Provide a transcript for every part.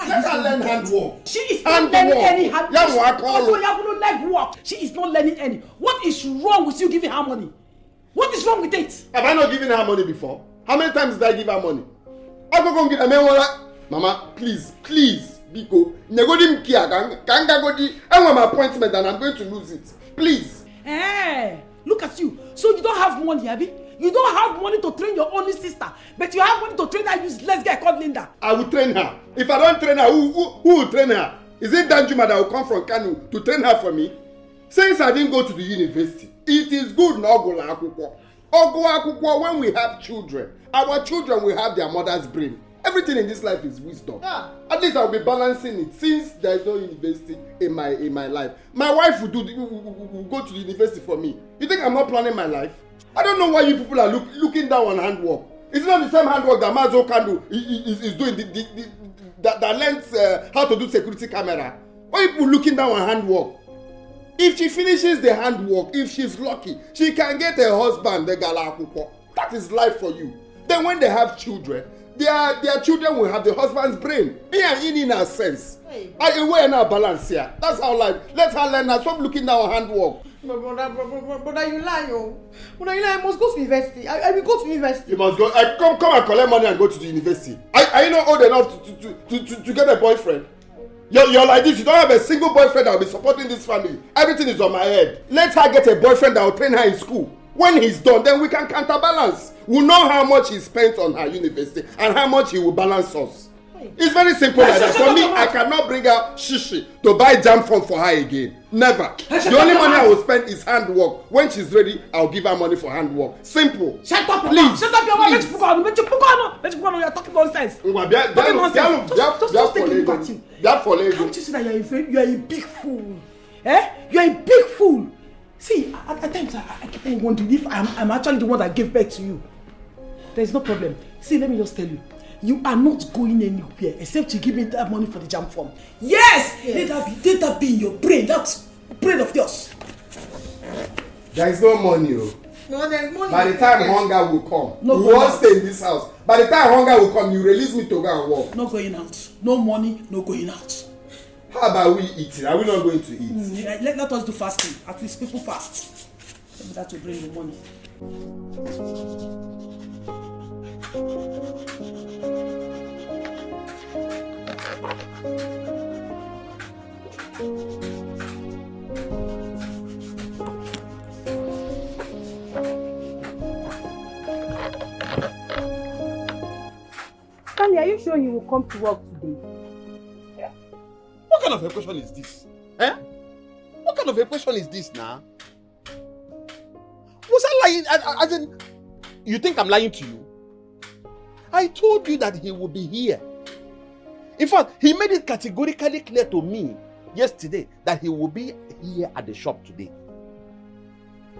Let her learn handwork. She is not learning any handwork. Leg work. She is not learning any. What is wrong with you giving her money? What is wrong with it? Have I not given her money before? How many times did I give her money? I go get a Mama, please, Biko. Negodim kia kanga godi. I want my appointment and I'm going to lose it. Please. Hey, look at you. So you don't have money, Abby? You don't have money to train your only sister, but you have money to train that useless guy called Linda. I will train her. If I don't train her, who will train her? Is it Danjuma that will come from Kanu to train her for me? Since I didn't go to the university, it is good not go la akwukwo. Ogo akwukwo when we have children. Our children will have their mother's brain. Everything in this life is wisdom. Yeah. At least I'll be balancing it since there is no university in my life. My wife will go to the university for me. You think I'm not planning my life? I don't know why you people are looking down on handwork. It's not the same handwork that Mazo Kanu is doing that learns how to do security camera. Why are people looking down on handwork? If she finishes the handwork, if she's lucky, she can get a husband, the Galakupo. That is life for you. Then when they have children, their children will have the husband's brain. Me and in a sense. I wear now balance here. That's how life. Let her learn now. Stop looking down on handwork. Brother, you lie, yo. Brother, you lie. I must go to university. I will go to university. You must go. Come and collect money and go to the university. Are you not old enough to get a boyfriend? You're like this. You don't have a single boyfriend that will be supporting this family. Everything is on my head. Let her get a boyfriend that will train her in school. When he's done, then we can counterbalance. We'll know how much he spent on her university and how much he will balance us. It's very simple like that. For me, I cannot bring her shishi to buy jam from for her again. Never. The only money I will spend is handwork. When she's ready, I'll give her money for handwork. Simple. Shut up, please. Shut up, your mom. You're talking nonsense. Just take a look at you. Can't you see that you're a big fool? You're a big fool. See, at times I keep on wondering if I'm actually the one that gave birth to you. There's no problem. See, let me just tell you. You are not going anywhere except to give me that money for the jam form. Yes! Let that be in your brain. That's brain of yours. There is no money. No, there's money. By the time hunger will come, we won't stay in this house. By the time hunger will come, you release me to go and work. No going out. No money, no going out. How about we eating? Are we not going to eat? Let us do fasting. At least people fast. Maybe that will bring the money. Stanley, are you sure you will come to work today? Yeah. What kind of a question is this? What kind of a question is this now? Was I lying? You think I'm lying to you? I told you that he will be here. In fact, he made it categorically clear to me yesterday that he will be here at the shop today.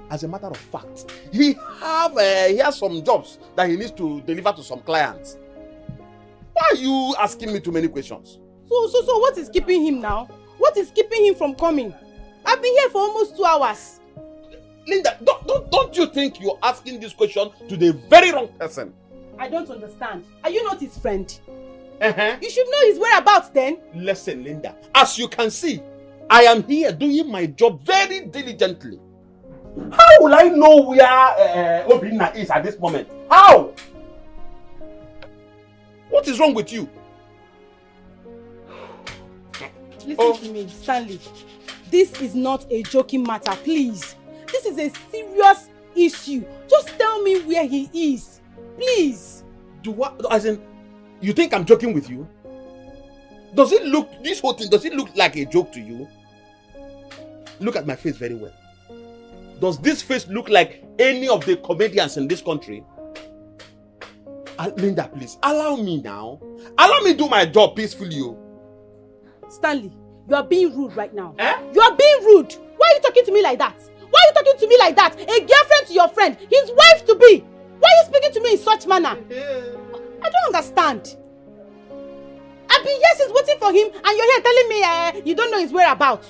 As a matter of fact, he has some jobs that he needs to deliver to some clients. Why are you asking me too many questions? So what is keeping him now? What is keeping him from coming? I've been here for almost 2 hours. Linda, don't you think you're asking this question to the very wrong person? I don't understand. Are you not his friend? Uh-huh. You should know his whereabouts then. Listen, Linda, as you can see, I am here doing my job very diligently. How will I know where Obinna is at this moment? How? What is wrong with you? Listen to me, Stanley. This is not a joking matter, please. This is a serious issue. Just tell me where he is. Please. As in, you think I'm joking with you? This whole thing, does it look like a joke to you? Look at my face very well. Does this face look like any of the comedians in this country? Linda, please, allow me now. Allow me do my job peacefully. Stanley, you are being rude right now. You are being rude. Why are you talking to me like that? Why are you talking to me like that? A girlfriend to your friend, his wife to be. Why are you speaking to me in such manner? I don't understand. I've been here since waiting for him and you're here telling me you don't know his whereabouts.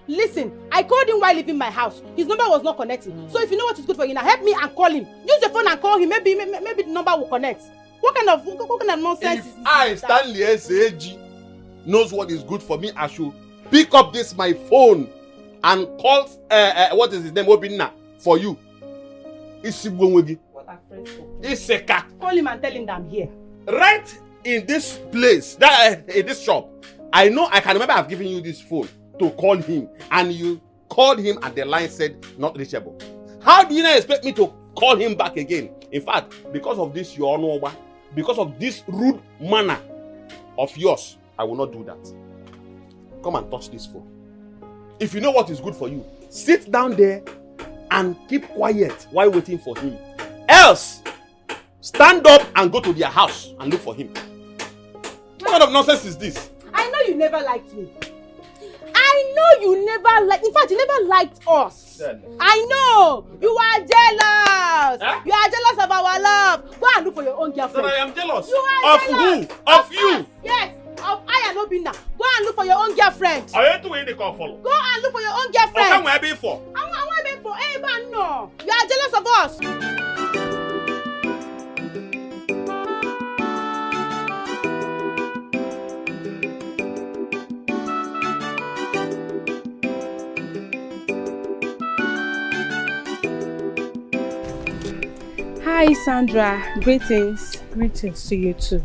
Listen, I called him while leaving my house. His number was not connecting. So if you know what is good for you now, help me and call him. Use your phone and call him. Maybe the number will connect. What kind of nonsense is I, Stanley S.A.G., knows what is good for me, I should pick up this my phone and call what is his name, Obinna, for you. What are friends for? Iseka. Call him and tell him that I'm here. Right in this place, in this shop, I can remember I've given you this phone to call him, and you called him and the line said not reachable. How do you not expect me to call him back again? In fact, because of this your honor, because of this rude manner of yours, I will not do that. Come and touch this phone. If you know what is good for you, sit down there and keep quiet while waiting for him. Else, stand up and go to their house and look for him. What kind of nonsense is this? I know you never liked me. I know you never liked. In fact, you never liked us. I know. You are jealous. Huh? You are jealous of our love. Go and look for your own girlfriend. Sir, I am jealous. You are of jealous. Who? Of you. Us. Yes. Of I and Obinna. Go and look for your own girlfriend. Are you doing the call follow? Go and look for your own girlfriend. What can we be for? I want to be for. Hey, man, no. You are jealous of us. Hi Sandra, greetings. Greetings to you too.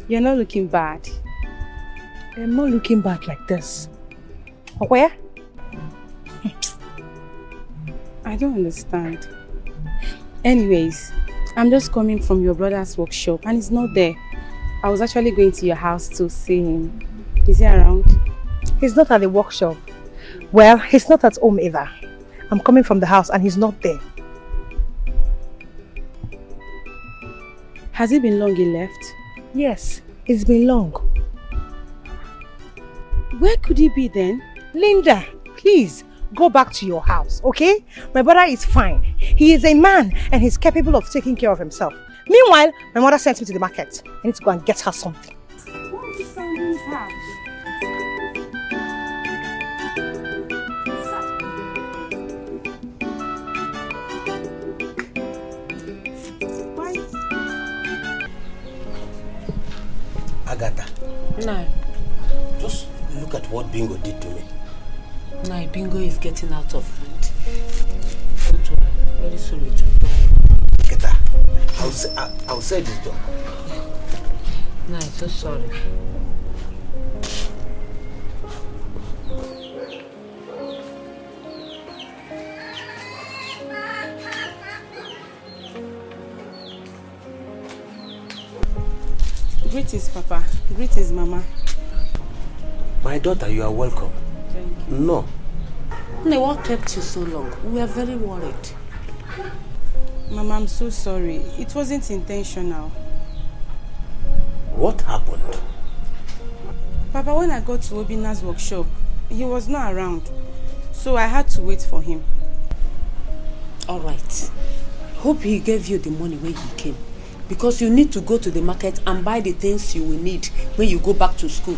You're not looking bad. I'm not looking bad like this. Where? I don't understand. Anyways, I'm just coming from your brother's workshop and he's not there. I was actually going to your house to see him. Is he around? He's not at the workshop. Well, he's not at home either. I'm coming from the house and he's not there. Has it been long he left? Yes, it's been long. Where could he be then? Linda, please go back to your house, okay? My brother is fine. He is a man and he's capable of taking care of himself. Meanwhile, my mother sent me to the market. I need to go and get her something. What is this sound in his house? Agatha. No. Just look at what Bingo did to me. No, Bingo is getting out of hand. Don't worry. Very soon it will go. Agatha, I'll say this though. No, I'm so sorry. Greetings, Papa. Greetings, Mama. My daughter, you are welcome. Thank you. No. No, what kept you so long? We are very worried. Mama, I'm so sorry. It wasn't intentional. What happened? Papa, when I got to Obinna's workshop, he was not around. So I had to wait for him. Alright. Hope he gave you the money when he came. Because you need to go to the market and buy the things you will need when you go back to school.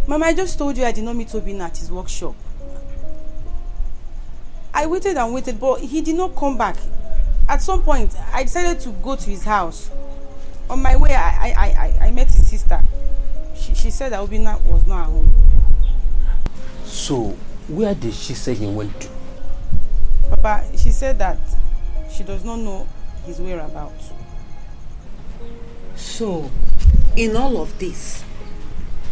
Mama, I just told you I did not meet Obinna at his workshop. I waited and waited, but he did not come back. At some point, I decided to go to his house. On my way, I met his sister. She said that Obinna was not at home. So, where did she say he went to? Papa, she said that she does not know his whereabouts. So, in all of this,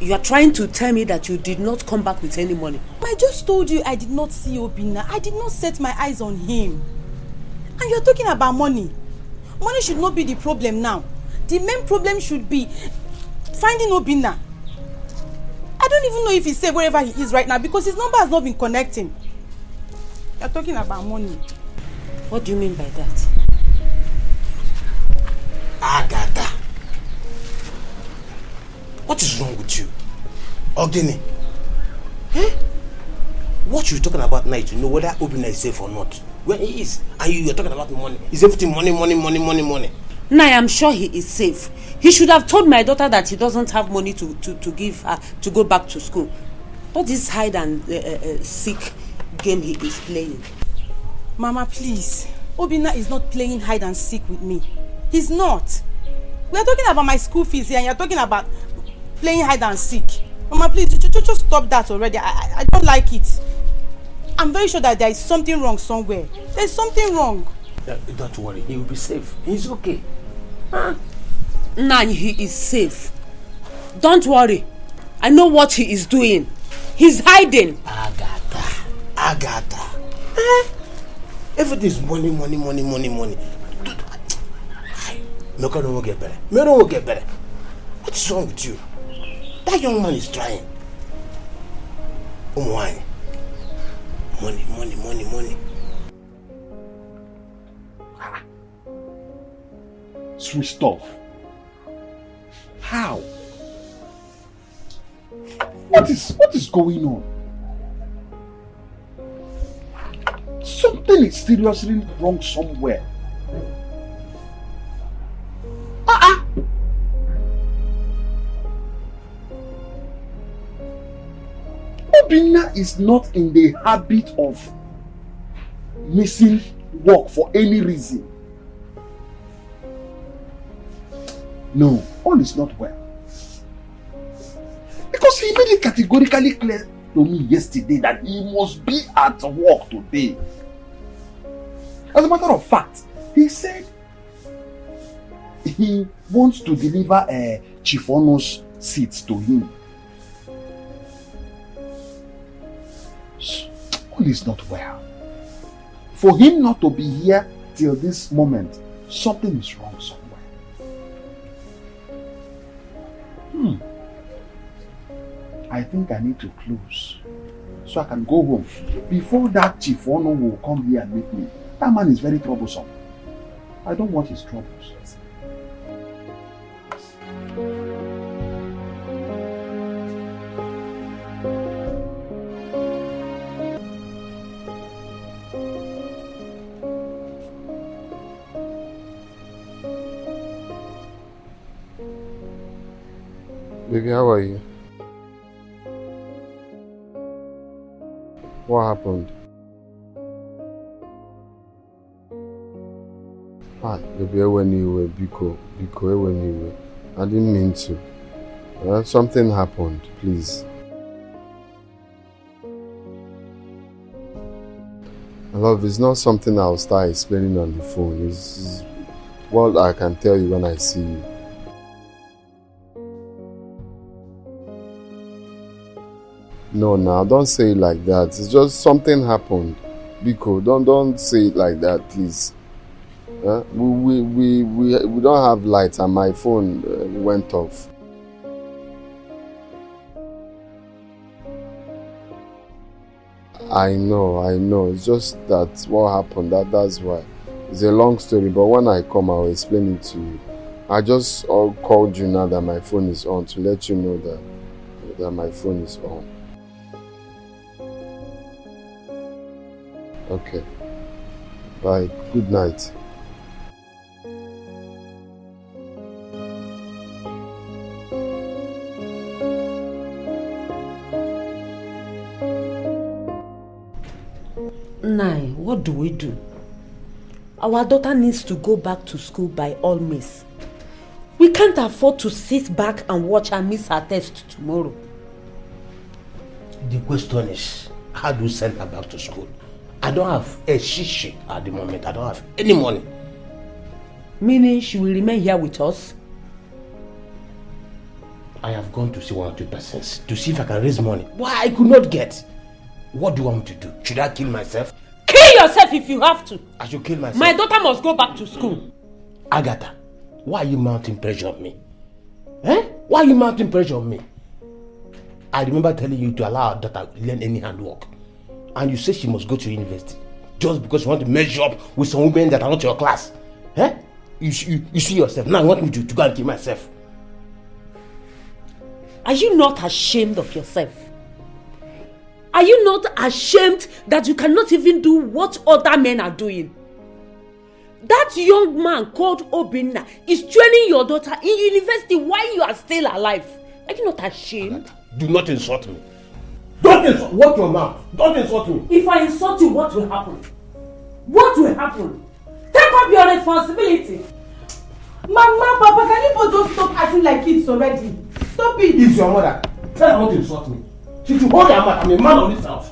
you are trying to tell me that you did not come back with any money? I just told you I did not see Obinna. I did not set my eyes on him. And you're talking about money. Money should not be the problem now. The main problem should be finding Obinna. I don't even know if he's safe wherever he is right now because his number has not been connecting. You're talking about money. What do you mean by that? Agatha. What is wrong with you? Ogini. Eh? What you're talking about now is to know whether Obinna is safe or not. Where he is. And you're talking about money. Is everything money? Now I am sure he is safe. He should have told my daughter that he doesn't have money to give her to go back to school. Not this hide and seek game he is playing. Mama, please. Obinna is not playing hide and seek with me. He's not. We are talking about my school fees here and you're talking about playing hide and seek. Mama, please, just stop that already. I don't like it. I'm very sure that there is something wrong somewhere. There's something wrong. Don't worry, he will be safe. He's okay. Nah, he is safe. Don't worry. I know what he is doing. He's hiding. Agatha. Everything is money. No, I don't get better. Me don't get better. What is wrong with you? That young man is trying. Why? Money. Switched off. How? What is going on? Something is seriously wrong somewhere. Obinna is not in the habit of missing work for any reason. No, all is not well. Because he made it categorically clear to me yesterday that he must be at work today. As a matter of fact, he said he wants to deliver Chief Ono's seats to him. All is not well. For him not to be here till this moment, something is wrong somewhere. I think I need to close so I can go home before that Chief Ono will come here and meet me. That man is very troublesome. I don't want his troubles. Baby, how are you? What happened? Baby, Biko, I didn't mean to. Something happened, please. Love, it's not something I'll start explaining on the phone. It's what I can tell you when I see you. No, don't say it like that. It's just something happened. Biko, don't say it like that, please. We don't have lights and my phone went off. I know. It's just that what happened. That's why. It's a long story, but when I come, I'll explain it to you. I just called you now that my phone is on to let you know that my phone is on. Okay. Bye. Good night. Nai, what do we do? Our daughter needs to go back to school by all means. We can't afford to sit back and watch her miss her test tomorrow. The question is, how do you send her back to school? I don't have a shishi at the moment. I don't have any money. Meaning she will remain here with us? I have gone to see one or two persons to see if I can raise money. Why I could not get. What do you want me to do? Should I kill myself? Kill yourself if you have to. I should kill myself. My daughter must go back to school. Agatha, why are you mounting pressure on me? Why are you mounting pressure on me? I remember telling you to allow our daughter to learn any handwork. And you say she must go to university. Just because you want to measure up with some women that are not your class. You see yourself. Now you want me to go and kill myself. Are you not ashamed of yourself? Are you not ashamed that you cannot even do what other men are doing? That young man called Obinna is training your daughter in university while you are still alive. Are you not ashamed? Do not insult me. Don't insult. Watch your mouth. Don't insult me. If I insult you, what will happen? What will happen? Take up your responsibility. Mama, Papa, can you both just stop acting like kids already? Stop it. It's your mother. Tell her not to insult me. She should hold her mouth. I'm a man of this house.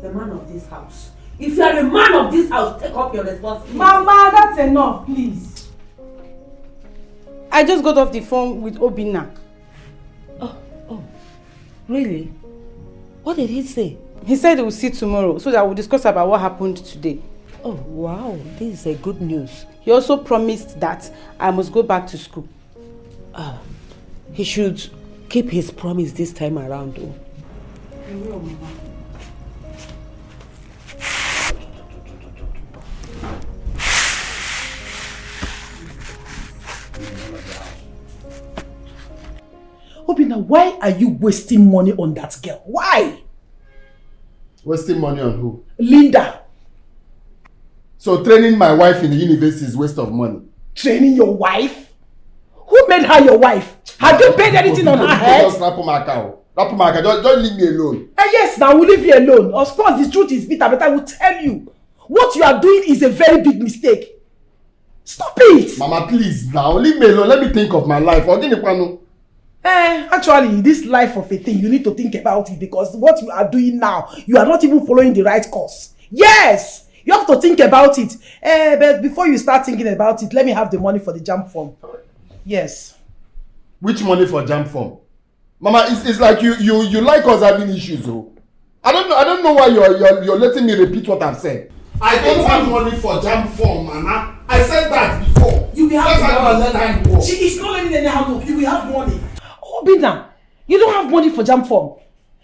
The man of this house. If you are a man of this house, take up your responsibility. Mama, that's enough, please. I just got off the phone with Obinna. Oh, really? What did he say? He said he will see tomorrow so that we'll discuss about what happened today. Oh, wow. This is a good news. He also promised that I must go back to school. He should keep his promise this time around, though. I will, Mama. Obinna, why are you wasting money on that girl? Why? Wasting money on who? Linda. So training my wife in the university is waste of money. Training your wife? Who made her your wife? Have you paid anything on her head? Just rap my cow. Just leave me alone. Yes, now we'll leave you alone. Of course, the truth is bitter, but I will tell you. What you are doing is a very big mistake. Stop it! Mama, please now, leave me alone. Let me think of my life. Actually, this life of a thing, you need to think about it because what you are doing now, you are not even following the right course. Yes! You have to think about it. But before you start thinking about it, let me have the money for the jam form. Yes. Which money for jam form? Mama, it's like you like us having issues, oh. I don't know why you're letting me repeat what I've said. I don't have money for jam form, Mama. I said that before. You will have money. She is not letting anyhow look. You will have money. Obinna, you don't have money for jam form.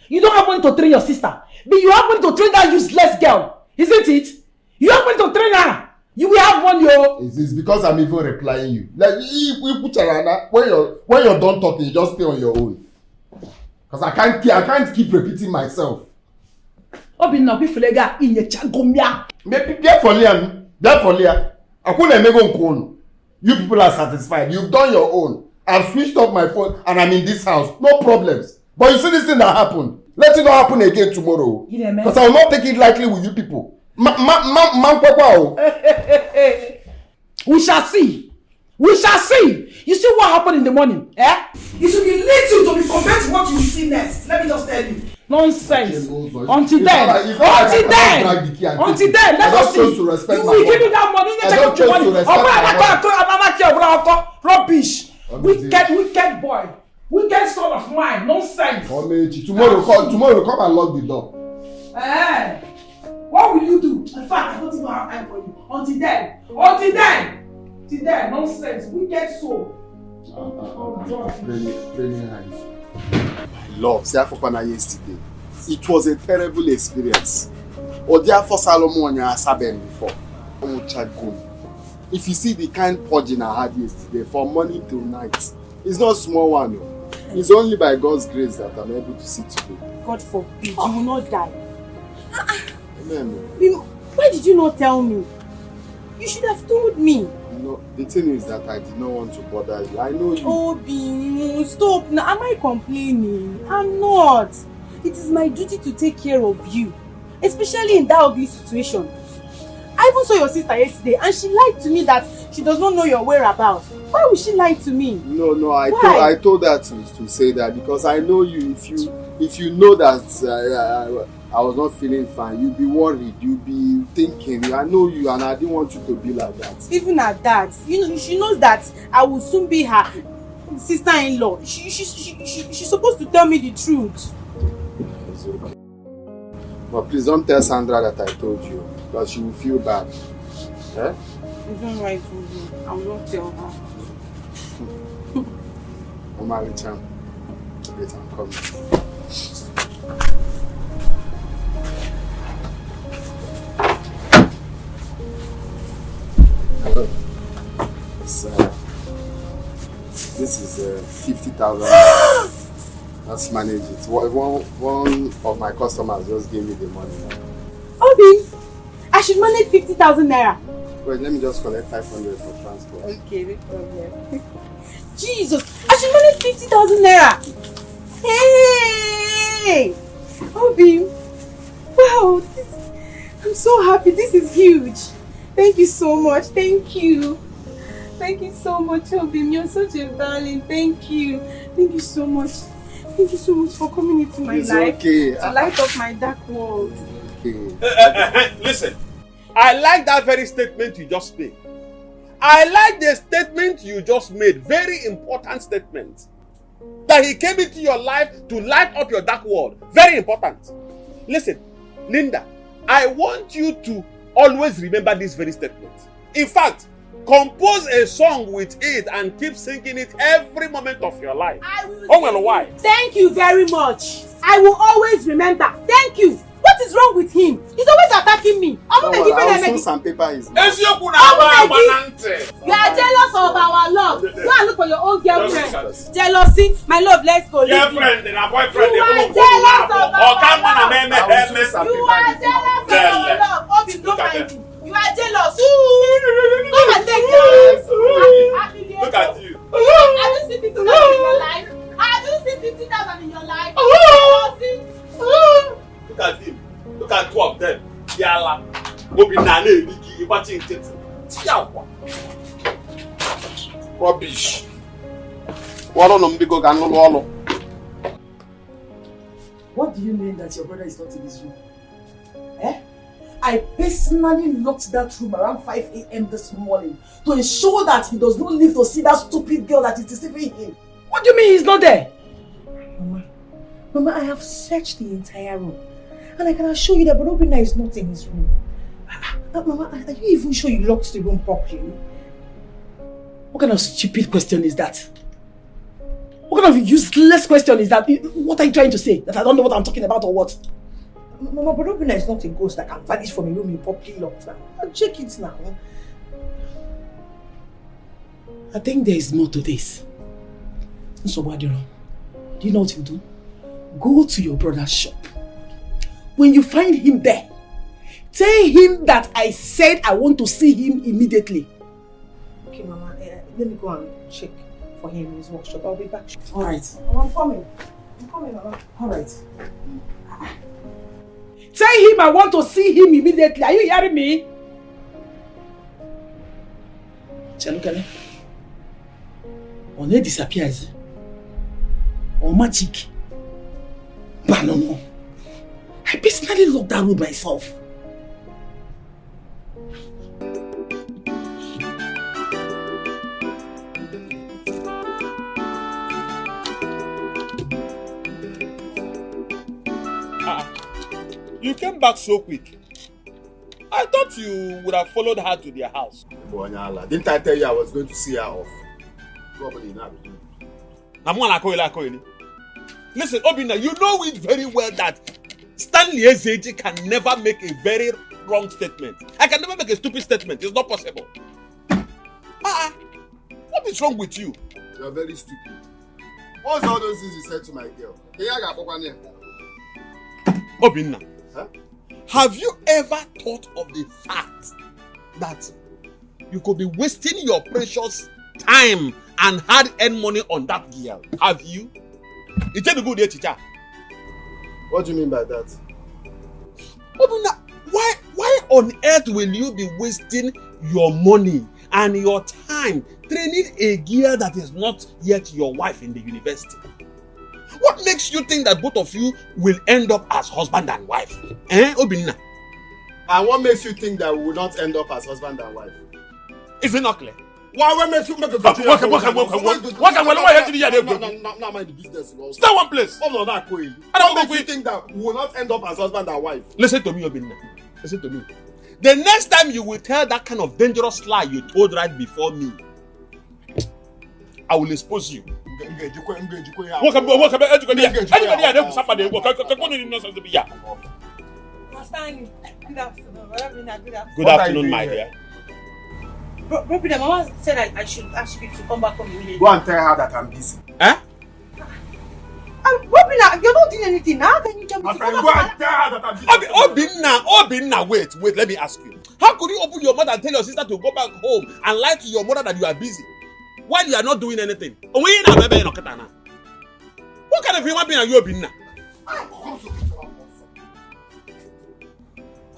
You don't have money to train your sister. But you have money to train that useless girl. Isn't it? You have money to train her. You will have money, yo. It's because I'm even replying you. Like, when you're done talking, you just stay on your own. Because I can't keep repeating myself. Obinna, bifulega inye chagomia. You people are satisfied. You've done your own. I've switched off my phone and I'm in this house. No problems. But you see this thing that happened. Let it not happen again tomorrow. Because I will not take it lightly with you people. We shall see. We shall see. You see what happened in the morning? It should be little to be compared to what you will see next. Let me just tell you. Nonsense. Until then, let us see. You will give me that money. Rubbish. Wicked boy. Wicked son of mine. Nonsense. Tomorrow come and lock the door. What will you do? In fact, I don't even have time for you. Until then, nonsense. Wicked soul. My love, see Afopana yesterday. It was a terrible experience. Odia for Solomon and Sabem before. If you see the kind purging I had yesterday from morning till night, it's not a small one. No. It's only by God's grace that I'm able to see today. God forbid, you will not die. Amen. Why did you not tell me? You should have told me. No, the thing is that I did not want to bother you. I know you. Obi, stop now. Am I complaining? I'm not. It is my duty to take care of you, especially in that ugly situation. I even saw your sister yesterday and she lied to me that she does not know your whereabouts. Why would she lie to me? No, I told her to say that because I know you. If you know that I was not feeling fine, you'll be worried, you'll be thinking, I know you and I didn't want you to be like that. Even at that, you know, she knows that I will soon be her sister-in-law. She's supposed to tell me the truth. It's okay. But please don't tell Sandra that I told you, because she will feel bad. Eh? It's not right to do. I will not tell her. Mama, Richard. Wait, I'm coming. Hello. This is 50,000. Let's manage it. One of my customers just gave me the money. Obi, I should manage 50,000 naira. Wait, let me just collect 500 for transport. Okay, no problem. Jesus, I should manage 50,000 naira. Hey, Obi, wow, I'm so happy. This is huge. Thank you so much. Thank you. Thank you so much, Obim. You're such a darling. Thank you. Thank you so much. Thank you so much for coming into my life. Okay. To light up my dark world. Okay. Listen, I like that very statement you just made. I like the statement you just made. Very important statement. That he came into your life to light up your dark world. Very important. Listen, Linda, I want you to always remember this very statement. In fact, compose a song with it and keep singing it every moment of your life. I will. Oh well, why? Thank you very much. I will always remember. Thank you. What is wrong with him? He's always attacking me. I'll soon sandpaper his mouth. You are jealous of our love. Go and look for your own girlfriend. Jealousy. My love, let's go. Girlfriend and boyfriend. You are jealous of our love. You are jealous of our love. Obi, don't mind him. You are jealous. Come and take yours. Look at you. Have you seen 50,000 in your life? Have you seen 50,000 in your life? Look at him. Look at two of them. Yala. Obi Nane, Biki, watching it. Rubbish. What do you mean that your brother is not in this room? Eh? I personally locked that room around 5 a.m. this morning to ensure that he does not live to see that stupid girl that is deceiving him. What do you mean he's not there? Mama, I have searched the entire room. And I can assure you that Obinna is not in his room. Mama, are you even sure you locked the room properly? What kind of stupid question is that? What kind of useless question is that? What are you trying to say? That I don't know what I'm talking about or what? Mama, Obinna is not a ghost that can vanish from a room you properly locked. I'll check it now. I think there is more to this. So what do you know what you do? Go to your brother's shop. When you find him there, tell him that I said I want to see him immediately. Okay, Mama, let me go and check for him in his workshop. I'll be back. Alright. I'm coming, Mama. Alright. Tell him I want to see him immediately. Are you hearing me? Chalukane. On disappears. Or magic. But no. I personally locked that room myself. You came back so quick. I thought you would have followed her to their house. Didn't I tell you I was going to see her off? Probably not. Listen, Obinna, you know it very well that Stanley Ezeji can never make a very wrong statement. I can never make a stupid statement. It's not possible. What is wrong with you? You're very stupid. What's all those things you said to my girl? Obinna, have you ever thought of the fact that you could be wasting your precious time and hard-earned money on that girl? Have you? It's a good day, teacher. What do you mean by that? Obinna, why on earth will you be wasting your money and your time training a girl that is not yet your wife in the university? What makes you think that both of you will end up as husband and wife? Obinna? And what makes you think that we will not end up as husband and wife? Is it not clear? Why makes you make a What can Now mind the business. Stay one place. Oh no, not going. What makes you think that we will not end up as husband and wife? Listen to me, Obinna. Listen to me. The next time you will tell that kind of dangerous lie you told right before me, I will expose you. Good afternoon, my dear. Bro, Mama said I should ask you to come back home immediately. Go and tell her that I'm busy. Obinna, you're not doing anything now. Can you tell me My to friend, come go back? and tell her that I'm busy. Obinna, wait, let me ask you. How could you open your mouth and tell your sister to go back home and lie to your mother that you are busy while you are not doing anything? What kind of human being are you, Obinna?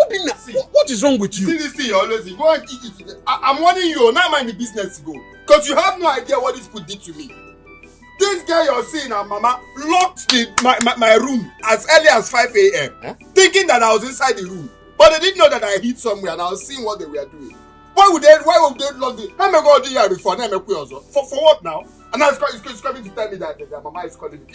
Obinna, what is wrong with you? See this thing you always do. Go and eat it. I'm warning you. Now mind the business to go. Because you have no idea what this food did to me. This girl you're seeing, Mama, locked my room as early as 5 a.m. Thinking that I was inside the room. But they didn't know that I hid somewhere and I was seeing what they were doing. Why would they lock the... I'm going to do here before. For what now? And now it's coming to tell me that Mama is calling me.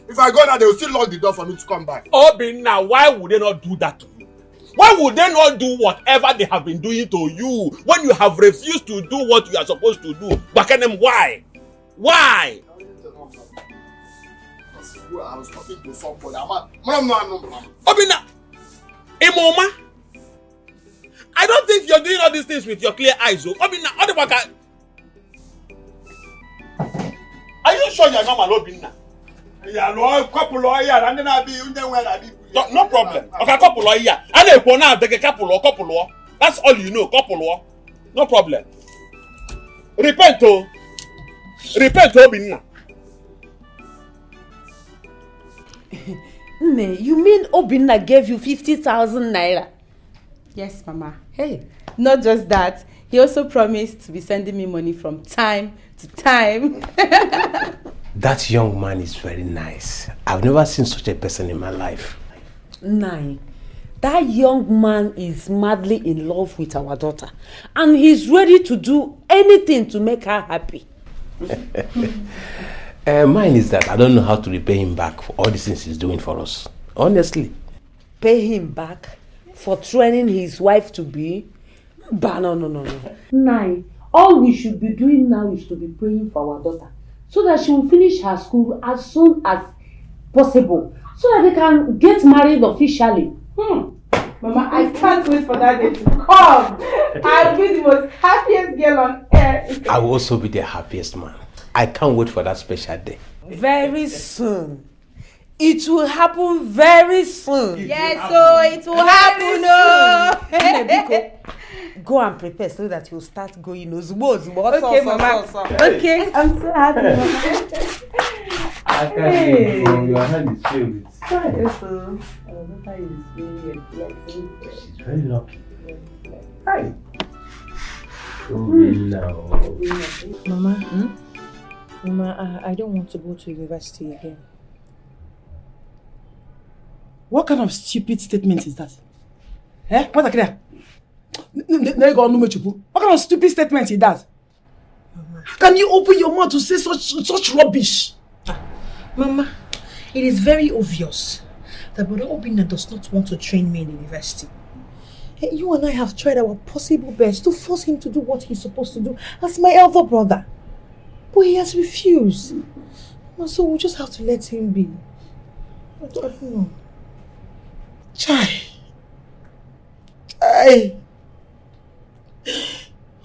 If I go now, they will still lock the door for me to come back. Obinna, why would they not do that to you? Why would they not do whatever they have been doing to you when you have refused to do what you are supposed to do? Bakanem, why? Why? I was talking to somebody. Obinna, Imoma, I don't think you're doing all these things with your clear eyes. Obinna, are you sure you're normal, Obinna? No problem. Okay, couple of years. I know now take a couple. That's all you know, couple. No problem. Repent, Obinna. You mean Obinna gave you 50,000 naira? Yes, Mama. Hey. Not just that, he also promised to be sending me money from time to time. That young man is very nice. I've never seen such a person in my life. Nai, that young man is madly in love with our daughter. And he's ready to do anything to make her happy. Mine is that I don't know how to repay him back for all the things he's doing for us. Honestly. Pay him back for training his wife to be? No. Nai, all we should be doing now is to be praying for our daughter so that she will finish her school as soon as possible so that they can get married officially. Mama, I can't wait for that day to come. I'll be the most happiest girl on earth. I will also be the happiest man. I can't wait for that special day. Very soon. It will happen very soon. Yes, so it will happen. Go and prepare so that you'll start going. Okay, Mama. Okay, I'm so happy, Mama. I can see from your hand is filled with. She's very lucky. Hi. Mama, Mama, I don't want to go to university again. What kind of stupid statement is that? What are What kind of stupid statement is that? How can you open your mouth to say such rubbish? Mama, it is very obvious that Brother Obinna does not want to train me in university. You and I have tried our possible best to force him to do what he's supposed to do as my elder brother. But he has refused. So we'll just have to let him be. I don't know. Chai.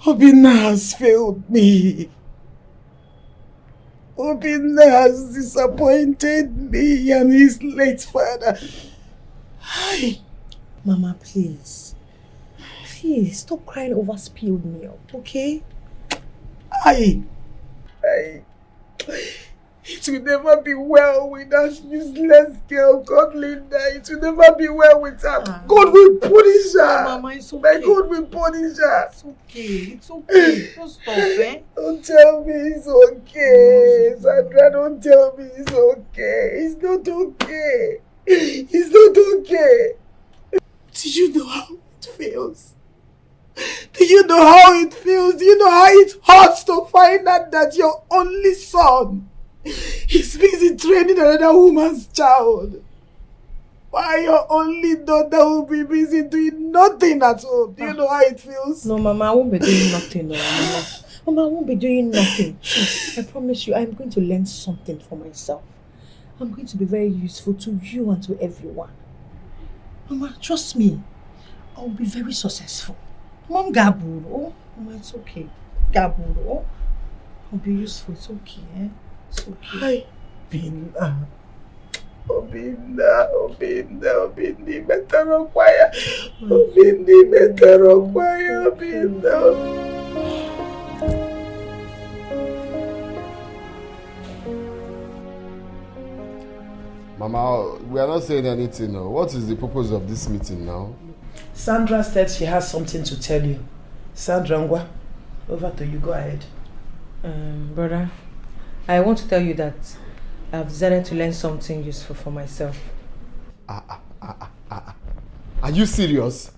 Obinna has failed me. Obinna has disappointed me and his late father. Mama, please. Please, stop crying over spilled milk, okay? It will never be well with that useless girl called Linda. It will never be well with her. God will punish her. Mama, it's okay. My God will punish her. It's okay. It's okay. Don't stop, Don't tell me it's okay. Sandra, don't tell me it's okay. It's not okay. It's not okay. Do you know how it feels? Do you know how it feels? Do you know how it hurts to find out that your only son is busy training another woman's child? Why your only daughter will be busy doing nothing at home? Do you know how it feels? No, Mama, I won't be doing nothing. Mama, I won't be doing nothing. I promise you, I'm going to learn something for myself. I'm going to be very useful to you and to everyone. Mama, trust me. I will be very successful. Mom, Gaburo. Mama, it's okay. Gaburo. I'll be useful. It's okay, It's okay. Obinna, better acquire. Obinna, better acquire. Obinna. Mama, we are not saying anything now. What is the purpose of this meeting now? Sandra said she has something to tell you. Sandra Ngwa, over to you. Go ahead. Brother, I want to tell you that I've decided to learn something useful for myself. Are you serious?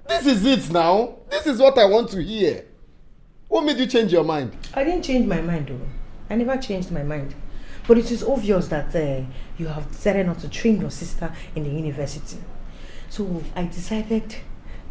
This is it now. This is what I want to hear. What made you change your mind? I didn't change my mind, though. I never changed my mind. But it is obvious that you have decided not to train your sister in the university. So I decided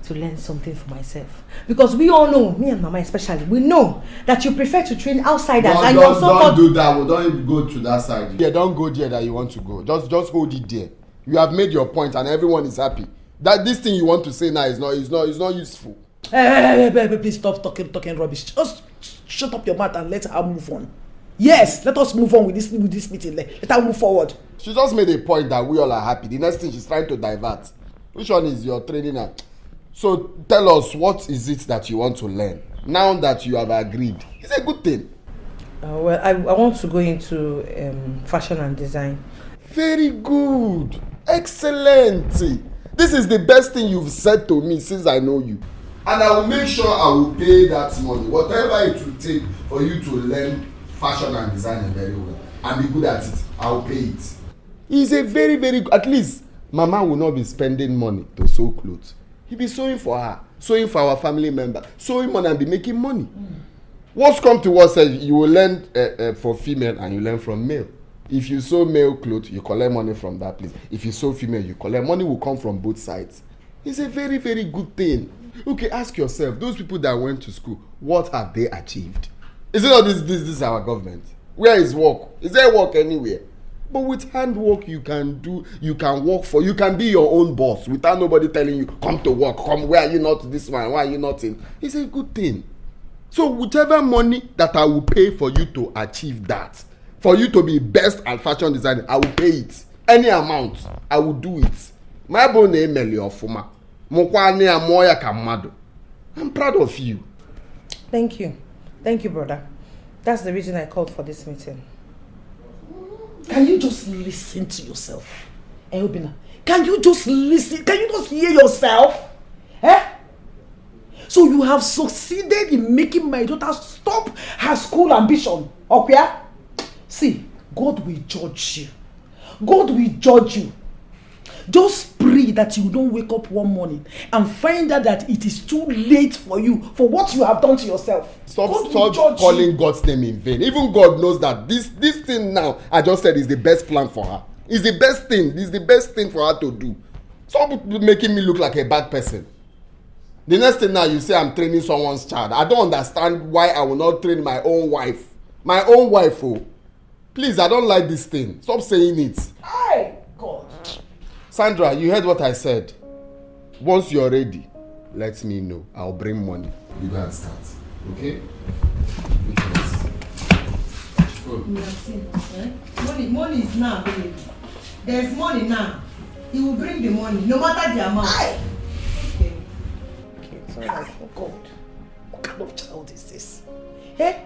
to learn something for myself. Because we all know, me and Mama especially, we know that you prefer to train outsiders. Don't do that. We don't even go to that side. Yeah, don't go there that you want to go. Just hold it there. You have made your point and everyone is happy. That this thing you want to say now is not useful. Hey, please stop talking rubbish. Just shut up your mouth and let her move on. Yes, let us move on with this meeting. Let her move forward. She just made a point that we all are happy. The next thing she's trying to divert. Which one is your training now? So tell us, what is it that you want to learn now that you have agreed? It's a good thing. Well, I want to go into fashion and design. Very good. Excellent. This is the best thing you've said to me since I know you. And I will make sure I will pay that money, whatever it will take for you to learn fashion and design very well and be good at it. I will pay it. It's a very, very good. At least Mama will not be spending money to sew clothes. He'll be sewing for her, sewing for our family member, sewing money and be making money. What's come to us, you will learn for female and you learn from male. If you sew male clothes, you collect money from that place. If you sew female, you collect money. Will come from both sides. It's a very, very good thing. Okay, ask yourself, those people that went to school, what have they achieved? Is it not this is our government? Where is work? Is there work anywhere? But with handwork, you can work for, you can be your own boss without nobody telling you, come to work, come, why are you not this one, why are you not in? It's a good thing. So whichever money that I will pay for you to achieve that, for you to be best at fashion design, I will pay it. Any amount, I will do it. My bone email of Fuma. I'm proud of you. Thank you. Thank you, brother. That's the reason I called for this meeting. Can you just listen to yourself? Obina, can you just listen? Can you just hear yourself? So you have succeeded in making my daughter stop her school ambition. Okay? See, God will judge you. God will judge you. Just pray that you don't wake up one morning and find out that it is too late for you for what you have done to yourself. Stop calling God's name in vain. Even God knows that this thing now I just said is the best plan for her. It's the best thing. It's the best thing for her to do. Stop making me look like a bad person. The next thing now you say I'm training someone's child. I don't understand why I will not train my own wife. My own wife, oh. Please, I don't like this thing. Stop saying it. Hey, God. Sandra, you heard what I said. Once you're ready, let me know. I'll bring money. You go and start. Okay? Money is now available. There's money now. He will bring the money, no matter the amount. Okay. It's all right. Oh God. What kind of child is this? Eh?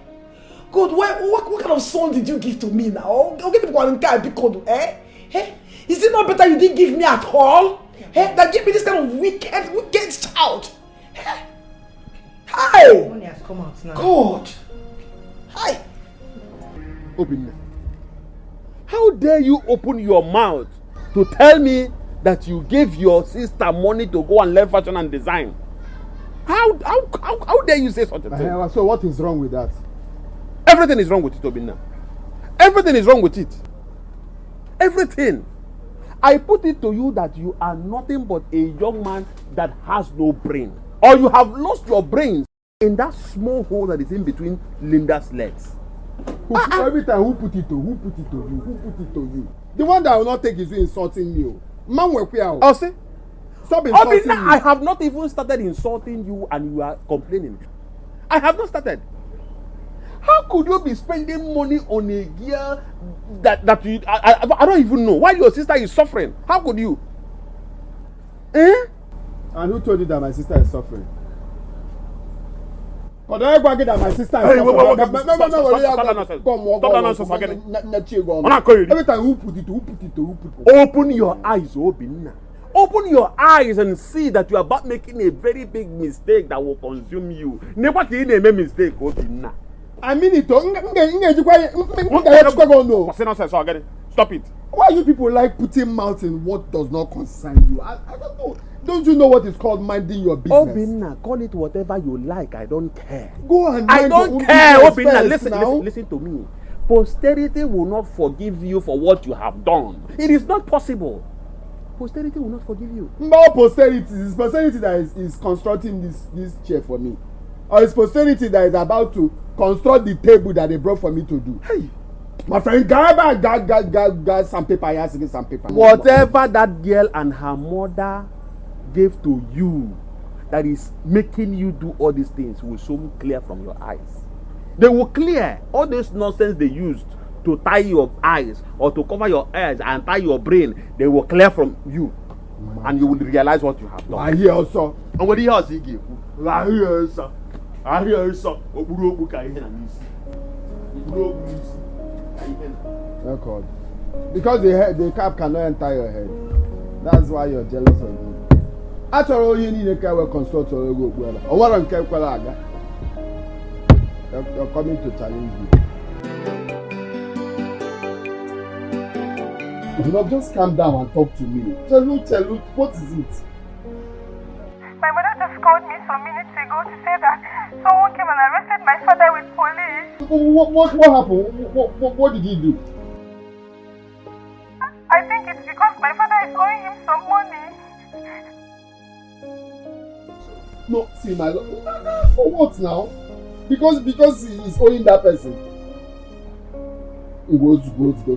God, what kind of son did you give to me now? I'll give one guy because is it not better you didn't give me at all? That give me this kind of wicked child. Hi! Money has come out now. God! Hi! Obinna, how dare you open your mouth to tell me that you gave your sister money to go and learn fashion and design? How dare you say such a thing? So what is wrong with that? Everything is wrong with it, Obinna. Everything is wrong with it. Everything. I put it to you that you are nothing but a young man that has no brain. Or you have lost your brains in that small hole that is in between Linda's legs. Every time, who put it to you? Who put it to you? Who put it to you? The one that will not take is you insulting me. Man, I'll say. Stop insulting me. I have not even started insulting you and you are complaining. I have not started. How could you be spending money on a girl that you... I don't even know. Why your sister is suffering? How could you? And who told you that my sister is suffering? But don't go get that my sister is suffering. Every time, who put it to? Open your eyes, Obinna. Open your eyes and see that you are about making a very big mistake that will consume you. Never make a mistake, Obinna. I mean it. Stop it. Why you people like putting mouth in what does not concern you? I don't know. Don't you know what is called minding your business? Obinna, call it whatever you like. I don't care. Go and mind I don't your care, own Obinna. business Listen to me. Posterity will not forgive you for what you have done. It is not possible. Posterity will not forgive you. No posterity. It's posterity that is constructing this chair for me. Or it's posterity that is about to construct the table that they brought for me to do. Hey, my friend, got some paper. I asked some paper. Whatever that girl and her mother gave to you that is making you do all these things will soon clear from your eyes. They will clear. All this nonsense they used to tie your eyes or to cover your eyes and tie your brain, they will clear from you. And you will realize what you have done. I hear also. And what do you say? I hear also. I hear also. Record. Because the cap cannot enter your head. That's why you're jealous of me. Actually, you need a car construct or go well. Or what on Cape Qualaga? You're coming to challenge me. You know, just calm down and talk to me. Tell you, what is it? My mother just called me some minutes ago to say that someone came and arrested my father with police. What happened? What did he do? I think it's because my father is owing him some money. No, see my love. For what now? Because he is owing that person. Go,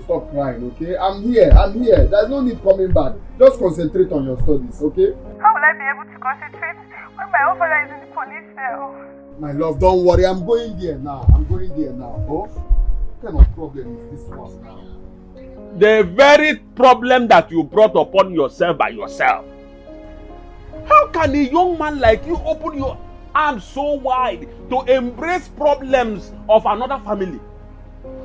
stop crying, okay? I'm here. There's no need coming back. Just concentrate on your studies, okay? How will I be able to concentrate when my own father is in the police cell? My love, don't worry. I'm going there now. Oh? What kind of problem is this one now? The very problem that you brought upon yourself by yourself. How can a young man like you open your arms so wide to embrace problems of another family?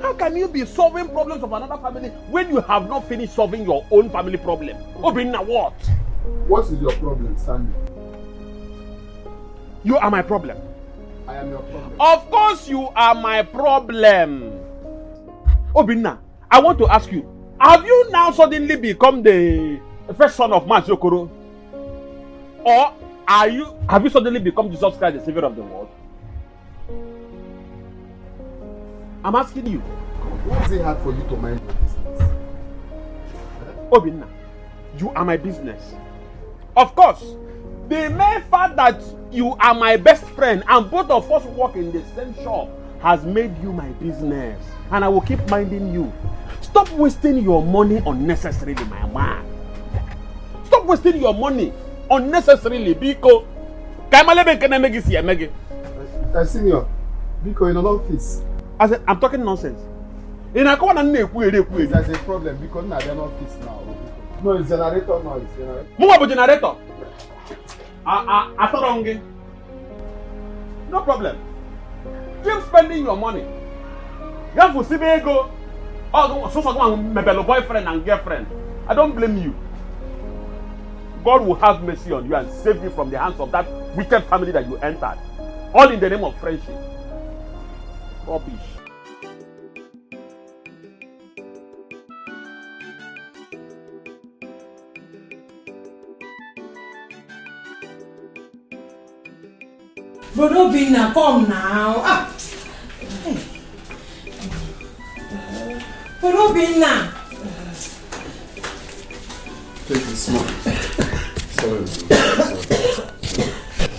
How can you be solving problems of another family when you have not finished solving your own family problem? Obinna, what? What is your problem, Stanley? You are my problem. I am your problem. Of course you are my problem. Obinna, I want to ask you, have you now suddenly become the first son of Man Sokoro? Or have you suddenly become Jesus Christ, the Savior of the world? I'm asking you. Why is it hard for you to mind your business? Obinna, you are my business. Of course, the mere fact that you are my best friend and both of us work in the same shop has made you my business. And I will keep minding you. Stop wasting your money unnecessarily, my man. Stop wasting your money unnecessarily because Senior, because in an office. I'm talking nonsense. There's a problem because in an office now. No, it's generator noise. Generator. No problem. Keep spending your money. You have to see me go. Oh, so my boyfriend and girlfriend. I don't blame you. God will have mercy on you and save you from the hands of that wicked family that you entered. All in the name of friendship. Rubbish. But Obinna, come now. But Obinna. Take this one.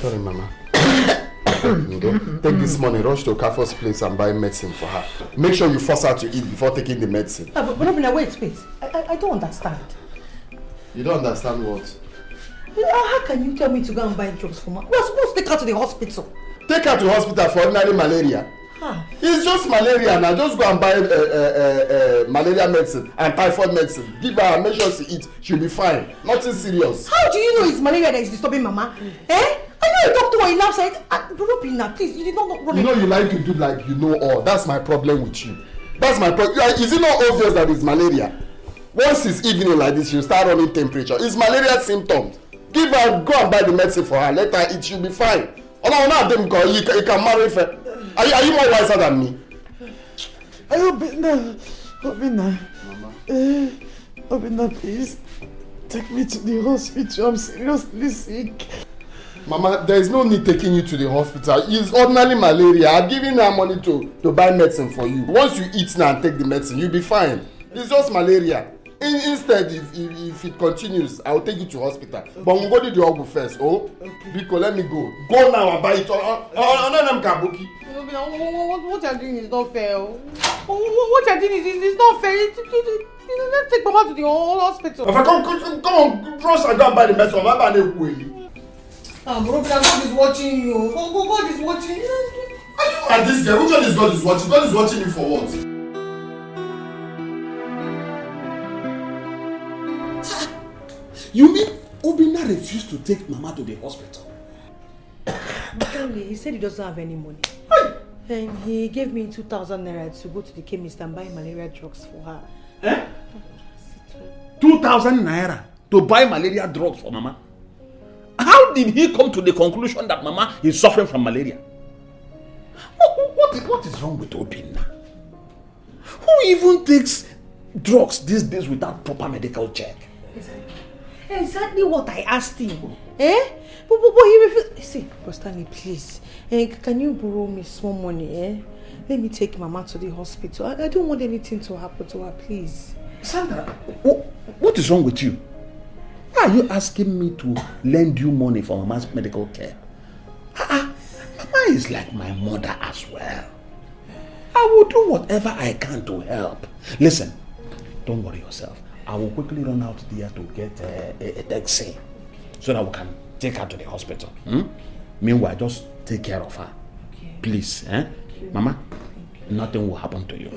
Sorry, Mama. Take this money, rush to Kafo's place and buy medicine for her. Make sure you force her to eat before taking the medicine. But Obinna, wait. I don't understand. You don't understand what? How can you tell me to go and buy drugs for her? We're supposed to take her to the hospital. Take her to the hospital for ordinary malaria. It's just malaria now. Just go and buy malaria medicine and typhoid medicine. Give her and make sure she eats. She'll be fine. Nothing serious. How do you know it's malaria that is disturbing Mama? Eh? I know a doctor in lab said, Obinna, please, you did not run. You know you like to do like you know all. That's my problem with you. That's my problem. Is it not obvious that it's malaria? Once it's evening like this, she'll start running temperature. It's malaria symptoms. Give her, go and buy the medicine for her. Let her eat. She'll be fine. You can marry her. Are you more wiser than me? Obinna, Obinna, please take me to the hospital. I'm seriously sick. Mama, there is no need taking you to the hospital. It's ordinary malaria. I've given her money to buy medicine for you. Once you eat now and take the medicine, you'll be fine. It's just malaria. Instead, if it continues, I'll take you to hospital. Okay. But we'll go to the hospital first. Oh, okay. Biko, let me go. Go now and buy it. What you're doing is not fair. What you're doing is not fair. Let's take Mama to the hospital. If I come on, rush and go and buy the medicine. I'm buy the bro, God is watching you. God is watching you. And this guy, which one is God is watching? God is watching me for what? You mean Obinna refused to take Mama to the hospital? He said he doesn't have any money. And he gave me 2,000 naira to go to the chemist and buy malaria drugs for her. 2,000 naira to buy malaria drugs for Mama? How did he come to the conclusion that Mama is suffering from malaria? What is wrong with Obinna? Who even takes drugs these days without proper medical check? Exactly what I asked him. But he refused. See, Stanley, please. Can you borrow me small money? Let me take Mama to the hospital. I don't want anything to happen to her, please. Sandra, what is wrong with you? Why are you asking me to lend you money for Mama's medical care? Mama is like my mother as well. I will do whatever I can to help. Listen, don't worry yourself. I will quickly run out there to get a taxi so that we can take her to the hospital. Meanwhile, just take care of her. Okay. Please, Mama, nothing will happen to you.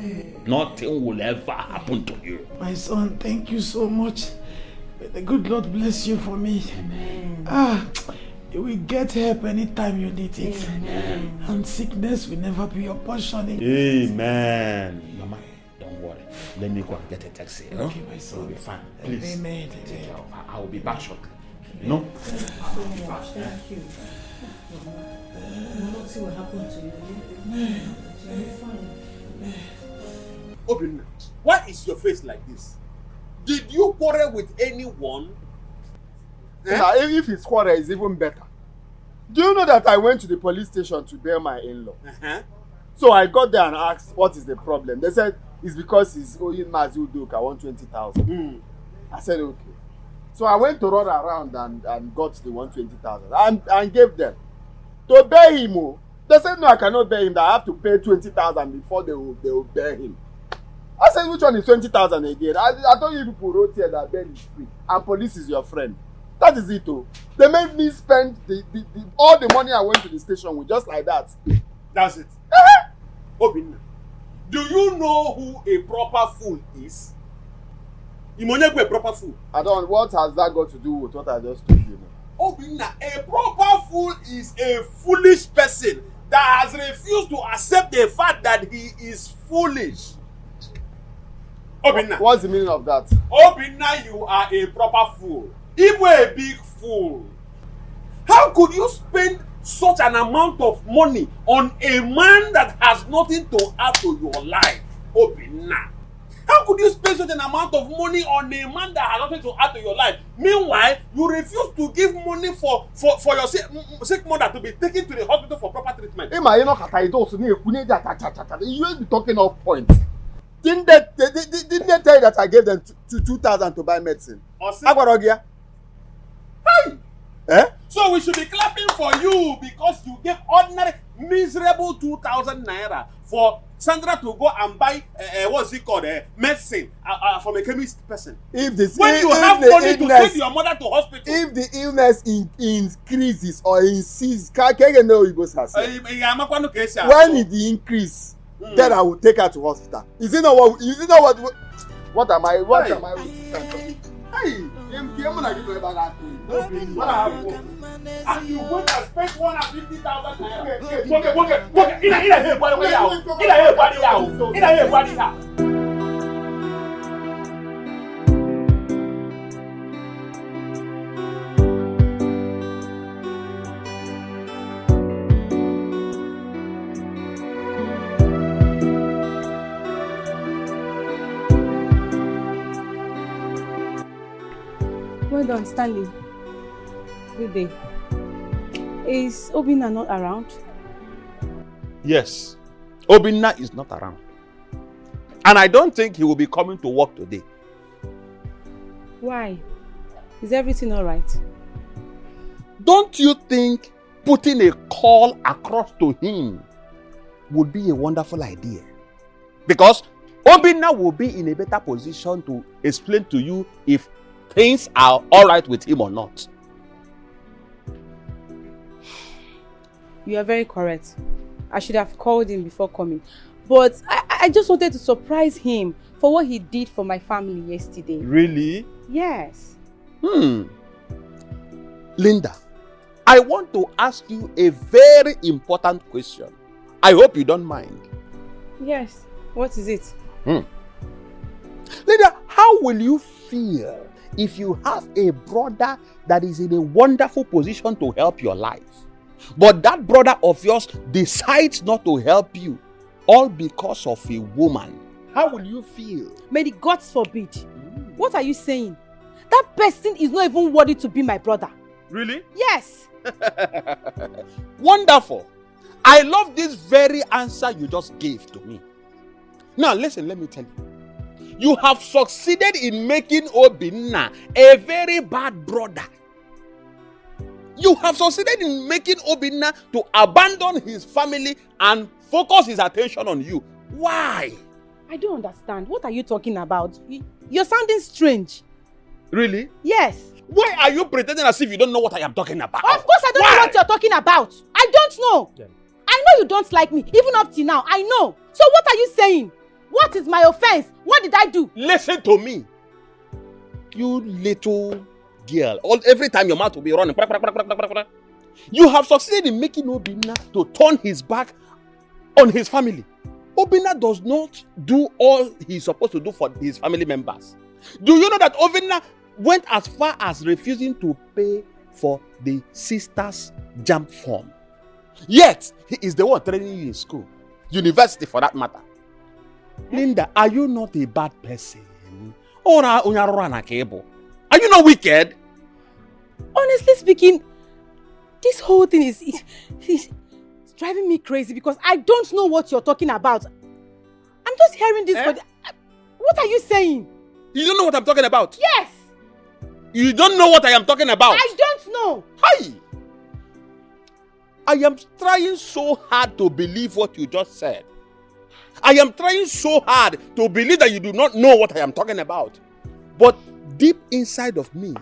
Nothing will ever happen to you. My son, thank you so much. May the good Lord bless you for me. Amen. You will get help anytime you need it. Amen. And sickness will never be your portion. Amen. Mama, don't worry. Let me go and get a taxi. Okay, my son. You'll be fine. Please. Amen. Take care of her. I will be back shortly. You know? Thank you. We'll not see what happened to you. You'll be fine. Obinna, why is your face like this? Did you quarrel with anyone? If it's quarrel, it's even better. Do you know that I went to the police station to bail my in-law? So I got there and asked, what is the problem? They said, it's because he's owing Mazuduk, I want 20,000. I said, okay. So I went to run around and got the 120,000 and gave them. To bail him, they said, no, I cannot bail him, that I have to pay 20,000 before they will bail him. I said, which one is 20,000 again? I told you people wrote here that bail is free and police is your friend. That is it, oh. They made me spend all the money I went to the station with, just like that. That's it. Obinna, do you know who a proper fool is? Imonyeku a proper fool. I don't. What has that got to do with what I just told you now? Obinna, a proper fool is a foolish person that has refused to accept the fact that he is foolish. Obinna. What's the meaning of that? Obinna, you are a proper fool. Even a big fool. How could you spend such an amount of money on a man that has nothing to add to your life? Obinna. How could you spend such an amount of money on a man that has nothing to add to your life? Meanwhile, you refuse to give money for your sick mother to be taken to the hospital for proper treatment. You ain't talking off point. Didn't they tell you that I gave them 2,000 to buy medicine? Hey! So we should be clapping for you because you gave ordinary miserable 2,000 naira for Sandra to go and buy what's it called medicine from a chemist person. When you have money to send your mother to hospital. If the illness increases or inceases, when it increase, then I will take her to hospital. Is it not what am I? Hey, you went and spent 150,000 naira. Hold on, Stanley. Good day. Is Obinna not around? Yes, Obinna is not around. And I don't think he will be coming to work today. Why? Is everything alright? Don't you think putting a call across to him would be a wonderful idea? Because Obinna will be in a better position to explain to you if things are alright with him or not. You are very correct. I should have called him before coming. But I just wanted to surprise him for what he did for my family yesterday. Really? Yes. Linda, I want to ask you a very important question. I hope you don't mind. Yes. What is it? Linda, how will you feel if you have a brother that is in a wonderful position to help your life, but that brother of yours decides not to help you, all because of a woman? How will you feel? May the gods forbid. What are you saying? That person is not even worthy to be my brother. Really? Yes. Wonderful. I love this very answer you just gave to me. Now listen, let me tell you. You have succeeded in making Obinna a very bad brother. You have succeeded in making Obinna to abandon his family and focus his attention on you. Why? I don't understand. What are you talking about? You're sounding strange. Really? Yes. Why are you pretending as if you don't know what I am talking about? Of course I don't know what you're talking about. I don't know. Yeah. I know you don't like me, even up till now. I know. So what are you saying? What is my offense? What did I do? Listen to me. You little girl. Every time your mouth will be running. You have succeeded in making Obinna to turn his back on his family. Obinna does not do all he's supposed to do for his family members. Do you know that Obinna went as far as refusing to pay for the sister's jam form? Yet, he is the one training you in school. University for that matter. Linda, are you not a bad person? Or are you not wicked? Honestly speaking, this whole thing is driving me crazy because I don't know what you're talking about. I'm just hearing this for what are you saying? You don't know what I'm talking about? Yes! You don't know what I am talking about? I don't know! Hi! I am trying so hard to believe what you just said. I am trying so hard to believe that you do not know what I am talking about. But deep inside of me,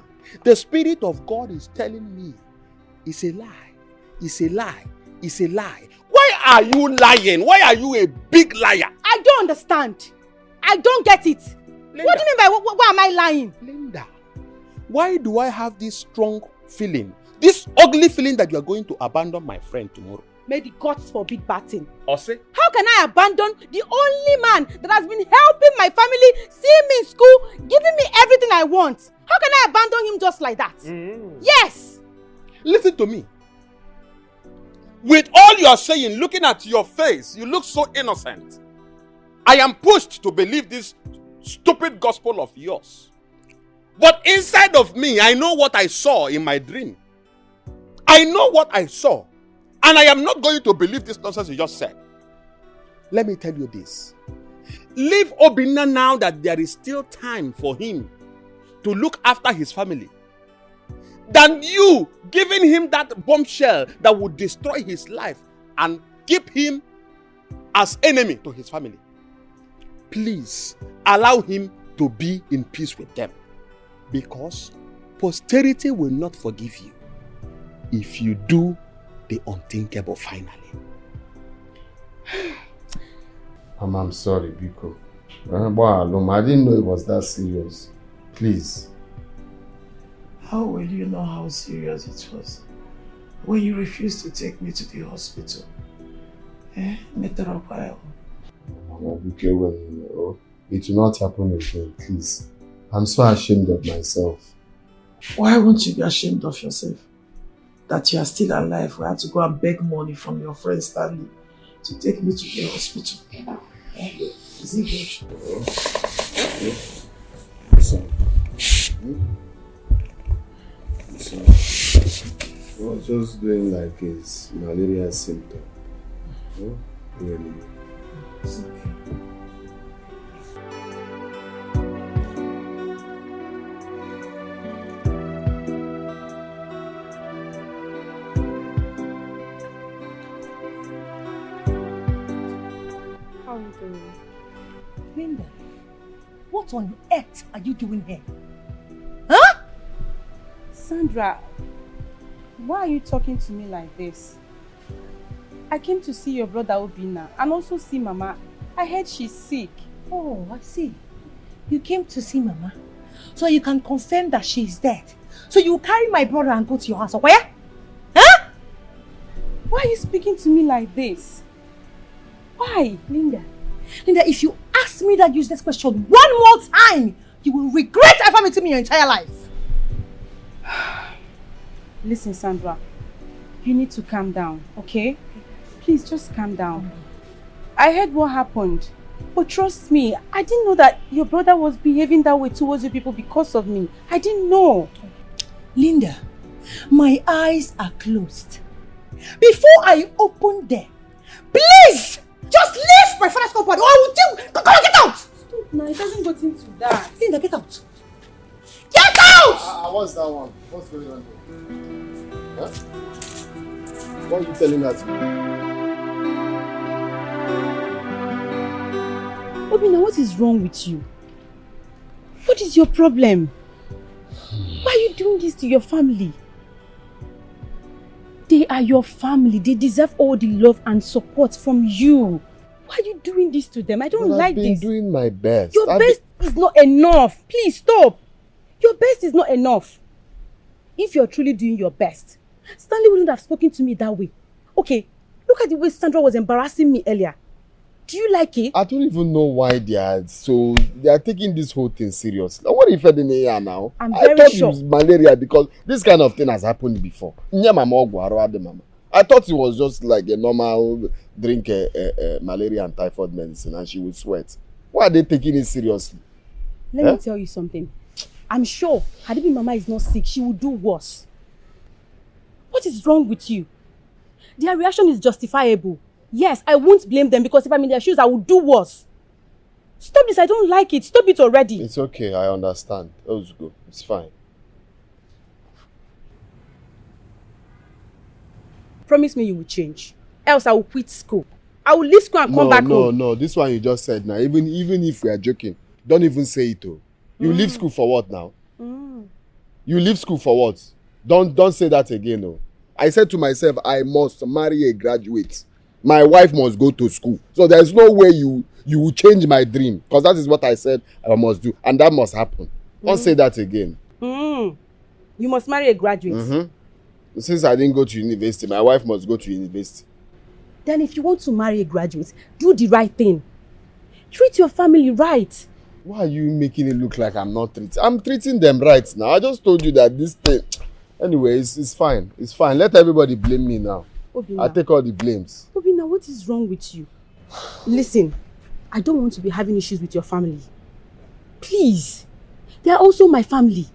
the Spirit of God is telling me, it's a lie, it's a lie, it's a lie. Why are you lying? Why are you a big liar? I don't understand. I don't get it. Linda, what do you mean by why am I lying? Linda, why do I have this strong feeling, this ugly feeling that you are going to abandon my friend tomorrow? May the gods forbid bad thing. Ose? How can I abandon the only man that has been helping my family, seeing me in school, giving me everything I want? How can I abandon him just like that? Yes! Listen to me. With all you are saying, looking at your face, you look so innocent. I am pushed to believe this stupid gospel of yours. But inside of me, I know what I saw in my dream. I know what I saw. And I am not going to believe this nonsense you just said. Let me tell you this. Leave Obinna now that there is still time for him to look after his family, than you giving him that bombshell that would destroy his life and keep him as enemy to his family. Please allow him to be in peace with them, because posterity will not forgive you if you do the unthinkable finally. Mama, I'm sorry, Biko. I didn't know it was that serious. Please. How will you know how serious it was when you refused to take me to the hospital? Mama, Biko, it will not happen again, please. I'm so ashamed of myself. Why won't you be ashamed of yourself? That you are still alive. We had to go and beg money from your friend Stanley to take me to the hospital. Is it good? I was just doing like his malaria symptom. Oh, really? It's okay. How are you doing? Linda, what on earth are you doing here? Huh? Sandra, why are you talking to me like this? I came to see your brother Obina and also see Mama. I heard she's sick. Oh, I see. You came to see Mama so you can confirm that she's dead. So you carry my brother and go to your house. Where? Huh? Why are you speaking to me like this? Why? Linda, if you ask me that useless question one more time, you will regret ever meeting me your entire life. Listen, Sandra, you need to calm down, okay? Please, just calm down. I heard what happened, but trust me, I didn't know that your brother was behaving that way towards you people because of me. I didn't know. Linda, my eyes are closed. Before I open them, please, just leave my father's compound or I will tell. Come on, get out! Stop now, it hasn't got into that. Linda, get out! Get out! What's that one? What's going on here? Huh? What are you telling us? Obina, what is wrong with you? What is your problem? Why are you doing this to your family? They are your family. They deserve all the love and support from you. Why are you doing this to them? I don't like this. I've been doing my best. Your best is not enough. Please stop. Your best is not enough. If you're truly doing your best, Stanley wouldn't have spoken to me that way. Okay, look at the way Sandra was embarrassing me earlier. Do you like it? I don't even know why they are taking this whole thing seriously. What if you're in here now? I'm very thought sure. it was malaria because this kind of thing has happened before. I thought it was just like a normal drink malaria and typhoid medicine and she would sweat. Why are they taking it seriously? Let me tell you something. I'm sure had it been Mama is not sick, she would do worse. What is wrong with you? Their reaction is justifiable. Yes, I won't blame them because if I'm in their shoes, I would do worse. Stop this, I don't like it. Stop it already. It's okay, I understand. Let's go. It's fine. Promise me you will change. Else I will quit school. I will leave school and come back home. No. This one you just said now. Even if we are joking, don't even say it. Oh. You leave school for what now? You leave school for what? Don't say that again. Oh. I said to myself, I must marry a graduate. My wife must go to school. So there's no way you will change my dream. Because that is what I said I must do. And that must happen. Don't say that again. You must marry a graduate. Since I didn't go to university, my wife must go to university. Then if you want to marry a graduate, do the right thing. Treat your family right. Why are you making it look like I'm not treating? I'm treating them right now. I just told you that this thing... Anyway, it's fine. It's fine. Let everybody blame me now. Obina. I take all the blames. Obina, what is wrong with you? Listen, I don't want to be having issues with your family. Please. They are also my family.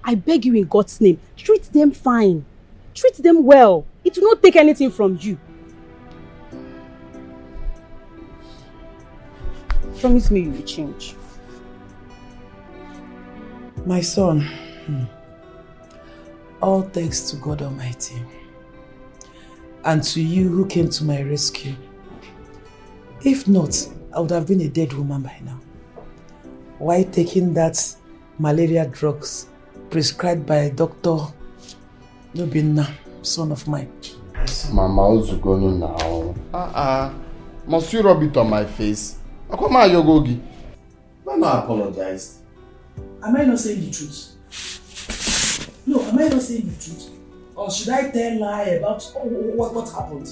I beg you in God's name, treat them fine. Treat them well. It will not take anything from you. Promise me you will change. My son, all thanks to God Almighty and to you who came to my rescue. If not, I would have been a dead woman by now. Why taking that malaria drugs prescribed by Dr. Nobina, son of mine? Mama, what's going on now? Must you rub it on my face? Akoma Yogogi. Why not apologize? Am I not saying the truth? No, am I not saying the truth? Or should I tell lie about what happened?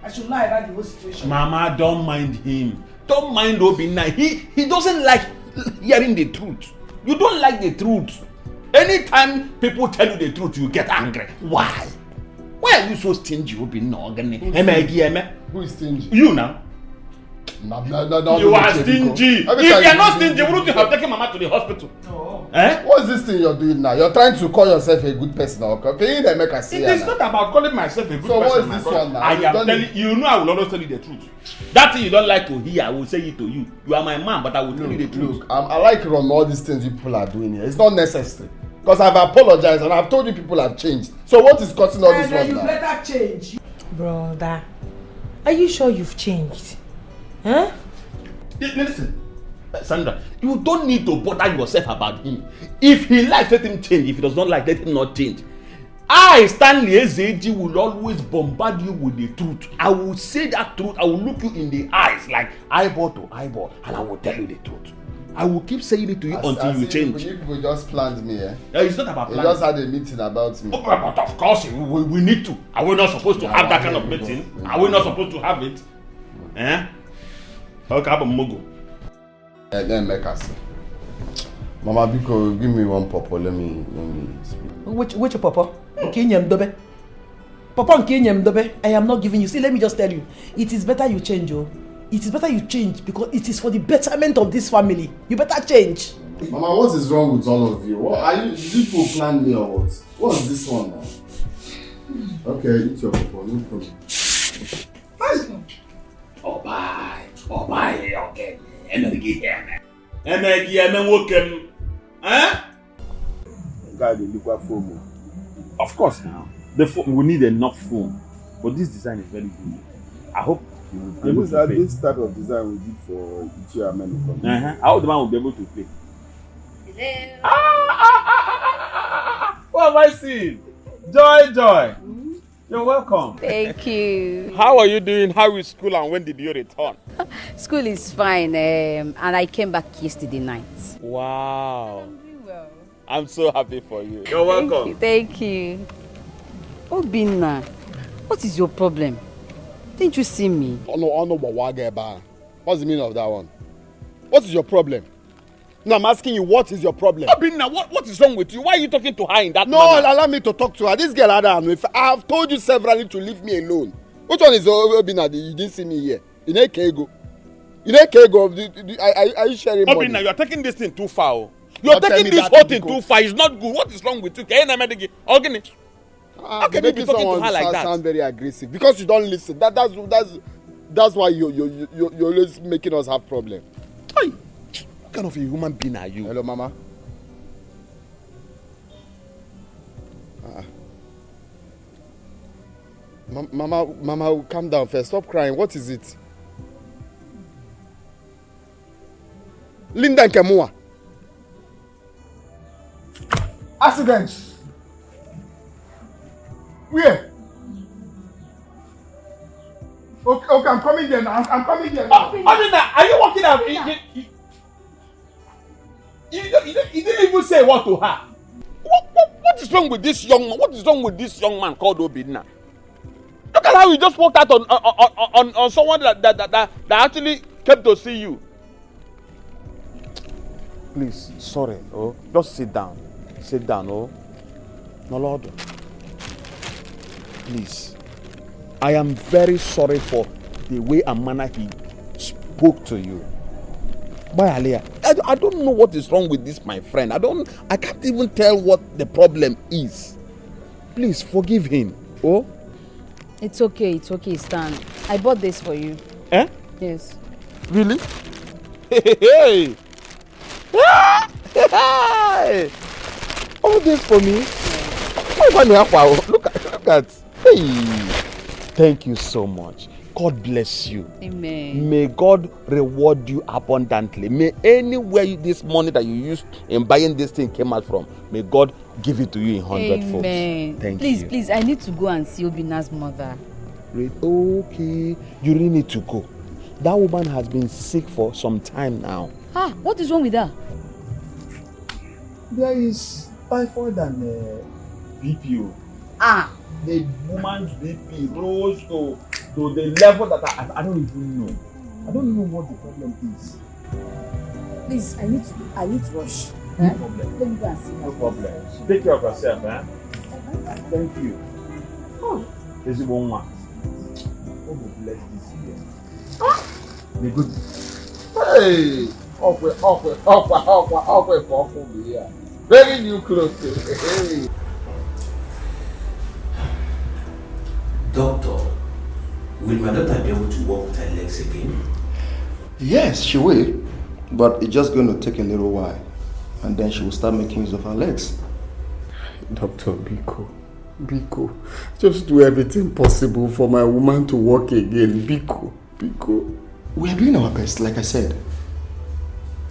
I should lie about the whole situation. Mama, don't mind him. Don't mind Obina. He doesn't like hearing the truth. You don't like the truth. Anytime people tell you the truth, you get angry. Why? Why are you so stingy, Obina? Who is stingy? You now. No, you are stingy. If you are not stingy, wouldn't you have taken Mama to the hospital? Oh. Eh? What's this thing you're doing now? You're trying to call yourself a good person, okay? You make a see. It is not about calling myself a good so person. So what is this one now? I am telling you, know I will always tell you the truth. That thing you don't like to hear, I will say it to you. You are my man, but I will tell you the truth. Look, I like Ron, all these things you people are doing here. It's not necessary. Because I've apologized and I've told you people have changed. So what is causing all this one you now? better change. Brother, are you sure you've changed? Huh? Listen, Sandra, you don't need to bother yourself about him. If he likes, let him change. If he does not like, let him not change. I, Stanley Ezeji, will always bombard you with the truth. I will say that truth. I will look you in the eyes like eyeball to eyeball, and I will tell you the truth. I will keep saying it to you until you change. You people just planned me, eh? It's not about planning. You just had a meeting about me. Oh, but of course, we need to. Are we not supposed to have that kind of meeting? Are we not supposed to have it? Eh? Okay, have a mogo. Then make us. Mama Biko, give me one papa. Let me speak. Which papa? Papa, I am not giving you. See, let me just tell you. It is better you change, oh. It is better you change because it is for the betterment of this family. You better change. Mama, what is wrong with all of you? What are you? Did you people plan me or what? What's this one now? Okay, eat your papa. No problem. Oh bye, okay. Welcome. Huh? Guy, the liquid foam. Of course, now the foam we need enough foam, but this design is very good. I hope you will be able to play. This type of design we did for Ichi Amen. I hope the man will be able to play. Hello. What have I seen? Joy. You're welcome. Thank you. How are you doing? How is school and when did you return? School is fine, and I came back yesterday night. Wow. I'm doing well. I'm so happy for you. You're welcome. Thank you. Obinna, what is your problem? Didn't you see me? What's the meaning of that one? What is your problem? No, I'm asking you, what is your problem? Obinna, what is wrong with you? Why are you talking to her in that manner? No, allow me to talk to her. This girl, I have told you severally to leave me alone. Which one is Obinna? You didn't see me here. In a Kego. Are you sharing money? Obinna, you are taking this thing too far. You're taking this whole thing too far. It's not good. What is wrong with you? How can you be talking to her like that? Sound very aggressive because you don't listen. That's why you're always making us have problems. What kind of a human being are you? Hello, Mama. Mama, calm down first. Stop crying. What is it? Linda and Kemua. Accident. Where? Okay, I'm coming there now. I'm coming there now. Obinna, are you walking out? You didn't even say what to her. What is wrong with this young man? What is wrong with this young man called Obinna? Look at how he just walked out on someone that actually came to see you. Please, sorry. Oh, just sit down. Sit down. Oh, my Lord. Please, I am very sorry for the way and manner he spoke to you. I don't know what is wrong with this, my friend. I can't even tell what the problem is. Please forgive him. Oh? It's okay, Stan. I bought this for you. Eh? Yes. Really? Hey! All this for me? Look at. Hey! Thank you so much. God bless you. Amen. May God reward you abundantly. May anywhere this money that you used in buying this thing came out from, may God give it to you in 100-fold. Amen. Please, I need to go and see Obinna's mother. Okay, you really need to go. That woman has been sick for some time now. What is wrong with her? There is typhoid and BPO. The woman's BP rose to the level that I don't even know. I don't know what the problem is. Please, I need to rush. No problem. Let me go and see her. No problem. Take care of yourself, eh? Thank you. There's a woman. God will bless this year. Be good. Hey! Awkward for here. Very new clothes. Hey. Doctor, will my daughter be able to walk with her legs again? Yes, she will. But it's just going to take a little while. And then she will start making use of her legs. Dr. Biko, just do everything possible for my woman to walk again. Biko. We are doing our best, like I said.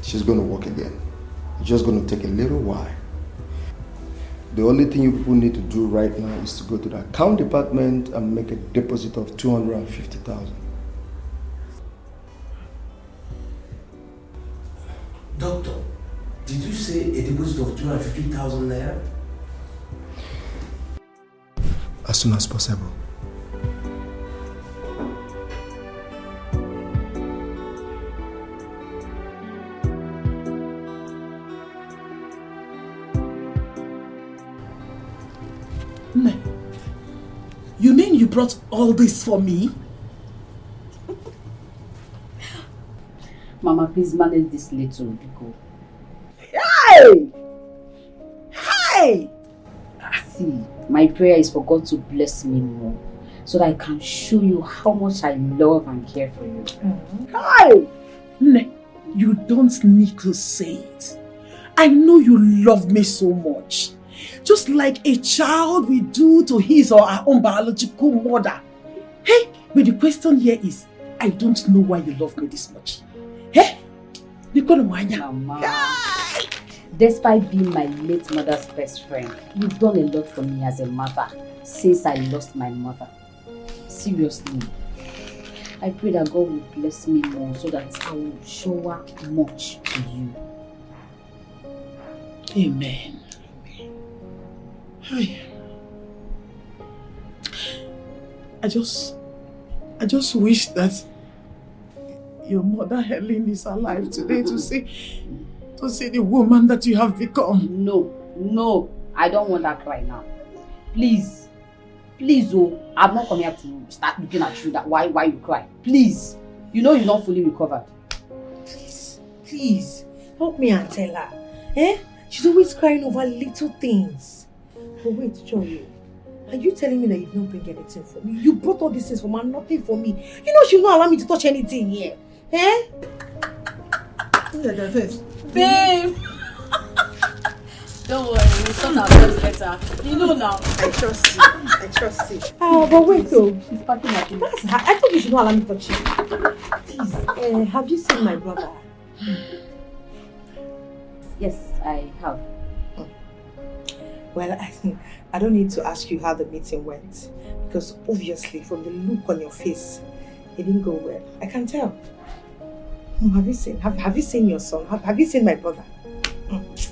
She's going to walk again. It's just going to take a little while. The only thing you people need to do right now is to go to the account department and make a deposit of 250,000. Doctor, did you say a deposit of 250,000 naira? As soon as possible. You mean you brought all this for me? Mama, please manage this little Biko. Hey! See, my prayer is for God to bless me more so that I can show you how much I love and care for you. Hey! You don't need to say it. I know you love me so much. Just like a child will do to his or her own biological mother. Hey, but the question here is, I don't know why you love me this much. Hey? Mama, despite being my late mother's best friend, you've done a lot for me as a mother since I lost my mother. Seriously, I pray that God will bless me more so that I will show up much to you. Amen. I just wish that your mother Helen is alive today to see the woman that you have become. No, I don't want that cry now. Please, oh, I'm not coming here to start looking at you that why you cry. Please, you know you're not fully recovered. Please, help me and tell her. She's always crying over little things. But wait, Joy, are you telling me that you don't bring anything for me? You brought all these things for me and nothing for me. You know she'll not allow me to touch anything here. Babe! Don't worry, we'll sort ourselves better. You know now. I trust you. But wait though. She's packing her things. That's her. I thought you should not allow me to touch it. Please, have you seen my brother? Yes, I have. Well, I don't need to ask you how the meeting went. Because obviously, from the look on your face, it didn't go well. I can tell. Have you seen your son? Have you seen my brother? Good.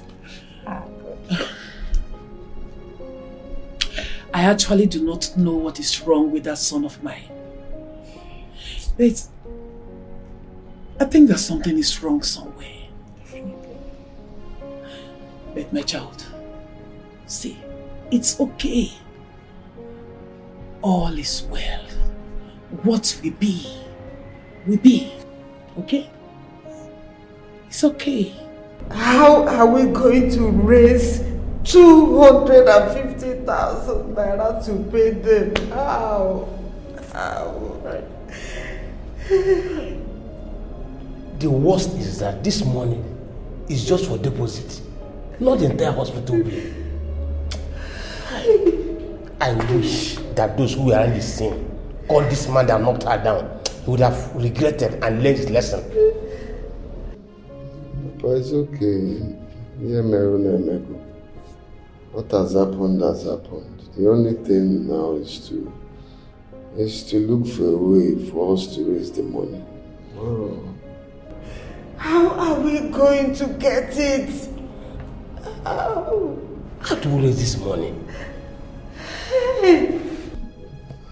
I actually do not know what is wrong with that son of mine. But I think that something is wrong somewhere. But my child, see, it's okay. All is well. What will be, will be. Okay? It's okay. How are we going to raise 250,000 naira to pay them? How? The worst is that this money is just for deposit, not the entire hospital bill. I wish that those who were in the scene called this man that knocked her down. He would have regretted and learned his lesson. But it's okay. What has happened has happened. The only thing now is to look for a way for us to raise the money. Oh. How are we going to get it? How do we raise this money?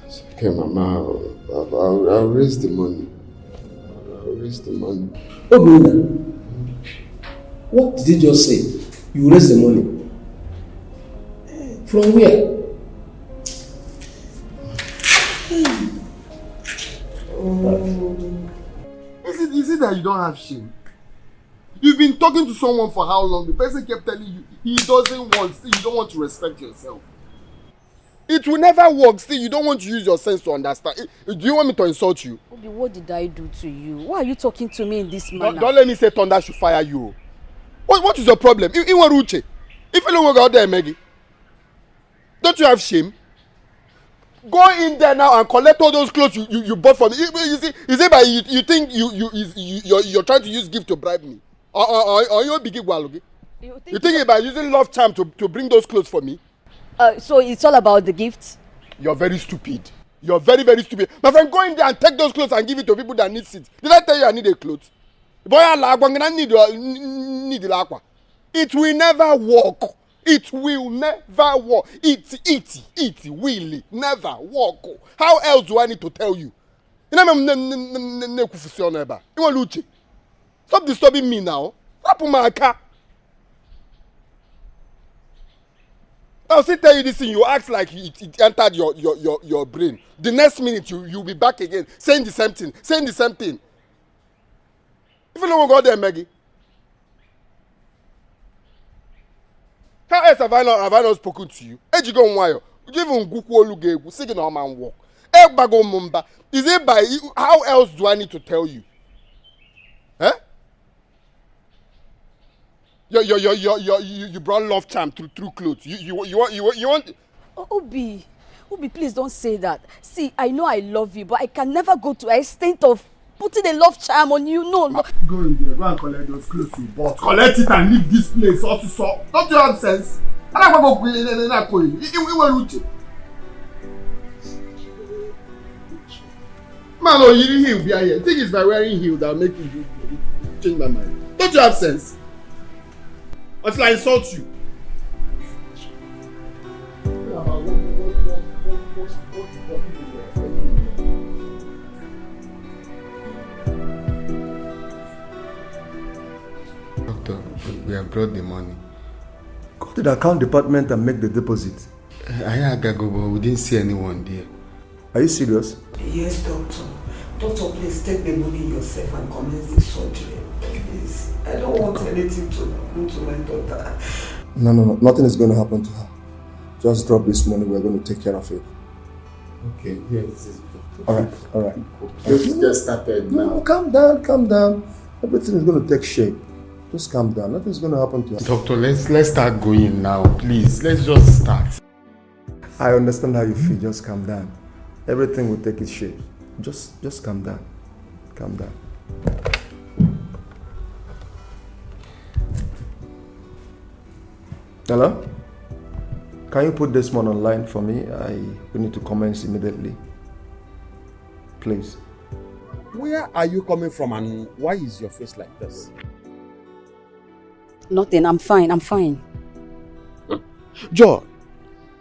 It's okay, Mama. I'll raise the money. Okay, what did you just say? You raise the money? From where? Is it that you don't have shame? You've been talking to someone for how long? The person kept telling you he doesn't want, still you don't want to respect yourself. It will never work. Still, you don't want to use your sense to understand. Do you want me to insult you? Obi, what did I do to you? Why are you talking to me in this manner? Don't let me say thunder should fire you. What is your problem? If you want to, if you don't go out there, Maggie, don't you have shame? Go in there now and collect all those clothes you bought from me. You see, is it by you think you're trying to use gift to bribe me? Or you're big okay? You think about using love charm to bring those clothes for me? So it's all about the gift? You're very stupid. You're very, very stupid. My friend, go in there and take those clothes and give it to people that need it. Did I tell you I need a clothes? Boy, I need the aqua. It will never work. It will never work. It will never work. How else do I need to tell you? Stop disturbing me now. I'll still tell you this thing, you act like it entered your brain. The next minute you'll be back again, saying the same thing. If you don't go there, Maggie. How else have I not spoken to you? Give him Guku singing on man walk. Is it by how else do I need to tell you? Huh? You brought love charm through clothes. You want? Obi, please don't say that. See, I know I love you, but I can never go to an extent of putting a love charm on you. No. Go in there, go and collect those clothes you bought. Collect it and leave this place. Also, don't you have sense? I don't want to go in. Man, oh, you heal be here. Think it's by wearing heel that'll make you change my mind. Don't you have sense? Until I insult you. Doctor, we have brought the money. Go to the account department and make the deposit. I go, but we didn't see anyone there. Are you serious? Yes, doctor. Doctor, please take the money yourself and commence the surgery. Please. I don't want anything to happen to my daughter. No. Nothing is going to happen to her. Just drop this money. We're going to take care of it. Okay, yes. All right. Let's get started now. No, calm down. Everything is going to take shape. Just calm down. Nothing's going to happen to her. Doctor, let's start going now, please. Let's just start. I understand how you feel. Just calm down. Everything will take its shape. Just calm down. Calm down. Hello? Can you put this one online for me? We need to commence immediately. Please. Where are you coming from and why is your face like this? Nothing, I'm fine. Joy,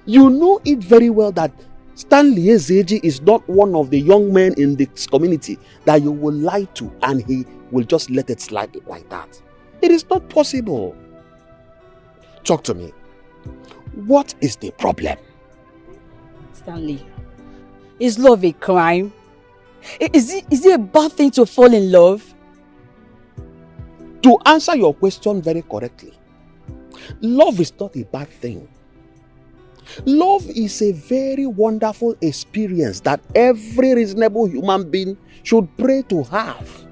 you know it very well that Stanley Ezeji is not one of the young men in this community that you will lie to and he will just let it slide like that. It is not possible. Talk to me. What is the problem? Stanley, is love a crime? Is it a bad thing to fall in love? To answer your question very correctly, love is not a bad thing. Love is a very wonderful experience that every reasonable human being should pray to have.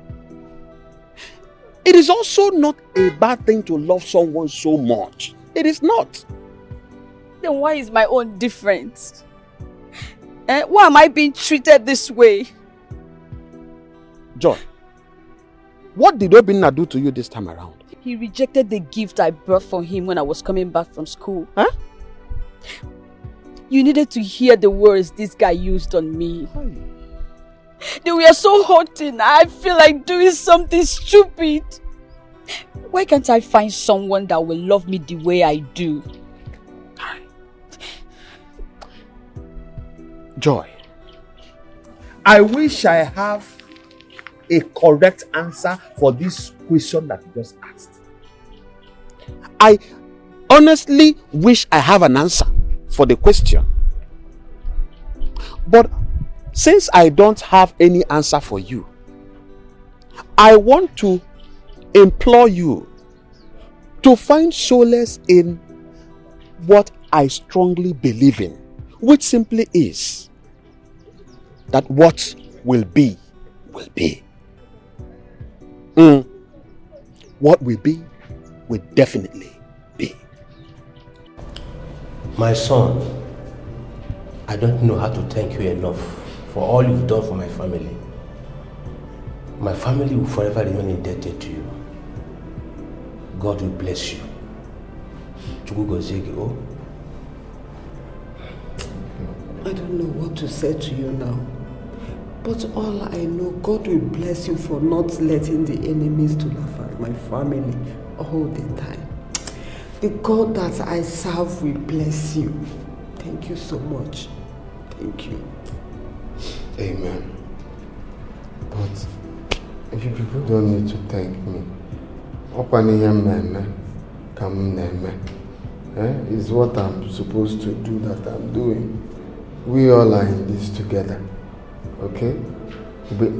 It is also not a bad thing to love someone so much. It is not. Then why is my own different? Why am I being treated this way? John, what did Obinna do to you this time around? He rejected the gift I brought for him when I was coming back from school. Huh? You needed to hear the words this guy used on me. They were so haunting. I feel like doing something stupid. Why can't I find someone that will love me the way I do? Joy, I wish I have a correct answer for this question that you just asked. I honestly wish I have an answer for the question. But since I don't have any answer for you, I want to implore you to find solace in what I strongly believe in, which simply is that what will be, will be. What will be, will definitely be. My son, I don't know how to thank you enough for all you've done for my family. My family will forever remain indebted to you. God will bless you. I don't know what to say to you now. But all I know, God will bless you for not letting the enemies to laugh at my family all the time. The God that I serve will bless you. Thank you so much. Thank you. Amen. But you people don't need to thank me. It's what I'm supposed to do that I'm doing. We all are in this together. Okay? But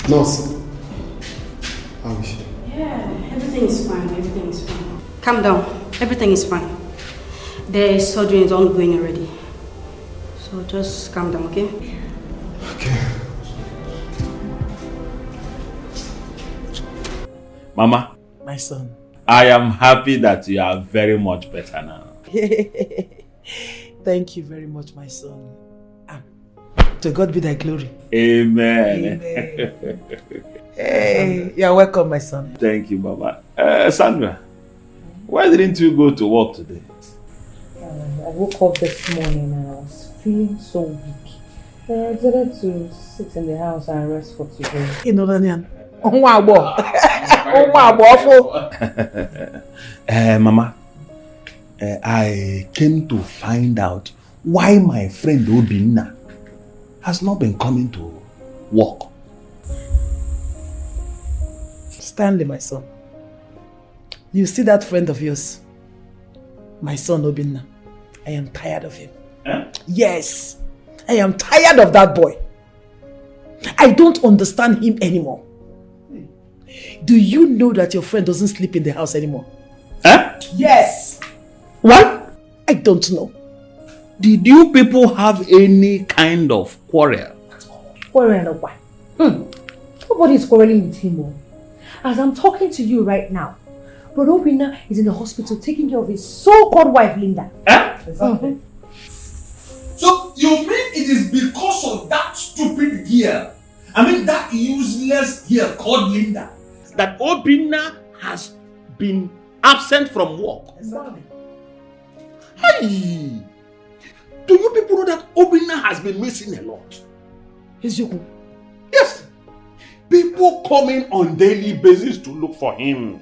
nurse, how is she? Yeah, everything is fine. Everything is fine. Calm down. Everything is fine. The surgery is ongoing already. So just calm down, okay? Okay. Mama. My son. I am happy that you are very much better now. Thank you very much, my son. To God be thy glory. Amen. Amen. Hey, you're welcome, my son. Thank you, Baba. Sandra, why didn't you go to work today? I woke up this morning and I was feeling so weak. I decided to sit in the house and rest for today. You know, Daniel. Mama, I came to find out why my friend Obinna has not been coming to work. Stanley, my son. You see that friend of yours? My son Obinna. I am tired of him. Huh? Yes. I am tired of that boy. I don't understand him anymore. Do you know that your friend doesn't sleep in the house anymore? Huh? Yes. What? I don't know. Did you people have any kind of quarrel? Quarrel or what? Nobody is quarreling with him. As I'm talking to you right now, Brother Obinna is in the hospital taking care of his so-called wife, Linda. Huh? Exactly. So you mean it is because of that stupid girl, that useless girl called Linda, that Obinna has been absent from work? Exactly. Hey! Do you people know that Obinna has been missing a lot? Yes. People coming on daily basis to look for him.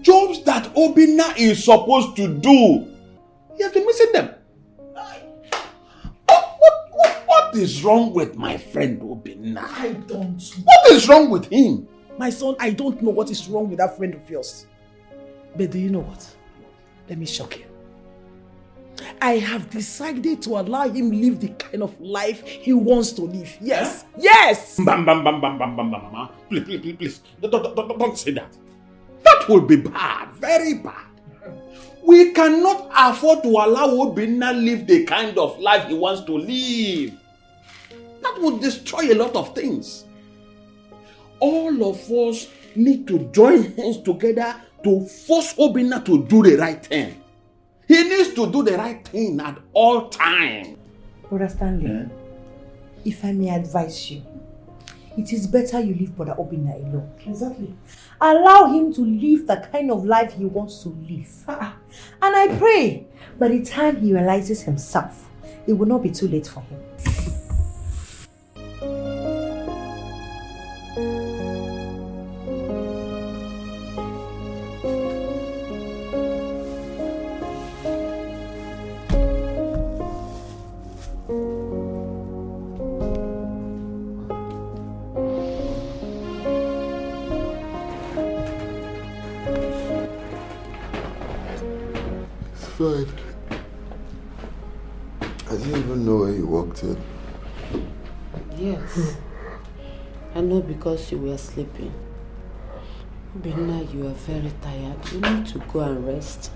Jobs that Obinna is supposed to do, he has been missing them. What is wrong with my friend Obinna? I don't know. What is wrong with him? My son, I don't know what is wrong with that friend of yours. But do you know what? Let me shock you. I have decided to allow him live the kind of life he wants to live. Yes. Huh? Yes. Bam, bam, bam, bam, bam, bam, bam, bam. Please. Don't say that. That will be bad. Very bad. We cannot afford to allow Obinna live the kind of life he wants to live. That would destroy a lot of things. All of us need to join hands together to force Obinna to do the right thing. He needs to do the right thing at all times. Brother Stanley, if I may advise you, it is better you leave Brother Obinna alone. Exactly. Allow him to live the kind of life he wants to live. And I pray, by the time he realizes himself, it will not be too late for him. Fine. I didn't even know where you walked in. Yes. I know because you were sleeping. Billionaire, you are very tired. You need to go and rest.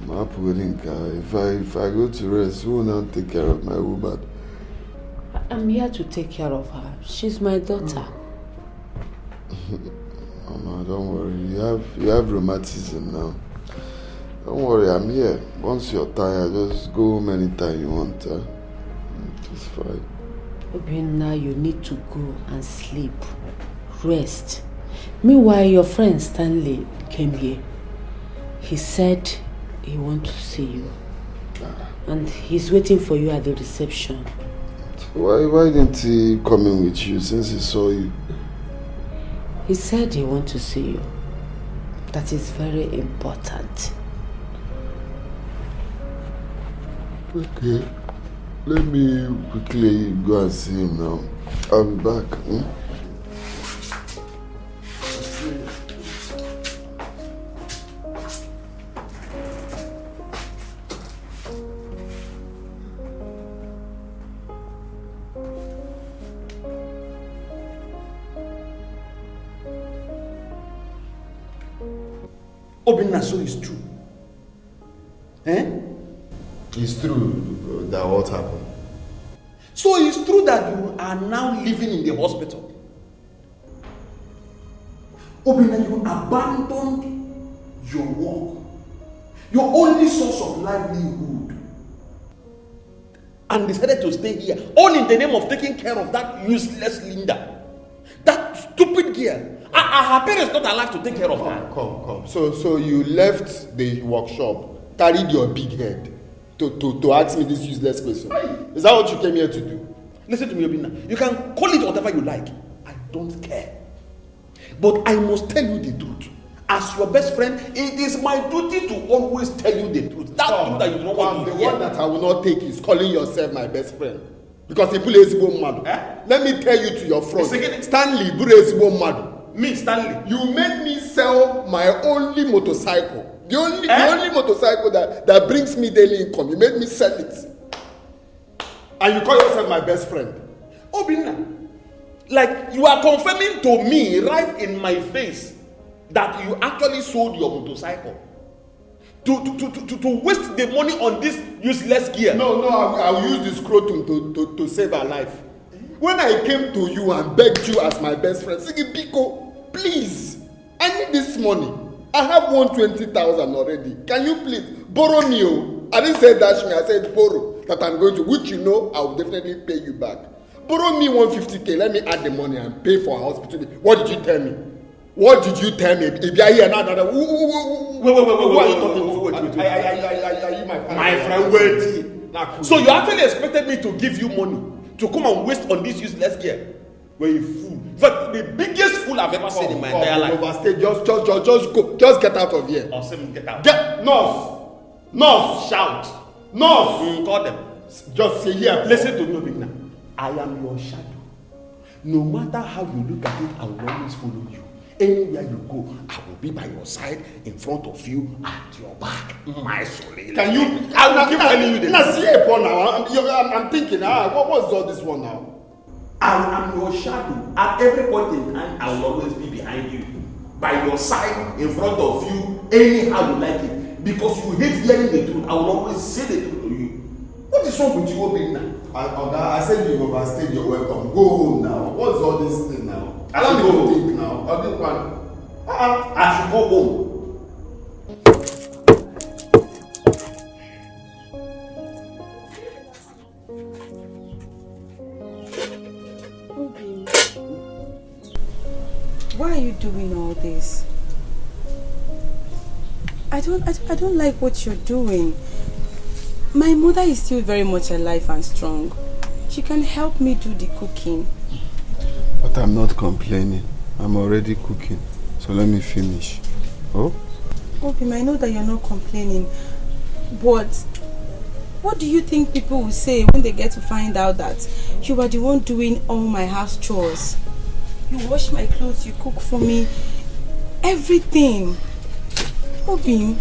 If I go to rest, who will not take care of my woman? I'm here to take care of her. She's my daughter. Mama, don't worry. You have rheumatism now. Don't worry, I'm here. Once you're tired, just go home anytime you want. It's fine. Now you need to go and sleep. Rest. Meanwhile, your friend Stanley came here. He said he wants to see you. And he's waiting for you at the reception. Why didn't he come in with you since he saw you? He said he wants to see you. That is very important. Okay. Let me quickly go and see him now. I'll be back. Obinna, so it's true. Eh? It's true that what happened. So it's true that you are now living in the hospital. Obinna, you abandoned your work, your only source of livelihood, and decided to stay here, all in the name of taking care of that useless Linda, that stupid girl. Her parents not alive to take care of her. Come. So you left the workshop, carried your big head to ask me this useless question. Is that what you came here to do? Listen to me, Obinna. You can call it whatever you like. I don't care. But I must tell you the truth. As your best friend, it is my duty to always tell you the truth. That truth that you don't want to hear. The one that I will not take is calling yourself my best friend. Because you bully ezigbo madu. Let me tell you to your front. Stanley bully ezigbo madu. Me, Stanley. You made me sell my only motorcycle. The only motorcycle that brings me daily income. You made me sell it. And you call yourself my best friend. Obinna, like you are confirming to me right in my face that you actually sold your motorcycle to waste the money on this useless gear. No, I'll use the scrotum to save her life. When I came to you and begged you as my best friend, Sigi Biko, please, I need this money. I have 120,000 already. Can you please borrow me? I didn't say dash me, I said borrow. That I'm going to, which you know, I will definitely pay you back. Borrow me 150K, let me add the money and pay for a hospital. What did you tell me? What did you tell me? If you are here now, wait, who are you talking to? Wait. Are you my friend? My friend, wait. So you actually expected me to give you money to come and waste on this useless gear? Well, you fool. In fact, the biggest fool I've ever seen in my entire life. Overstay. Just go. Just get out of here. Awesome, get out. Nurse. Shout. Nurse. Call them. Just say here. Listen to me, Obinna. I am your shadow. No matter how you look at it, I will always follow you. Anywhere you go, I will be by your side, in front of you, at your back. My soul. Can you? I will keep telling you this. I'm thinking, what's all this one now? I am your shadow. At every point in time, I will always be behind you. By your side, in front of you, anyhow you like it. Because you hate hearing the truth, I will always say the truth to you. What is wrong with you, Obinna? I said you overstayed your welcome. Go home now. What's all this thing now? Allow me to think now. I should go home. Why are you doing all this? I don't like what you're doing. My mother is still very much alive and strong. She can help me do the cooking. But I'm not complaining. I'm already cooking. So let me finish. Oh? Obim, I know that you're not complaining. But what do you think people will say when they get to find out that you are the one doing all my house chores? You wash my clothes, you cook for me. Everything. Obim,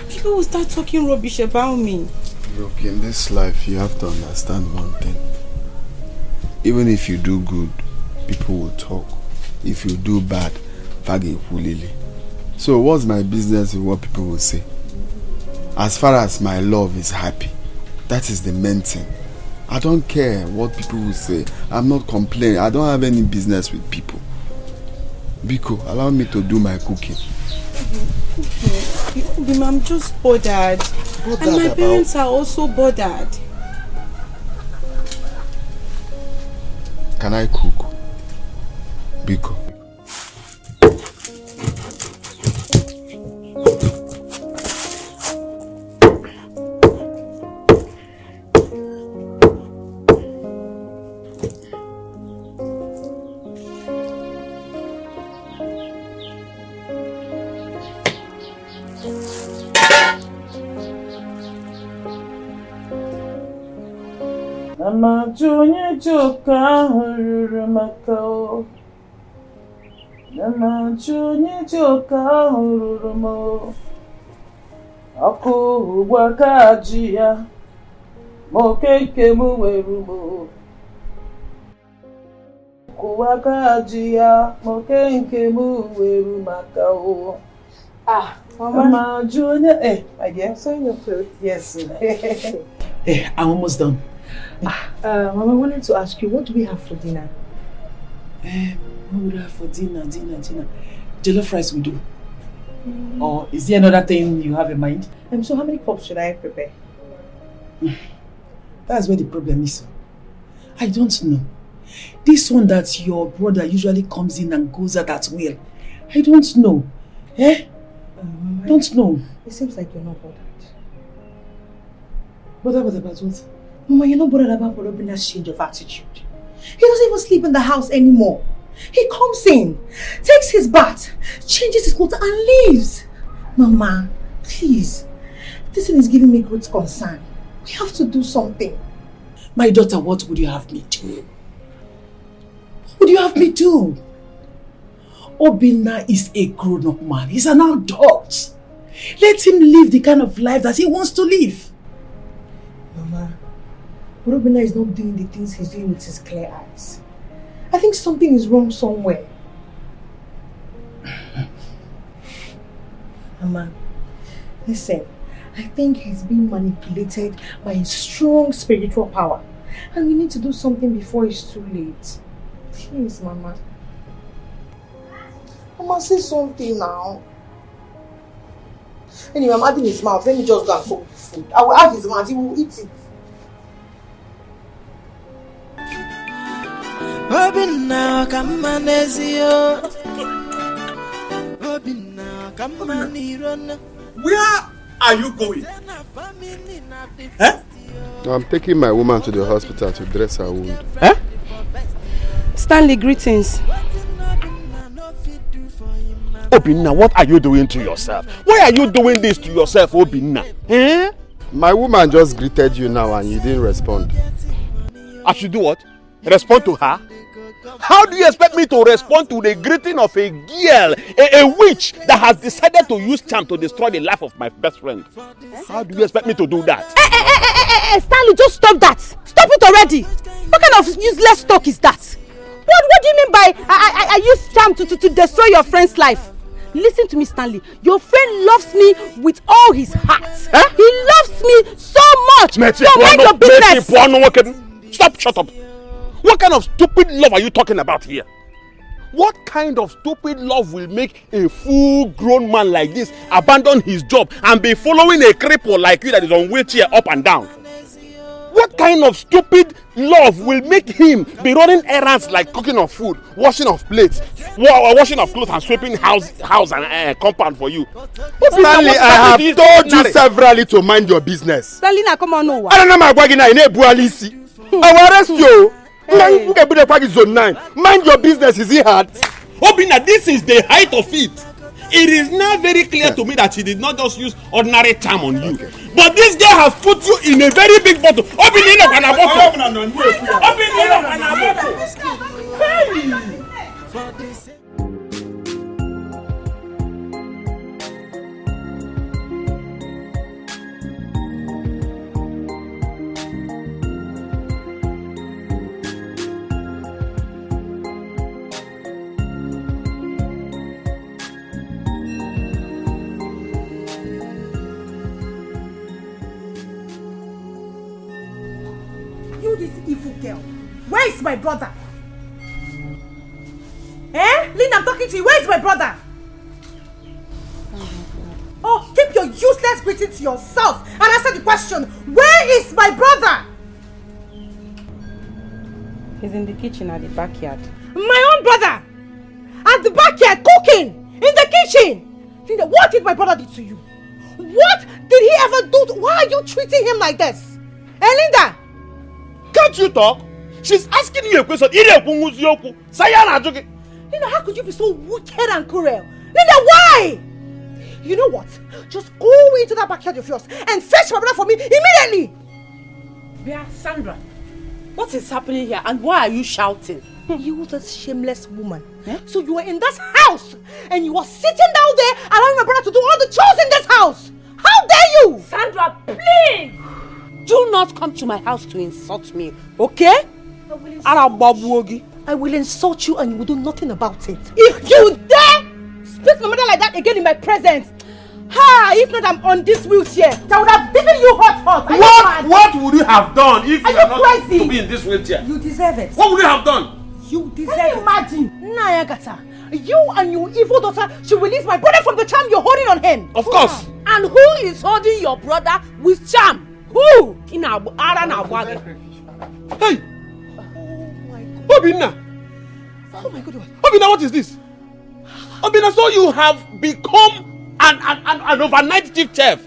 people will start talking rubbish about me. Look, in this life, you have to understand one thing. Even if you do good, people will talk. If you do bad, fage hulili. So what's my business with what people will say? As far as my love is happy, that is the main thing. I don't care what people will say. I'm not complaining. I don't have any business with people. Biko, allow me to do my cooking. Okay, I'm just bothered. And my parents are also bothered. Can I cook? Biko. Onye joka ahụ ruru maka o. Onye joka ahụ ruru m o. Ọkụ ụgbọ ka ji ya. Ma oke nke m were m. Ọkụ aka ji ya. Ma oke nke m were maka o. Mama. Onye, my dear. Sewing your clothes. Yes. I'm almost done. Mama, I wanted to ask you, what do we have for dinner? What would I have for dinner? Jollof rice we do. Or is there another thing you have in mind? So how many cups should I prepare? That's where the problem is. I don't know. This one that your brother usually comes in and goes out at will. I don't know. Mama, don't know. It seems like you're not bothered. Bothered about what? Mama, you're not bothered about Olobina's change of attitude. He doesn't even sleep in the house anymore. He comes in, takes his bath, changes his clothes and leaves. Mama, please. This thing is giving me great concern. We have to do something. My daughter, what would you have me do? What would you have me do? Obinna is a grown-up man. He's an adult. Let him live the kind of life that he wants to live. Mama, Obinna is not doing the things he's doing with his clear eyes. I think something is wrong somewhere. Mama, listen. I think he's being manipulated by a strong spiritual power. And we need to do something before it's too late. Please, Mama. Mama, say something now. Anyway, I'm adding his mouth. Let me just go and cook the food. I will add his mouth. He will eat it. Obinna, come on, Ezio. Obinna, come on, Iron. Where are you going? I'm taking my woman to the hospital to dress her wound. Stanley, greetings. Obinna, what are you doing to yourself? Why are you doing this to yourself, Obinna? My woman just greeted you now and you didn't respond. I should do what? Respond to her? How do you expect me to respond to the greeting of a girl, a witch that has decided to use charm to destroy the life of my best friend? How do you expect me to do that? Stanley, just stop that. Stop it already. What kind of useless talk is that? What do you mean by I use charm to destroy your friend's life? Listen to me, Stanley. Your friend loves me with all his heart. He loves me so much. So mind your business. Stop, shut up. What kind of stupid love are you talking about here? What kind of stupid love will make a full-grown man like this abandon his job and be following a cripple like you that is on wheelchair up and down? What kind of stupid love will make him be running errands like cooking of food, washing of plates, washing of clothes and sweeping house and compound for you? Stanley, I have told you severally to mind your business. Stanley, now come on, no. I don't know my wagon. I will arrest you. Mind your business, is it hard? Obinna, this is the height of it. It is now very clear to me that he did not just use ordinary charm on you. But this guy has put you in a very big bottle. Obinna, is my brother? Linda, I'm talking to you. Where is my brother? Oh, keep your useless greeting to yourself and answer the question. Where is my brother? He's in the kitchen at the backyard. My own brother! At the backyard cooking! In the kitchen! Linda, what did my brother do to you? What did he ever do? Why are you treating him like this? Linda! Can't you talk? She's asking you a question. Linda, how could you be so wicked and cruel? Linda, why? You know what? Just go into that backyard of yours and fetch my brother for me immediately! Yeah, Sandra, what is happening here and why are you shouting? You, this shameless woman. So you were in this house and you were sitting down there allowing my brother to do all the chores in this house! How dare you! Sandra, please! Do not come to my house to insult me, okay? I will insult you and you will do nothing about it. If you dare speak to my mother like that again in my presence, if not I'm on this wheelchair, I would have given you hot. What would you have done if you were not crazy? to be in this wheelchair? You deserve it. What would you have done? You deserve it. Can you imagine? Nayagata, you and your evil daughter should release my brother from the charm you're holding on him. Of course. And who is holding your brother with charm? Who? Hey! Obina! Oh my God. Obina, what is this? Obina, so you have become an overnight chief chef.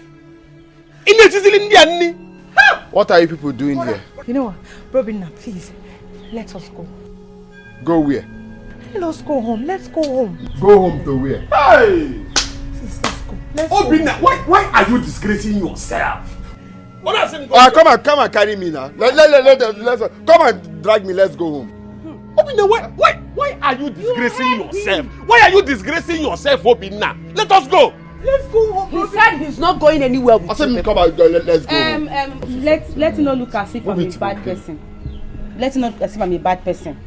What are you people doing here? You know what? Robina, please, let us go. Go where? Let us go home. Let's go home. Go home to where? Hey! Please, let's go. Let's Obina, why are you disgracing yourself? Come and carry me now. Let's come and drag me. Let's go home. Obina, why are you disgracing yourself? Why are you disgracing yourself, Obina? Let us go. Let's go home. He said he's not going anywhere with I said, come on, let's go home. Let him not look as if I'm a bad person. Let him not look as if I'm a bad person.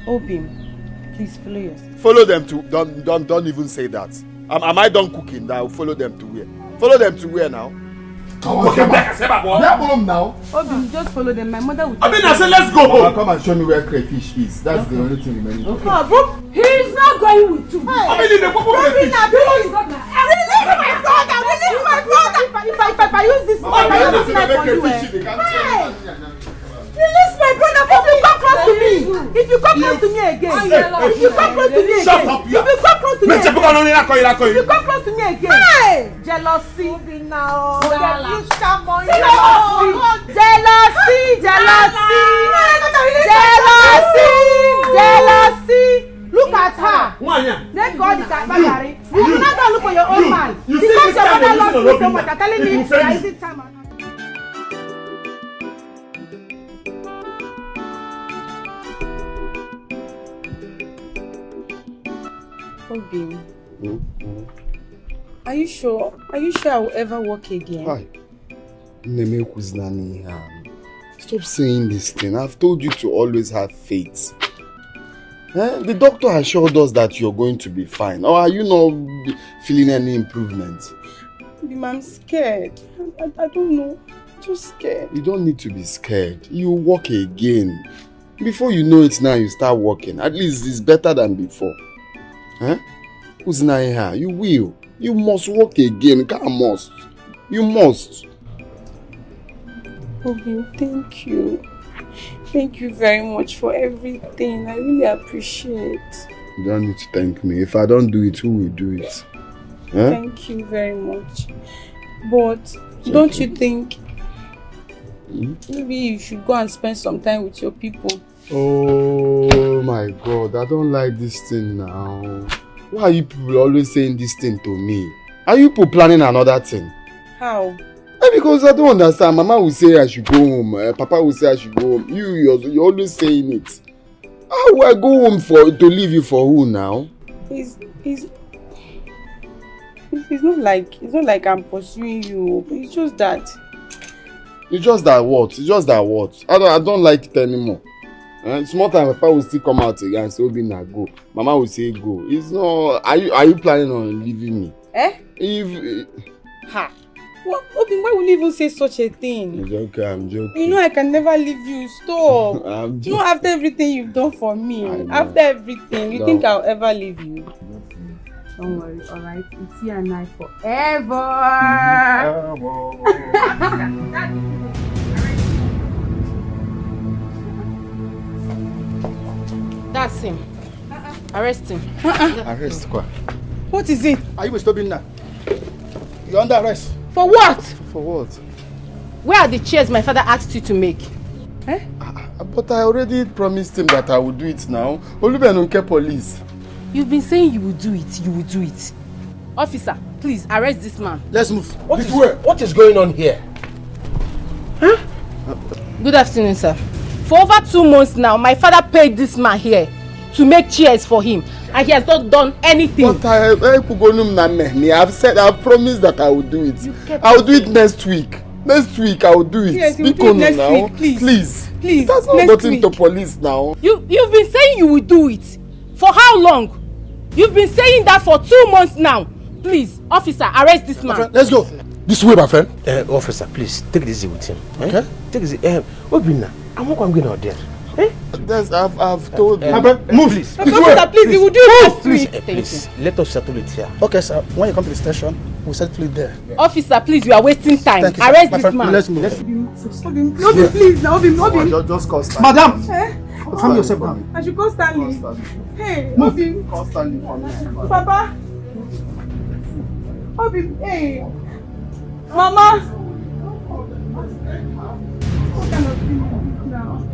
Obim, please follow yourself. Follow them to don't even say that. Am I done cooking? That I will follow them to where? Follow them to where now? Come on, get back. They're home now. Obim, just follow them. My mother will. Obina, say let's go home. Come and show me where crayfish is. That's the only thing remaining. Okay. Bro, he's not going with you. Obina, the crayfish. Release my brother! Release my brother! If I use this money, I will not for you. Release my brother if you come close to me. If you come close to me again. If you come close to me again. Shut up, if you come close to me again. If you come close to me again. Hey! Jealousy. Jealousy. Look at her. Let God is at Bagari. You do not look for your own man. You because your mother loves you so much. You're telling me is it time? Obim, are you sure? Are you sure I will ever walk again? Hi. Stop saying this thing. I've told you to always have faith. The doctor assured us that you're going to be fine. Or are you not feeling any improvement? I'm scared. I don't know. I'm just scared. You don't need to be scared. You walk again. Before you know it now, you start walking. At least it's better than before. Uznaiha, you will. You must walk again. Must. You must. Obim, thank you. Thank you very much for everything. I really appreciate. You don't need to thank me. If I don't do it, who will do it? Thank you very much. But don't you think maybe you should go and spend some time with your people? Oh my God, I don't like this thing now. Why are you people always saying this thing to me? Are you people planning another thing? How? Because I don't understand. Mama will say I should go home. Papa will say I should go home. You're always saying it. How will I go home to leave you for who now? It's not like I'm pursuing you. It's just that. It's just that what? It's just that what? I don't like it anymore. Small time, Papa will still come out again and say, Obina, go. Mama will say, go. It's not. Are you planning on leaving me? Eh? If What, Obi, why would you even say such a thing? It's okay, I'm joking. You know I can never leave you. Stop. I'm You know, after everything you've done for me, know. after everything, you No. think I'll ever leave you? Don't worry, alright? It's you and I forever. That's him. Arrest him. Arrest, quoi? What is it? Are you with Billionaire? You're under arrest. For what? For what? Where are the chairs my father asked you to make? Eh? But I already promised him that I would do it now. Olubenunke police. You've been saying you will do it. You will do it. Officer, please arrest this man. Let's move. What is going on here? Huh? Good afternoon, sir. For over 2 months now, my father paid this man here to make chairs for him, and he has not done anything. But I've promised that I will do it. I will do it next week. Next week I will do it. Yes, Speak do it on next now. week, please. Please. That's not gotten to police now. You've been saying you will do it. For how long? You've been saying that for 2 months now. Please, officer, arrest this man. Let's go. This way, my friend. Officer, please, take it easy with him. Okay? Take it easy. Obina, I'm not going out there. Eh? I've told you. Move, please. Officer, please, you will do it next week. Please, let us settle it here. Okay, sir. When you come to the station, we'll settle it there. Officer, please, you are wasting time. Thank you, sir. Arrest My this friend, man. let's move. Obi, please, now, Obi. Just call Stanley. Madam! Eh? Calm yourself down. I should call Stanley. Hey, Move. Obi. Call Stanley for me. Papa. Obi, hey. Mama. What kind of thing is this now?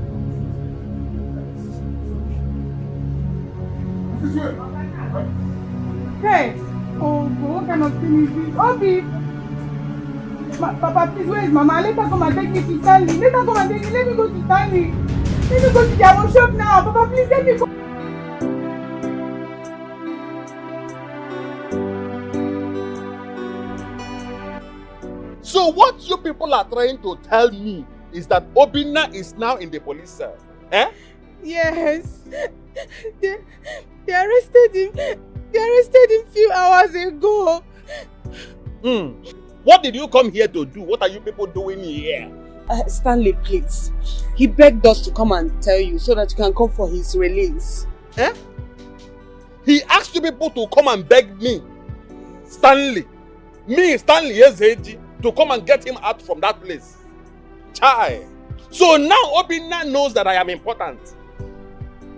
Hey. Oh, what kind of thing is this? Obi. Papa, please, where is Mama? Let her come and take me to Stanley. Let her come and take me. Let me go to Stanley. Let me go to their own shop now. Papa, please let me go. So what you people are trying to tell me is that Obina is now in the police cell? Eh? Yes. They arrested him. They arrested him few hours ago. What did you come here to do? What are you people doing here? Stanley, please. He begged us to come and tell you so that you can come for his release. Eh? He asked you people to come and beg me, Stanley, Ezeji, to come and get him out from that place. Chai. So now Obina knows that I am important.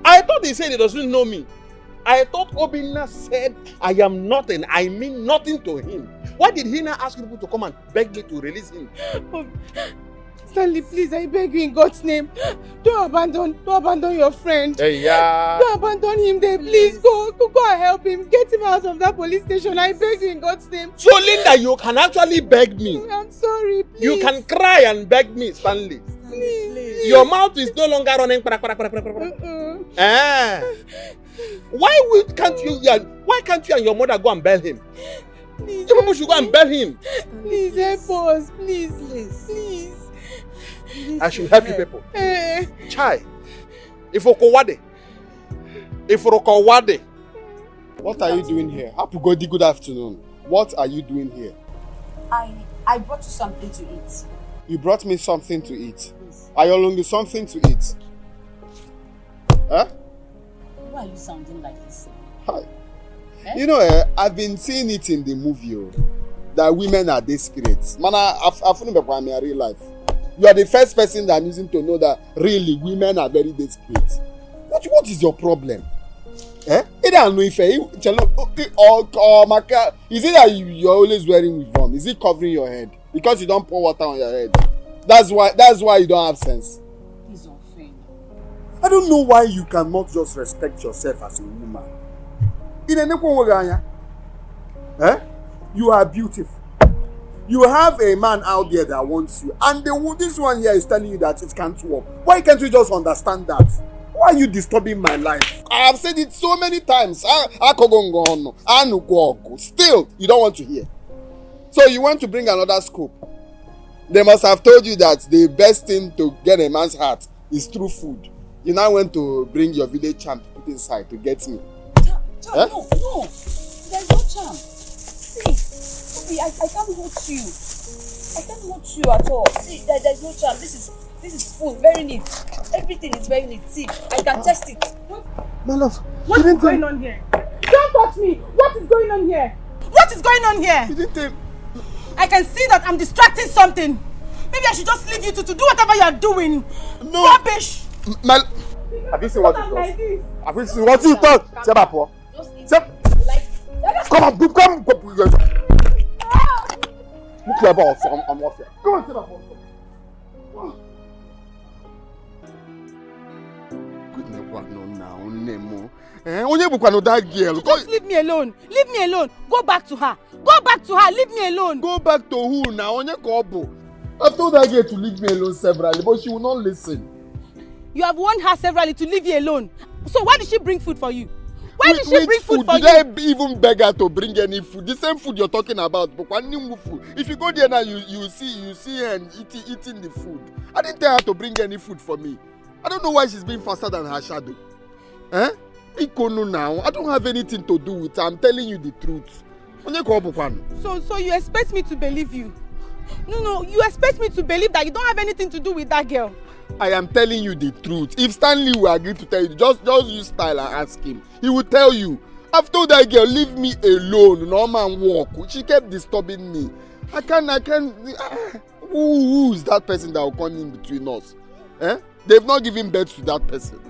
I thought he said he doesn't know me. I thought Obina said I am nothing. I mean nothing to him. Why did he now ask people to come and beg me to release him? Stanley, please, I beg you in God's name. Don't abandon your friend. Hey, yeah. Don't abandon him there. Please go and help him. Get him out of that police station. I beg you in God's name. So Linda, you can actually beg me. I'm sorry, please. You can cry and beg me, Stanley. Please. Your mouth is no longer running. Why can't you and your mother go and bail him? Please, you people should go and bail him. Please help us. Please. I should help you people. Chai. Ifokowade. What are you doing here? Happy good afternoon. What are you doing here? I brought you something to eat. You brought me something to eat. Are you only something to eat? Huh? Why are you sounding like this? Hi. Eh? You know, I've been seeing it in the movie that women are desperate. Man, I've found it in real life. You are the first person that I'm using to know that really women are very desperate. What is your problem? Eh? Is it that you're always wearing uniform? Is it covering your head? Because you don't pour water on your head. That's why you don't have sense. It's unfair. I don't know why you cannot just respect yourself as a woman. Eh? You are beautiful. You have a man out there that wants you, and this one here is telling you that it can't work. Why can't you just understand that? Why are you disturbing my life? I have said it so many times. Still, you don't want to hear. So you want to bring another scoop. They must have told you that the best thing to get a man's heart is through food. You now went to bring your village champ to put inside to get me. Charm, no. There's no charm. See, I can't hold you. I don't want you at all. See, there's no charm. This is full, very neat. Everything is very neat. See, I can test it. My love. What is going on here? Don't touch me. What is going on here? What is going on here? You didn't tell. I can see that I'm distracting something. Maybe I should just leave you to do whatever you are doing. No. Rubbish. Have you seen what you Like thought? this. Have you seen what you thought? Sebapo. Come on, come. Look your boss. I'm off here. Come on, Sebapo. Just leave me alone. Leave me alone. Go back to her. Go back to her. Leave me alone. Go back to who now? I've told that girl to leave me alone severally, but she will not listen. You have warned her severally to leave you alone. So why did she bring food for you? Why did she bring food for you? Did I even beg her to bring any food? The same food you're talking about. But food. If you go there now, you see her eating the food. I didn't tell her to bring any food for me. I don't know why she's being faster than her shadow. Eh? Ikono now. I don't have anything to do with her. I'm telling you the truth. So you expect me to believe you? No, you expect me to believe that you don't have anything to do with that girl? I am telling you the truth. If Stanley will agree to tell you, just use style and ask him. He will tell you. I've told that girl, leave me alone. No man walk. She kept disturbing me. I can't. Who is that person that will come in between us? Eh? They've not given birth to that person.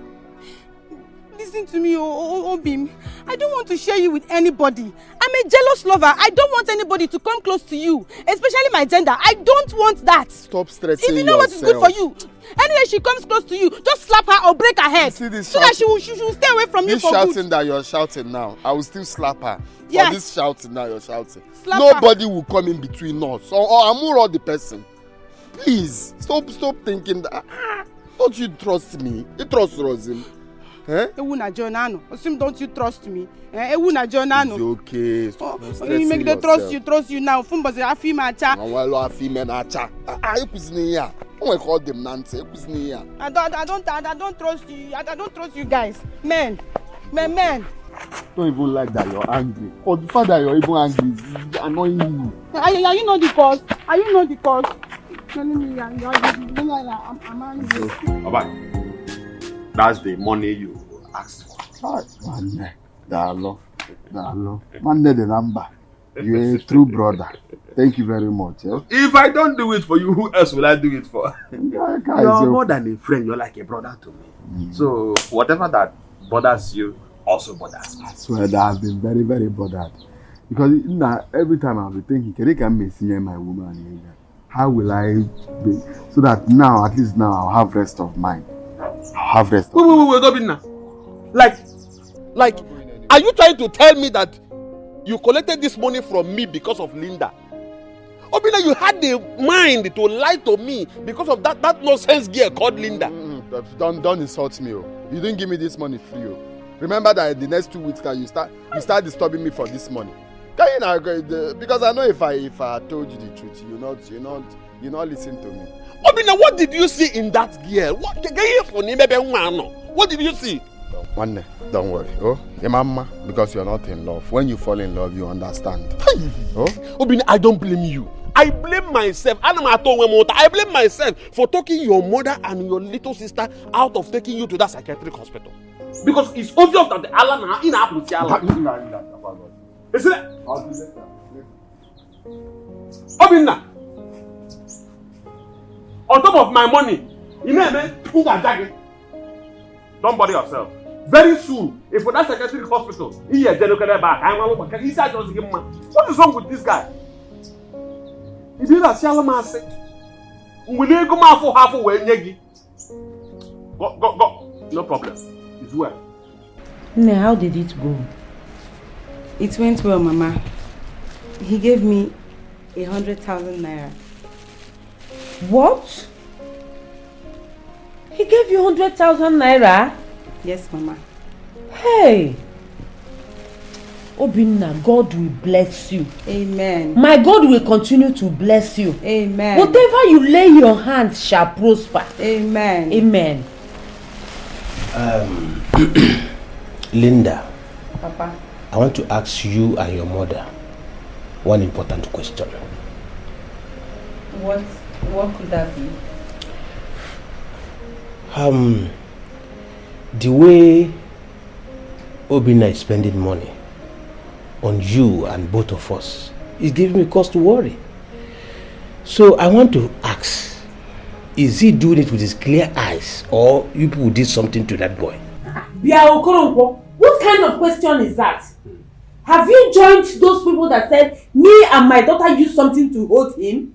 Listen to me, Obim. I don't want to share you with anybody. I'm a jealous lover. I don't want anybody to come close to you, especially my gender. I don't want that. Stop stressing If you know yourself. what is good for you, anyway she comes close to you, just slap her or break her head. See this so that she will stay away from you this for shouting good. that you're shouting now, I will still slap her. Yes. For this shouting now you're shouting. Slap Nobody will come in between us. Or I'm more the person. Please, stop thinking that. Don't you trust me? You trust Rosin. Eh? Don't you trust me? It's okay. Stop you make the trust you now. Fumbaze afimacha. Awalo afimenacha. Ekuzinia. Don't call them Nancy. Ekuzinia. I don't trust you. I don't trust you guys. Men. Don't even like that you're angry. Or the fact that you're even angry is annoying you. Are you not the cause? Are you not the cause? Telling me I'm angry. Bye-bye. That's the money you asked for. Man, Dalo. Man, the number. You're a true brother. Thank you very much. Eh? If I don't do it for you, who else will I do it for? You're more than a friend. You're like a brother to me. So whatever that bothers you also bothers me. I swear that I've been very, very bothered. Because every time I'll be thinking, can I come see my woman? How will I be? So that now, at least now, I'll have rest of mind. Wait, Obinna. Like, are you trying to tell me that you collected this money from me because of Linda? Obinna, you had the mind to lie to me because of that nonsense girl called Linda. Don't insult me. You didn't give me this money free. Remember that in the next 2 weeks you start disturbing me for this money. Because I know if I told you the truth, you not listen to me. Obinna, what did you see in that girl? What did you see? Don't worry. Oh, your mama, because you're not in love. When you fall in love, you understand. Oh, Obinna, I don't blame you. I blame myself. I blame myself for taking your mother and your little sister out of taking you to that psychiatric hospital. Because it's obvious that the Allah in Isn't it? Obinna, on top of my money, don't bother yourself. Very soon, if for that psychiatric hospital, what is wrong with this guy? If you are Shalomase, will you go out for half away? Go. No problem. It's well. Now, how did it go? It went well, Mama. He gave me 100,000 naira. What? He gave you 100,000 naira? Yes, Mama. Hey! Obinna, God will bless you. Amen. My God will continue to bless you. Amen. Whatever you lay your hands shall prosper. Amen. Amen. Linda. Papa. I want to ask you and your mother one important question. What could that be? The way Obinna is spending money on you and both of us is giving me cause to worry. So I want to ask, is he doing it with his clear eyes or you people did something to that boy? What kind of question is that? Have you joined those people that said me and my daughter used something to hold him?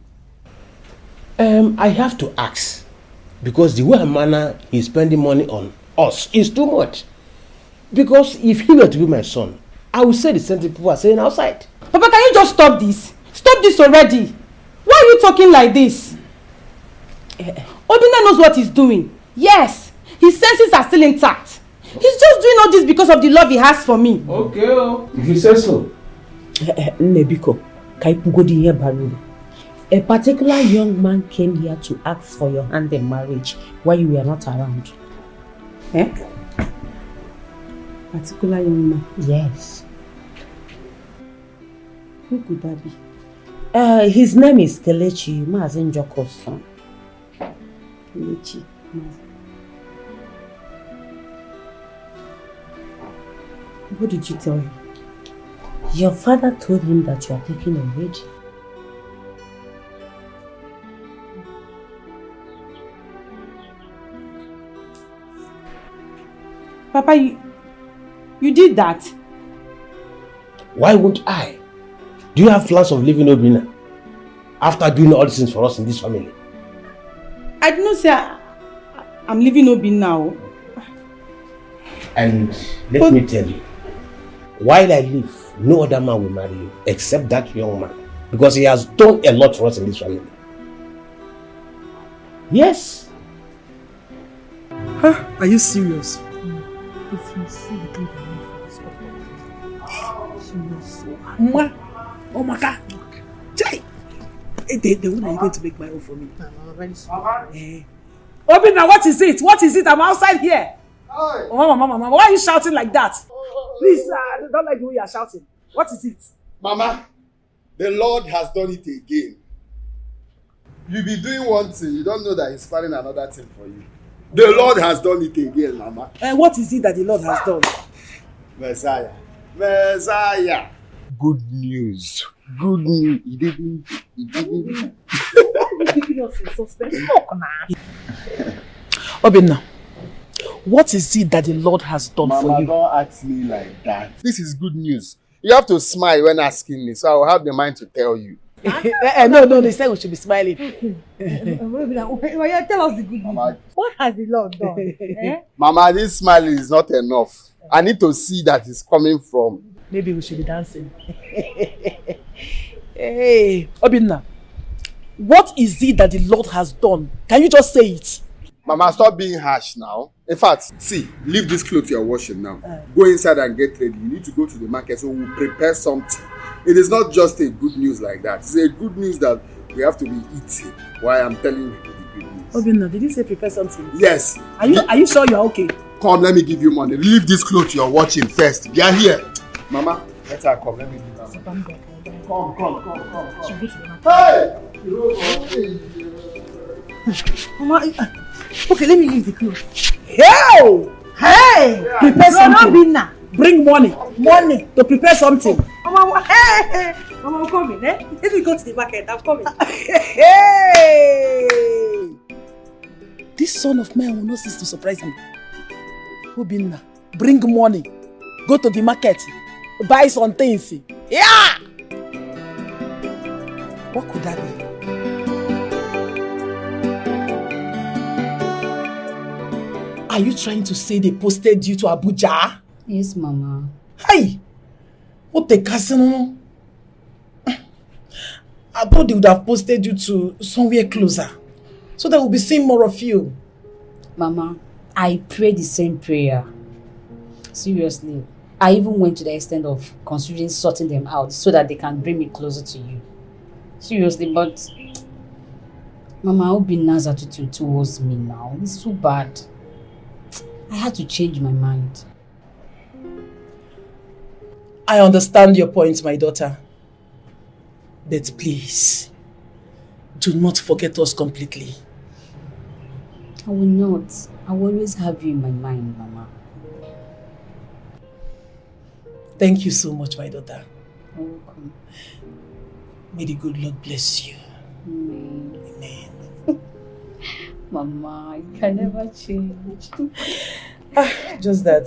I have to ask because the way and manner he's spending money on us is too much. Because if he were to be my son, I would say the same thing people are saying outside. Papa, can you just stop this? Stop this already. Why are you talking like this? Obinna knows what he's doing. Yes, his senses are still intact. He's just doing all this because of the love he has for me. Okay, if you say so. Nebiko, kaipugodi here baru. A particular young man came here to ask for your hand in marriage while you were not around. Eh? Particular young man? Yes. Who could that be? His name is Kelechi, Mazen Joko's son. Kelechi. What did you tell him? Your father told him that you are taking a wedding. Papa, you did that? Why won't I? Do you have plans of leaving Obinna after doing all these things for us in this family? I did not say I'm leaving Obinna now. And let me tell you, while I live, no other man will marry you except that young man because he has done a lot for us in this family. Yes. Huh? Are you serious? If you see the thing that she was so happy. Oh my God! Jai! The one are you going to make my own for me? I'm very sorry. Obinna, what is it? What is it? I'm outside here. Oh, Mama, why are you shouting like that? Please, I don't like the way you are shouting. What is it? Mama, the Lord has done it again. You be doing one thing, you don't know that He's planning another thing for you. The Lord has done it again, Mama. And what is it that the Lord has done? Messiah. Good news. Good news. He didn't. Obinna, what is it that the Lord has done for you? Mama, don't ask me like that. This is good news. You have to smile when asking me, so I will have the mind to tell you. No, they said we should be smiling. Tell us the good news. Mama, what has the Lord done? Mama, this smile is not enough. I need to see that it's coming from. Maybe we should be dancing. Hey, Obinna, what is it that the Lord has done? Can you just say it? Mama, stop being harsh now. In fact, see, leave this clothes you're washing now. Go inside and get ready. You need to go to the market, so we'll prepare something. It is not just a good news like that. It's a good news that we have to be eating. Why I'm telling you the good news. Obinna, did you say prepare something? Yes. Are you sure you're okay? Come, let me give you money. Leave this clothes you're watching first. They are here. Mama, let her come. Let me give her money. Come. Hey! Mama, okay, let me leave the clothes. Hey! Prepare something. Bring money to prepare something. Mama, hey! Mama, I'm coming, eh? Let me go to the market. I'm coming. Hey! This son of man will not cease to surprise me. Obinna, bring money. Go to the market. Buy some things. Yeah! What could that be? Are you trying to say they posted you to Abuja? Yes, Mama. Hey! What a casino! I thought they would have posted you to somewhere closer, so that we'll be seeing more of you. Mama, I prayed the same prayer. Seriously. I even went to the extent of considering sorting them out so that they can bring me closer to you. Seriously, but Mama, Obinna's attitude towards me now is so bad. I had to change my mind. I understand your point, my daughter. But please, do not forget us completely. I will not. I will always have you in my mind, Mama. Thank you so much, my daughter. You're welcome. May the good Lord bless you. Amen. Amen. Mama, I can never change. Just that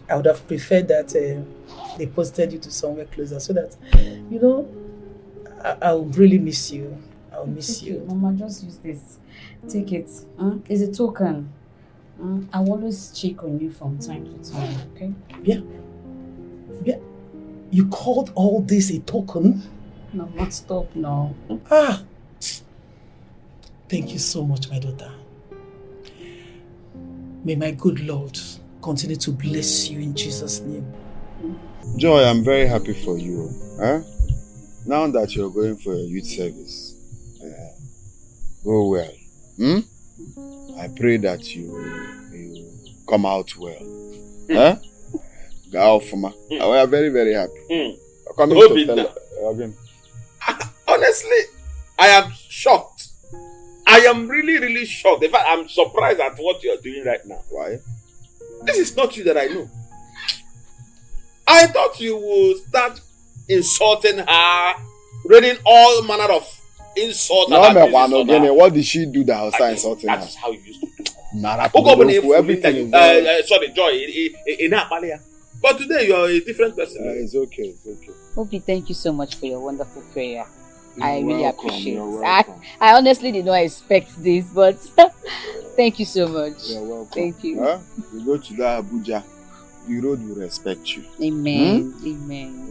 I would have preferred that they posted you to somewhere closer so that, you know, I will really miss you. I will miss you. Mama, just use this. Take it. It's a token. I will always check on you from time to time, okay? Yeah. Yeah. You called all this a token? Mama, stop now. Thank you so much, my daughter. May my good Lord continue to bless you in Jesus' name. Joy, I'm very happy for you. Huh? Now that you're going for your youth service, go well. I pray that you come out well. Huh? Go Fuma. We are very, very happy. Coming to tell again. Honestly, I am shocked. I am really, really shocked. In fact, I'm surprised at what you are doing right now. Why? This is not you that I know. I thought you would start insulting her, reading all manner of insults. What did she do that I was insulting her? That's how you used to do. Everything is sorry, Joy. But today you are a different person. It's okay. It's okay. Obi, thank you so much for your wonderful prayer. I really welcome, appreciate you're it. welcome. I honestly did not expect this, but thank you so much. You're welcome. Thank you. Huh? You go to that Abuja, the road will respect you. Amen. Amen.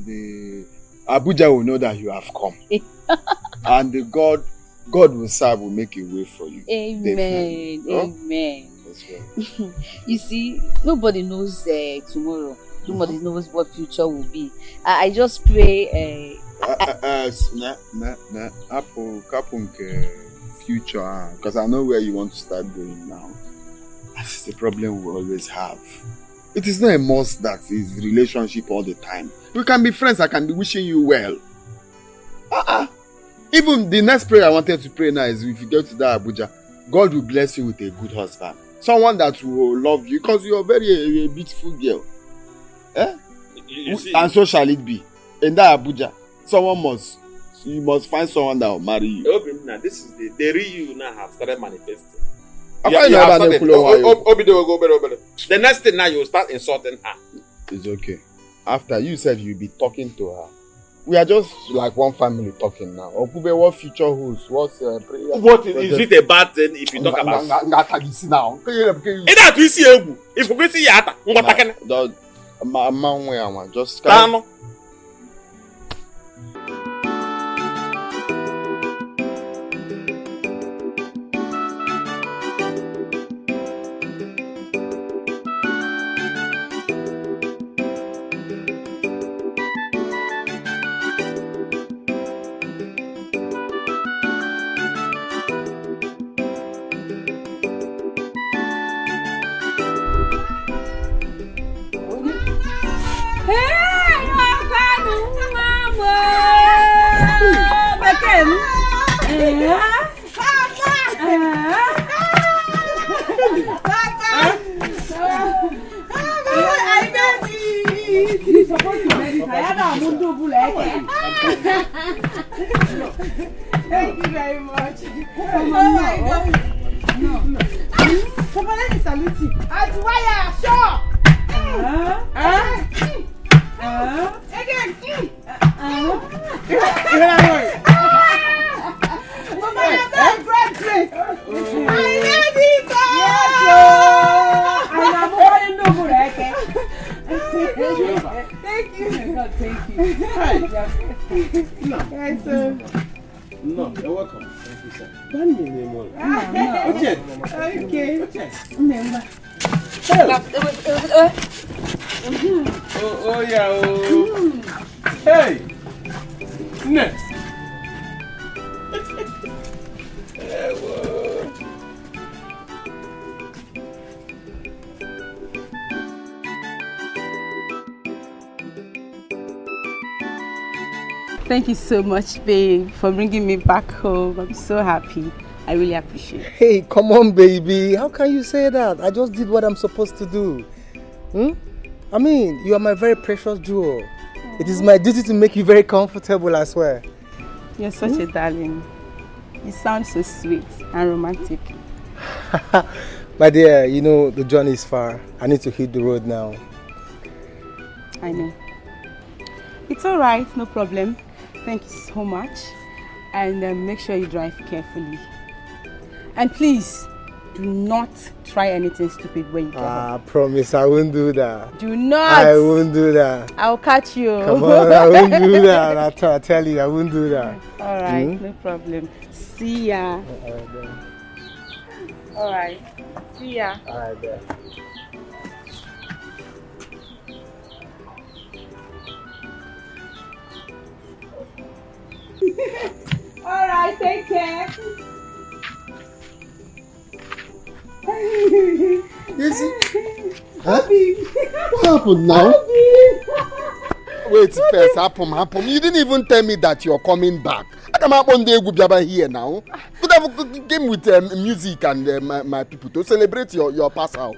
The Abuja will know that you have come. And the God will serve, will make a way for you. Amen. Amen. Well. You see, nobody knows tomorrow. Nobody knows what future will be. I just pray. Future, because I know where you want to start going now. That's the problem we always have. It is not a must that is relationship all the time. We can be friends. I can be wishing you well. Even the next prayer I wanted to pray now is if you go to that Abuja, God will bless you with a good husband. Someone that will love you because you are very a beautiful girl. And so shall it be. In that Abuja, you must find someone that will marry you. Now, this is the real you now have started manifesting. The next thing now you will start insulting her. It's okay. After you said you'll be talking to her. We are just like one family talking now. Okube, what future holds? What's prayer? What is it a bad thing if you talk about? Now. If we see yata, just Thank you very much. Oh my God. No. Come on, let me salute you. Adwaya, sure. Again. Mama, you're very great. I love it. Thank you. God, thank you. No, you're welcome. Thank you, sir. Okay. Oh, yeah. Hey! Next. Thank you so much, babe, for bringing me back home. I'm so happy. I really appreciate it. Hey, come on, baby. How can you say that? I just did what I'm supposed to do. I mean, you are my very precious jewel. It is my duty to make you very comfortable, I swear. You're such a darling. You sound so sweet and romantic. My dear, you know the journey is far. I need to hit the road now. I know. It's alright, no problem. Thank you so much. And make sure you drive carefully. And please, do not try anything stupid when you get home. I promise I won't do that. Do not. I won't do that. I'll catch you. Come on, I won't do that. I tell you, I won't do that. Alright, no problem. See ya. Alright. See ya. Alright, then. Alright, take care. Huh? What happened now? Wait first, happen. You didn't even tell me that you're coming back. I come up one day here now. Could have came with music and my people to celebrate your pass out.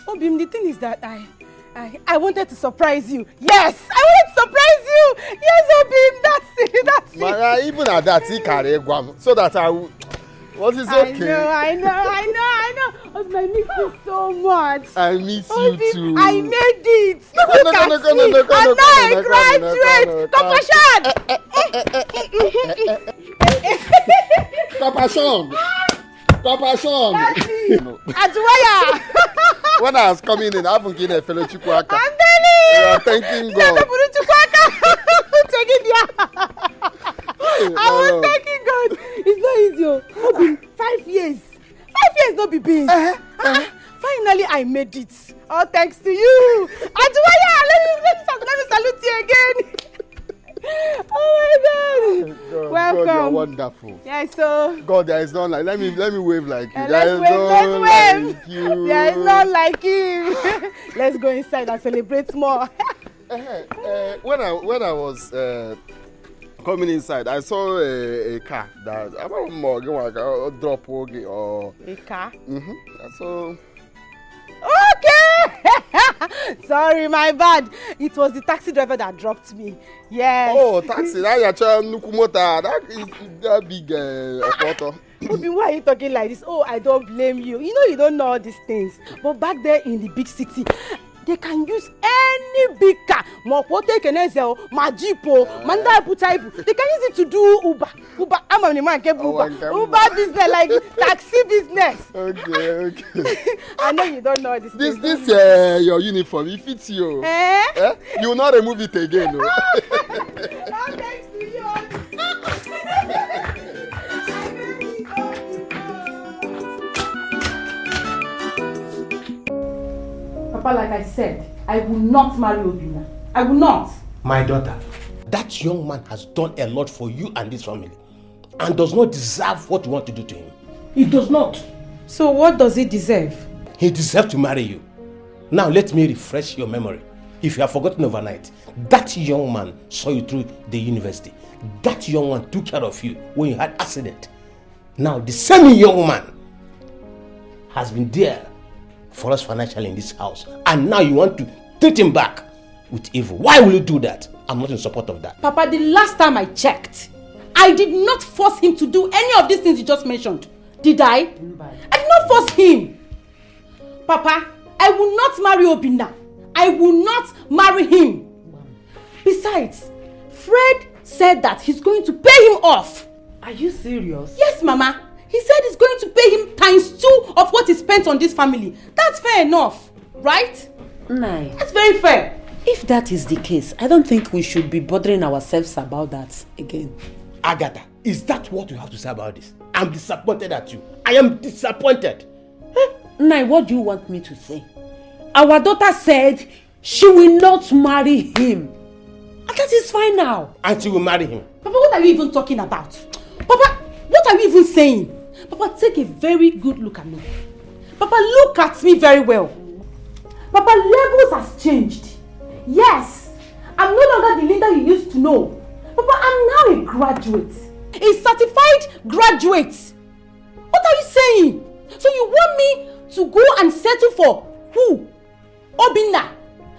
Obim, the thing is that I wanted to surprise you. Yes, I wanted to surprise you. Yes, Obim, that's it. Even at that, he carry guam so that I will. What is okay? I know. Obim, I miss you so much. I miss you too. I made it. Look at me. And now I graduate. Compassion. Aduaya. When I was coming in, I haven't given a fellow Chukwaka. I'm telling you. Thanking God. I was thanking God. It's not easy. 5 years. 5 years not be big. Finally, I made it. All thanks to you. Aduaya, let me salute you again. Oh my God. Welcome. God, you're wonderful. Yeah, so. God, there is none like. Let me wave like you. Let's wave. Like you. There is none like him. Let's go inside and celebrate more. When I was coming inside, I saw a car that I don't know, drop or a car. So. Okay. Sorry, my bad. It was the taxi driver that dropped me. Yes. Oh, taxi. That is that big auto. Why are you talking like this? Oh, I don't blame you. You know you don't know all these things. But back there in the big city, they can use any big car. Mokote Kenezel, Majipo, Manda Putaibu. They can use it to do Uber. I'm a man get Uber. Uber business, like taxi business. Okay. I know you don't know this. This your uniform. It fits you. You will not remove it again. No? Thanks to you. Papa, like I said, I will not marry Obina. I will not. My daughter, that young man has done a lot for you and this family and does not deserve what you want to do to him. He does not. So what does he deserve? He deserves to marry you. Now let me refresh your memory. If you have forgotten overnight, that young man saw you through the university. That young man took care of you when you had accident. Now the same young man has been there for us financially in this house, and now you want to treat him back with evil. Why will you do that? I'm not in support of that. Papa, the last time I checked, I did not force him to do any of these things you just mentioned. Did I? I did not force him. Papa, I will not marry Obina. I will not marry him. Besides, Fred said that he's going to pay him off. Are you serious? Yes, Mama. He said he's going to pay him ×2 of what he spent on this family. That's fair enough, right? Nai. That's very fair. If that is the case, I don't think we should be bothering ourselves about that again. Agatha, is that what you have to say about this? I'm disappointed at you. I am disappointed. Nai, what do you want me to say? Our daughter said she will not marry him. And that is fine now. And she will marry him. Papa, what are you even talking about? Papa, what are you even saying? Papa, take a very good look at me. Papa, look at me very well. Papa, levels has changed. Yes, I'm no longer the Linda you used to know. Papa, I'm now a graduate. A certified graduate. What are you saying? So you want me to go and settle for who? Obinna,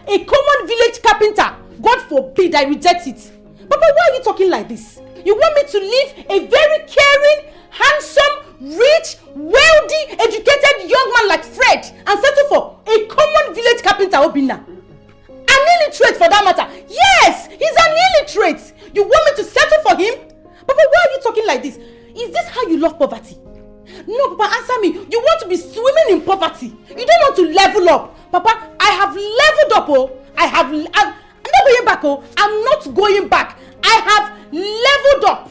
a common village carpenter. God forbid I reject it. Papa, why are you talking like this? You want me to leave a very caring, handsome, rich, wealthy, educated young man like Fred and settle for a common village carpenter, Obinna? An illiterate for that matter. Yes, he's an illiterate. You want me to settle for him? Papa, why are you talking like this? Is this how you love poverty? No, Papa, answer me. You want to be swimming in poverty. You don't want to level up. Papa, I have leveled up, oh. I'm not going back, oh. I'm not going back. I have leveled up.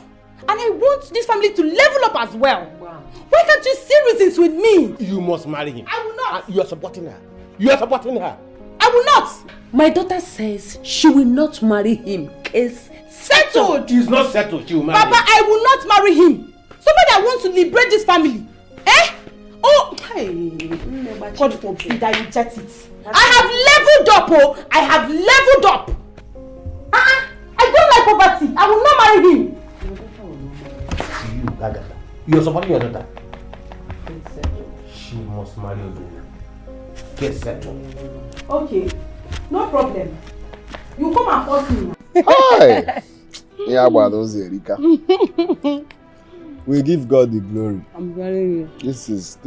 And I want this family to level up as well. Wow. Why can't you see reasons with me? You must marry him. I will not. You are supporting her. You are supporting her. I will not. My daughter says she will not marry him. Case settled. He's not settled. She will marry Papa, him. I will not marry him. Somebody that wants to liberate this family. Eh? Oh, hey. God forbid I reject it. I have leveled up, oh. I have leveled up. I don't like poverty. I will not marry him. You, Agatha. You are supporting your daughter. She must marry Obinna. Get settled. Okay. No problem. You come and force me. Hi. Yeah, but those Erika. We give God the glory. I'm telling you. This is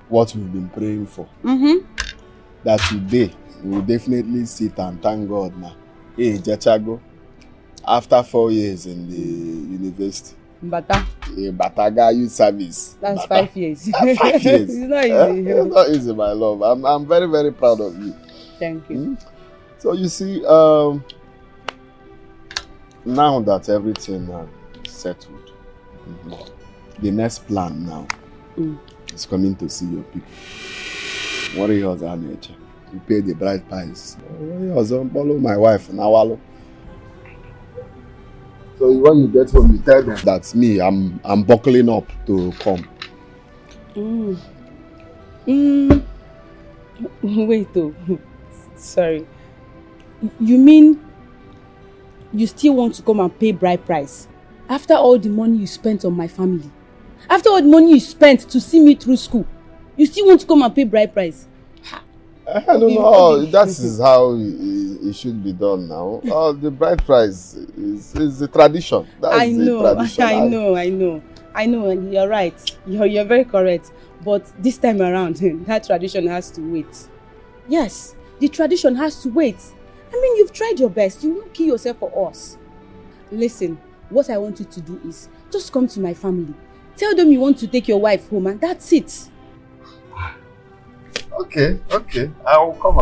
what we've been praying for. That today we will definitely sit and thank God now. Hey, Jachago, after 4 years in the university. Mbata. Bataga youth service. That's Bata. 5 years. 5 years. It's not easy. It's not easy, my love. I'm very, very proud of you. Thank you. So you see, now that everything is settled, the next plan now is coming to see your people. What are yours, nature? You pay the bride price. Follow my wife now. So when you get home, you tell them that's me. I'm buckling up to come. Wait, though. Sorry. You mean you still want to come and pay bride price after all the money you spent on my family? After all the money you spent to see me through school, you still want to come and pay bride price? I don't know. That is how it should be done now. The bride price is the tradition. That's the tradition. I know. You're right. You're very correct. But this time around, that tradition has to wait. Yes, the tradition has to wait. I mean, you've tried your best. You won't kill yourself for us. Listen, what I want you to do is just come to my family. Tell them you want to take your wife home, and that's it. Okay. I'll come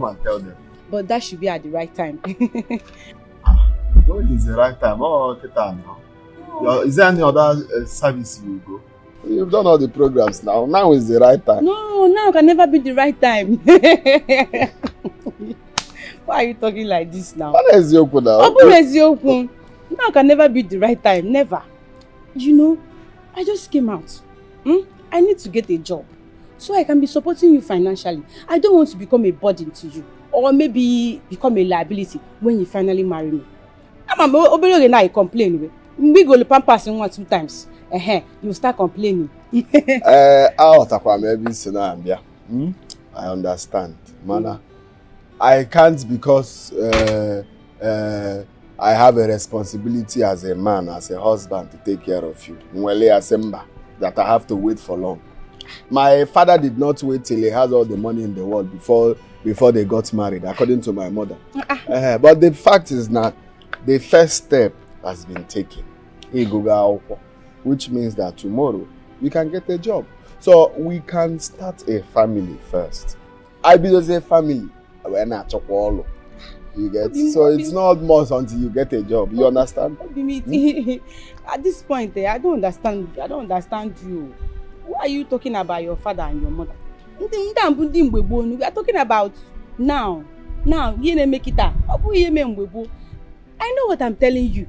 and tell them. But that should be at the right time. When is the right time? Is there any other service you go? You've done all the programs now. Now is the right time. No, now can never be the right time. Why are you talking like this now? What is your now? Now can never be the right time. Never. You know, I just came out. I need to get a job so I can be supporting you financially. I don't want to become a burden to you, or maybe become a liability when you finally marry me. I complain. We go to Pampas 1 or 2 times. You start complaining. I understand, Mana. I can't because I have a responsibility as a man, as a husband to take care of you. That I have to wait for long. My father did not wait till he has all the money in the world before they got married, according to my mother. But the fact is that the first step has been taken. Which means that tomorrow we can get a job. So we can start a family first. I build a family. You get? So it's not much until you get a job. You understand? At this point, I don't understand you. Why are you talking about your father and your mother? We are talking about now. Now, I know what I'm telling you.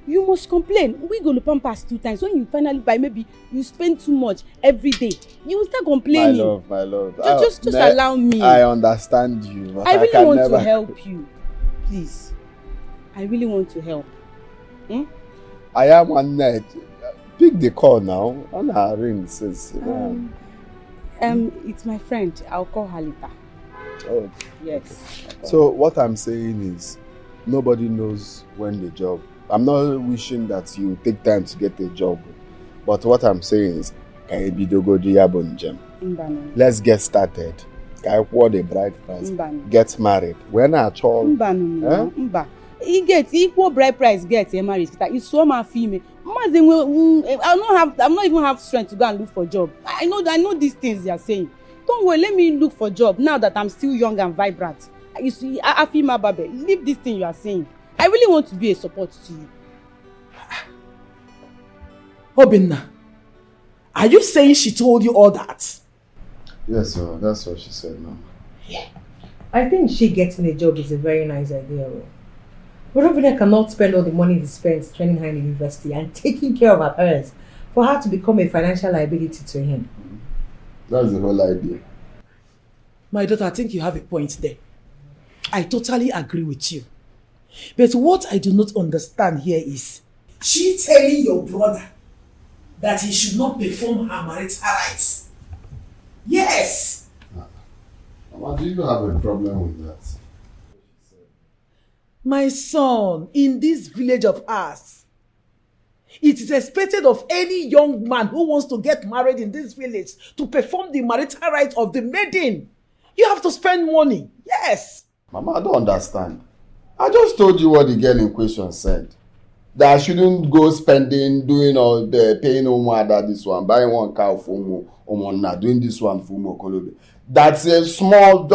You must complain. We go to Pampas 2 times. When you finally buy, maybe you spend too much every day. You will start complaining. My love. Just allow me. I understand you. But I really want to help you. Please. I really want to help. Hmm? I am one night. Pick the call now. On her ring says. It's my friend. I'll call her later. Oh. Yes. So what I'm saying is, nobody knows when the job. I'm not wishing that you take time to get a job, but what I'm saying is, let's get started. The bride price. Get married. When at all? He gets equal bride price. Get married. It's so much female. I'm not even have strength to go and look for a job. I know these things they are saying. Don't worry, let me look for a job now that I'm still young and vibrant. You see, I feel my baby. Leave this thing you are saying. I really want to be a support to you. Obinna, are you saying she told you all that? Yes, sir. That's what she said now. Yeah. I think she getting a job is a very nice idea. But Obinna cannot spend all the money he spends training her in university and taking care of her parents for her to become a financial liability to him. That's the whole idea. My daughter, I think you have a point there. I totally agree with you. But what I do not understand here is, she telling your brother that he should not perform her marital rights. Yes! Mama, do you have a problem with that? My son, in this village of ours, it is expected of any young man who wants to get married in this village to perform the marital rites of the maiden. You have to spend money. Yes! Mama, I don't understand. I just told you what the girl in question said. That I shouldn't go spending, doing all the paying Omo this one, buying one cow for Omo, doing this one for Omo Kolobe. That's a small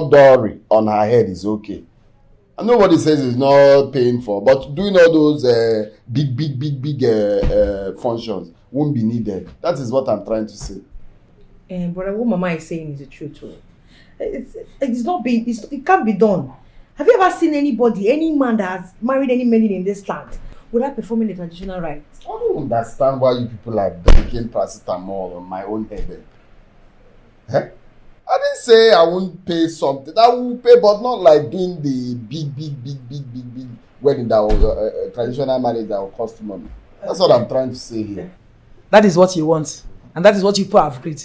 dowry on her head is okay. And nobody says it's not paying for, but doing all those big functions won't be needed. That is what I'm trying to say. But what Mama is saying is the truth. It can't be done. Have you ever seen any man that has married any maiden in this land without performing the traditional rites? I don't understand why you people are drinking paracetamol on my own head. Huh? I didn't say I won't pay something. I will pay, but not like doing the big wedding that was traditional marriage that will cost money. That's what I'm trying to say here. That is what you want, and that is what you people have agreed.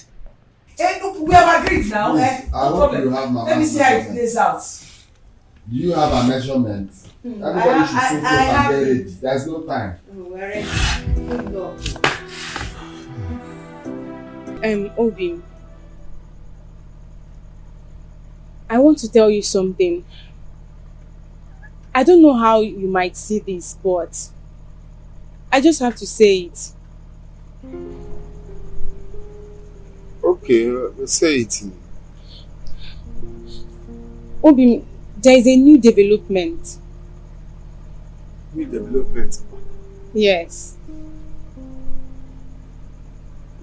We have agreed now. Yes, I hope you have my Let me see how it plays out. Do you have a measurement? Everybody should sit up and get it. There's no time. Obi, I want to tell you something. I don't know how you might see this, but I just have to say it. Okay, say it. Obi, there is a new development. New development? Yes.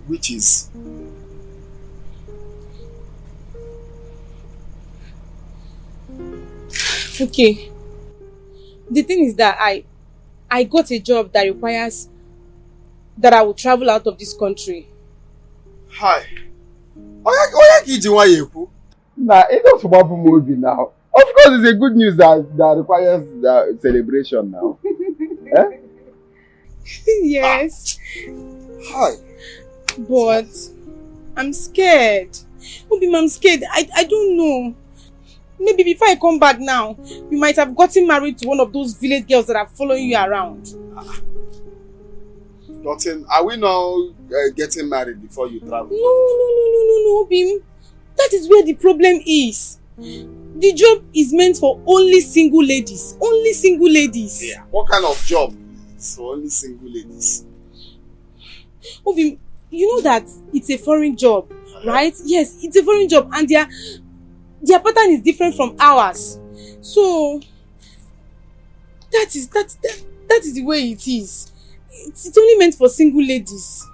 Which is? Okay. The thing is that I got a job that requires that I will travel out of this country. Hi. Nah, it's not about movie now. Of course, it's a good news that requires the celebration now. Eh? Yes. Hi. But I'm scared. Obi, I'm scared. I don't know. Maybe before I come back now, you might have gotten married to one of those village girls that are following you around. Nothing. Are we now getting married before you travel? No, Obi. That is where the problem is. The job is meant for only single ladies. Only single ladies. Yeah. What kind of job is for only single ladies? Obi, you know that it's a foreign job, right? Yes, it's a foreign job, and their pattern is different from ours. So that is the way it is. It's only meant for single ladies.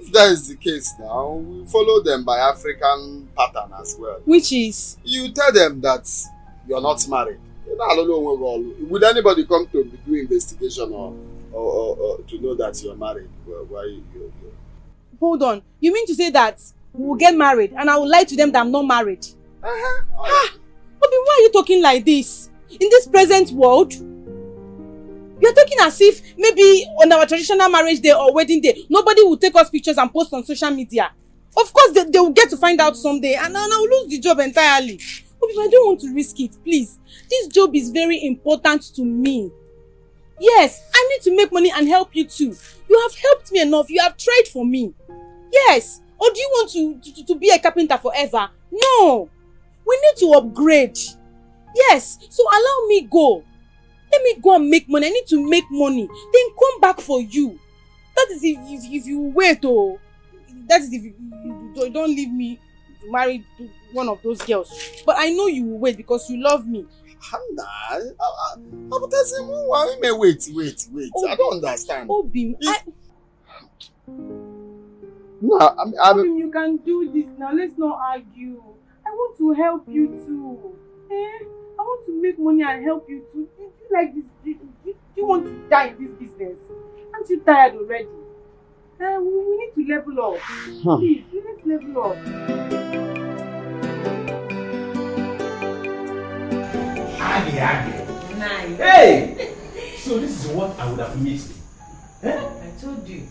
If that is the case now, we follow them by African pattern as well. Which is? You tell them that you're not married. Would anybody come to do investigation or to know that you're married? Why you? Hold on. You mean to say that we will get married and I will lie to them that I'm not married? Bobby, why are you talking like this? In this present world? You're talking as if maybe on our traditional marriage day or wedding day, nobody will take us pictures and post on social media. Of course, they will get to find out someday and I will lose the job entirely. But I don't want to risk it, please. This job is very important to me. Yes, I need to make money and help you too. You have helped me enough. You have tried for me. Yes. Or do you want to be a carpenter forever? No. We need to upgrade. Yes. So allow me go. Let me go and make money. I need to make money. Then come back for you. That is if you wait, oh. That is if you don't leave me to marry one of those girls. But I know you will wait because you love me. Wait. I don't understand. Obim, No, Obim, you can do this now. Let's not argue. I want to help you too. I want to make money and help you too. Do you like this? Do you want to die in this business? Aren't you tired already? We need to level up. Please, let's level up. Nice. Hey! So this is what I would have missed. I told you.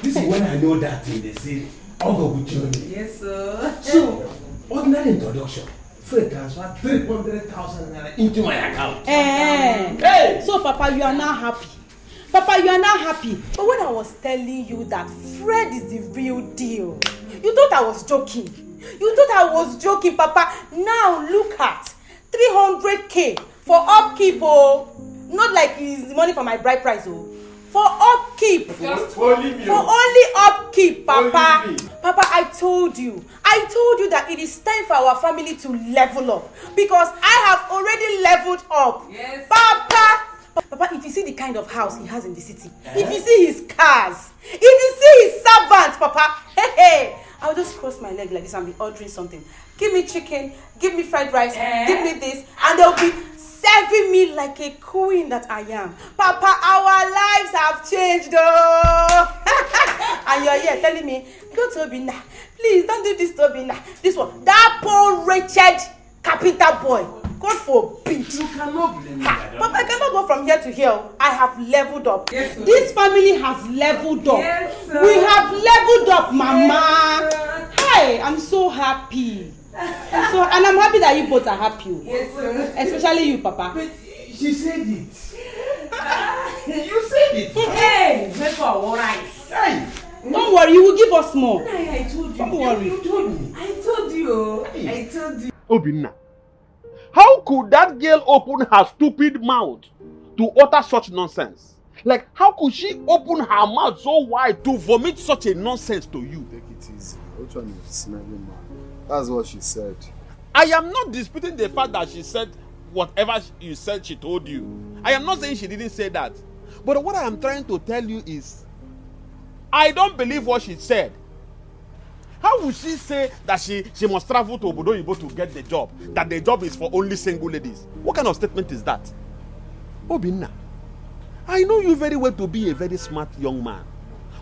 This is when I know that thing they say, I'll with you. Yes, sir. So, ordinary introduction. Free transfer 300,000 naira into my account. Hey! So, Papa, you are now happy. Papa, you are now happy. But when I was telling you that Fred is the real deal, you thought I was joking. You thought I was joking, Papa. Now look at 300k for upkeep, oh. Not like it's money for my bride price, oh. For upkeep. Just only me. For only upkeep, Papa. Papa, I told you that it is time for our family to level up. Because I have already leveled up. Yes. Papa, if you see the kind of house he has in the city, if you see his cars, if you see his servants, Papa, hey, I'll just cross my leg like this and be ordering something. Give me chicken, give me fried rice, give me this, and they'll be serving me like a queen that I am. Papa, our lives have changed, oh. And you're here telling me, go to Obina. Please, don't do this to Obina. This one, that poor wretched Carpenter boy. God forbid. You cannot blame me. Papa, I cannot go from here to here. I have leveled up. Yes, this family has leveled up. Yes, we have leveled up, Mama. Yes, hi, I'm so happy. And I'm happy that you both are happy. Yes, sir. Especially you, Papa. But she said it. You said it. Hey, make for our rice. Hey. Don't worry, you will give us more. I told you. Don't worry. You told me. I told you. I told you. Obinna, how could that girl open her stupid mouth to utter such nonsense? Like, how could she open her mouth so wide to vomit such a nonsense to you? Take it easy. Which one is smelling man? That's what she said. I am not disputing the fact that she said whatever you said she told you. I am not saying she didn't say that. But what I am trying to tell you is, I don't believe what she said. How would she say that she must travel to Obodo Oyibo to get the job? That the job is for only single ladies? What kind of statement is that? Obinna, I know you very well to be a very smart young man.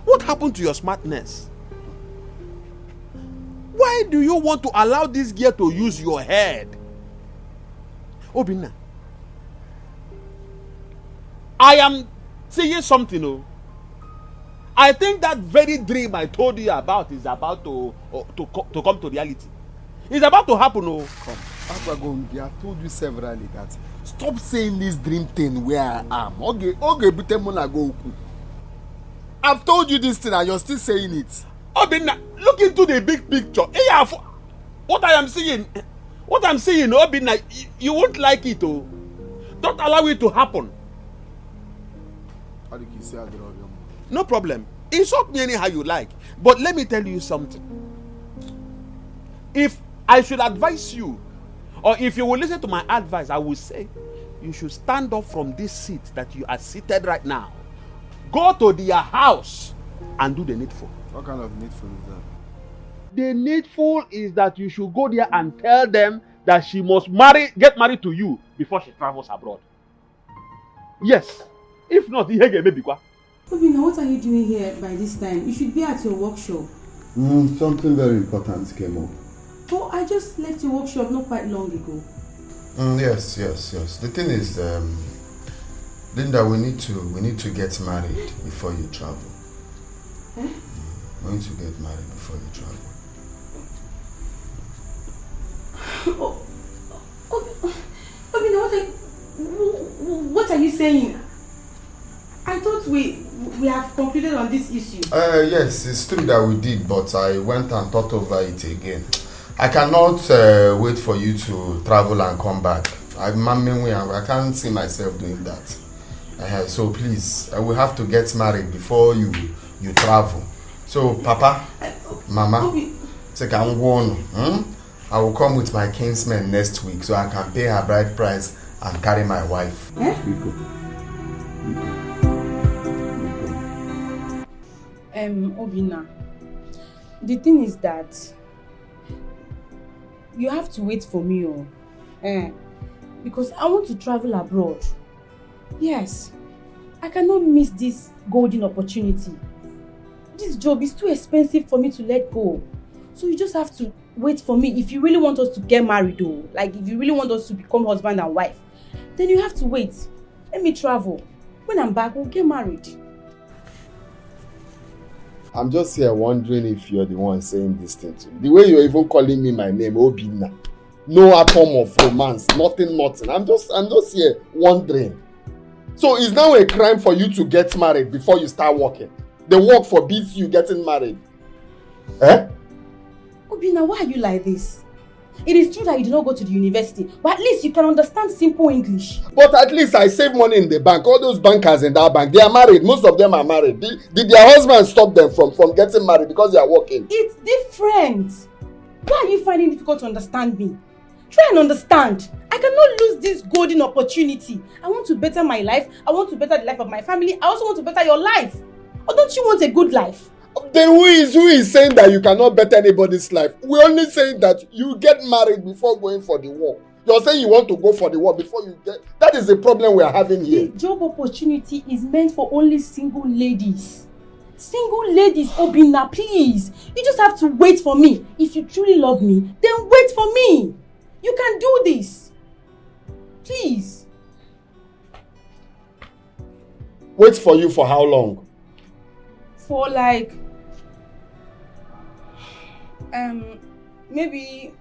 What happened to your smartness? Why do you want to allow this girl to use your head? Obinna, I am saying something, oh. I think that very dream I told you about is about to come to reality. It's about to happen, oh. Come, Agbagongi, I've told you severally that stop saying this dream thing where I am. Okay, I've told you this thing and you're still saying it. Obinna, look into the big picture. What I'm seeing, Obinna, you won't like it, oh. Don't allow it to happen. No problem. Insult me anyhow you like. But let me tell you something. If I should advise you, or if you will listen to my advice, I will say you should stand up from this seat that you are seated right now. Go to their house and do the needful. What kind of needful is that? The needful is that you should go there and tell them that she must get married to you before she travels abroad. Yes. If not, Obinna, what are you doing here by this time? You should be at your workshop. Something very important came up. Oh, I just left your workshop not quite long ago. Yes. The thing is, Linda, we need to get married before you travel. Eh? We need to get married before you travel. What are you saying? I thought we have concluded on this issue. Yes, it's true that we did, but I went and thought over it again. I cannot wait for you to travel and come back. I can't see myself doing that. So please, we have to get married before you travel. So, Papa, Mama, I will come with my kinsmen next week so I can pay her bride price and carry my wife. Obina, the thing is that you have to wait for me, because I want to travel abroad. Yes, I cannot miss this golden opportunity. This job is too expensive for me to let go. So you just have to wait for me. If you really want us to get married though, like if you really want us to become husband and wife, then you have to wait. Let me travel. When I'm back, we'll get married. I'm just here wondering if you're the one saying this thing to me. The way you're even calling me my name, Obina. No atom of romance, nothing. I'm just here wondering. So it's now a crime for you to get married before you start working. The work forbids you getting married. Obina, why are you like this? It is true that you did not go to the university, but at least you can understand simple English. But at least I save money in the bank. All those bankers in that bank, they are married. Most of them are married. Did their husbands stop them from getting married because they are working? It's different. Why are you finding it difficult to understand me? Try and understand. I cannot lose this golden opportunity. I want to better my life. I want to better the life of my family. I also want to better your life. Or don't you want a good life? Then who is saying that you cannot better anybody's life? We're only saying that you get married before going for the war. You're saying you want to go for the war before you get... That is the problem we are having here. The job opportunity is meant for only single ladies. Single ladies, Obina, please. You just have to wait for me. If you truly love me, then wait for me. You can do this. Please. Wait for you for how long? For like... maybe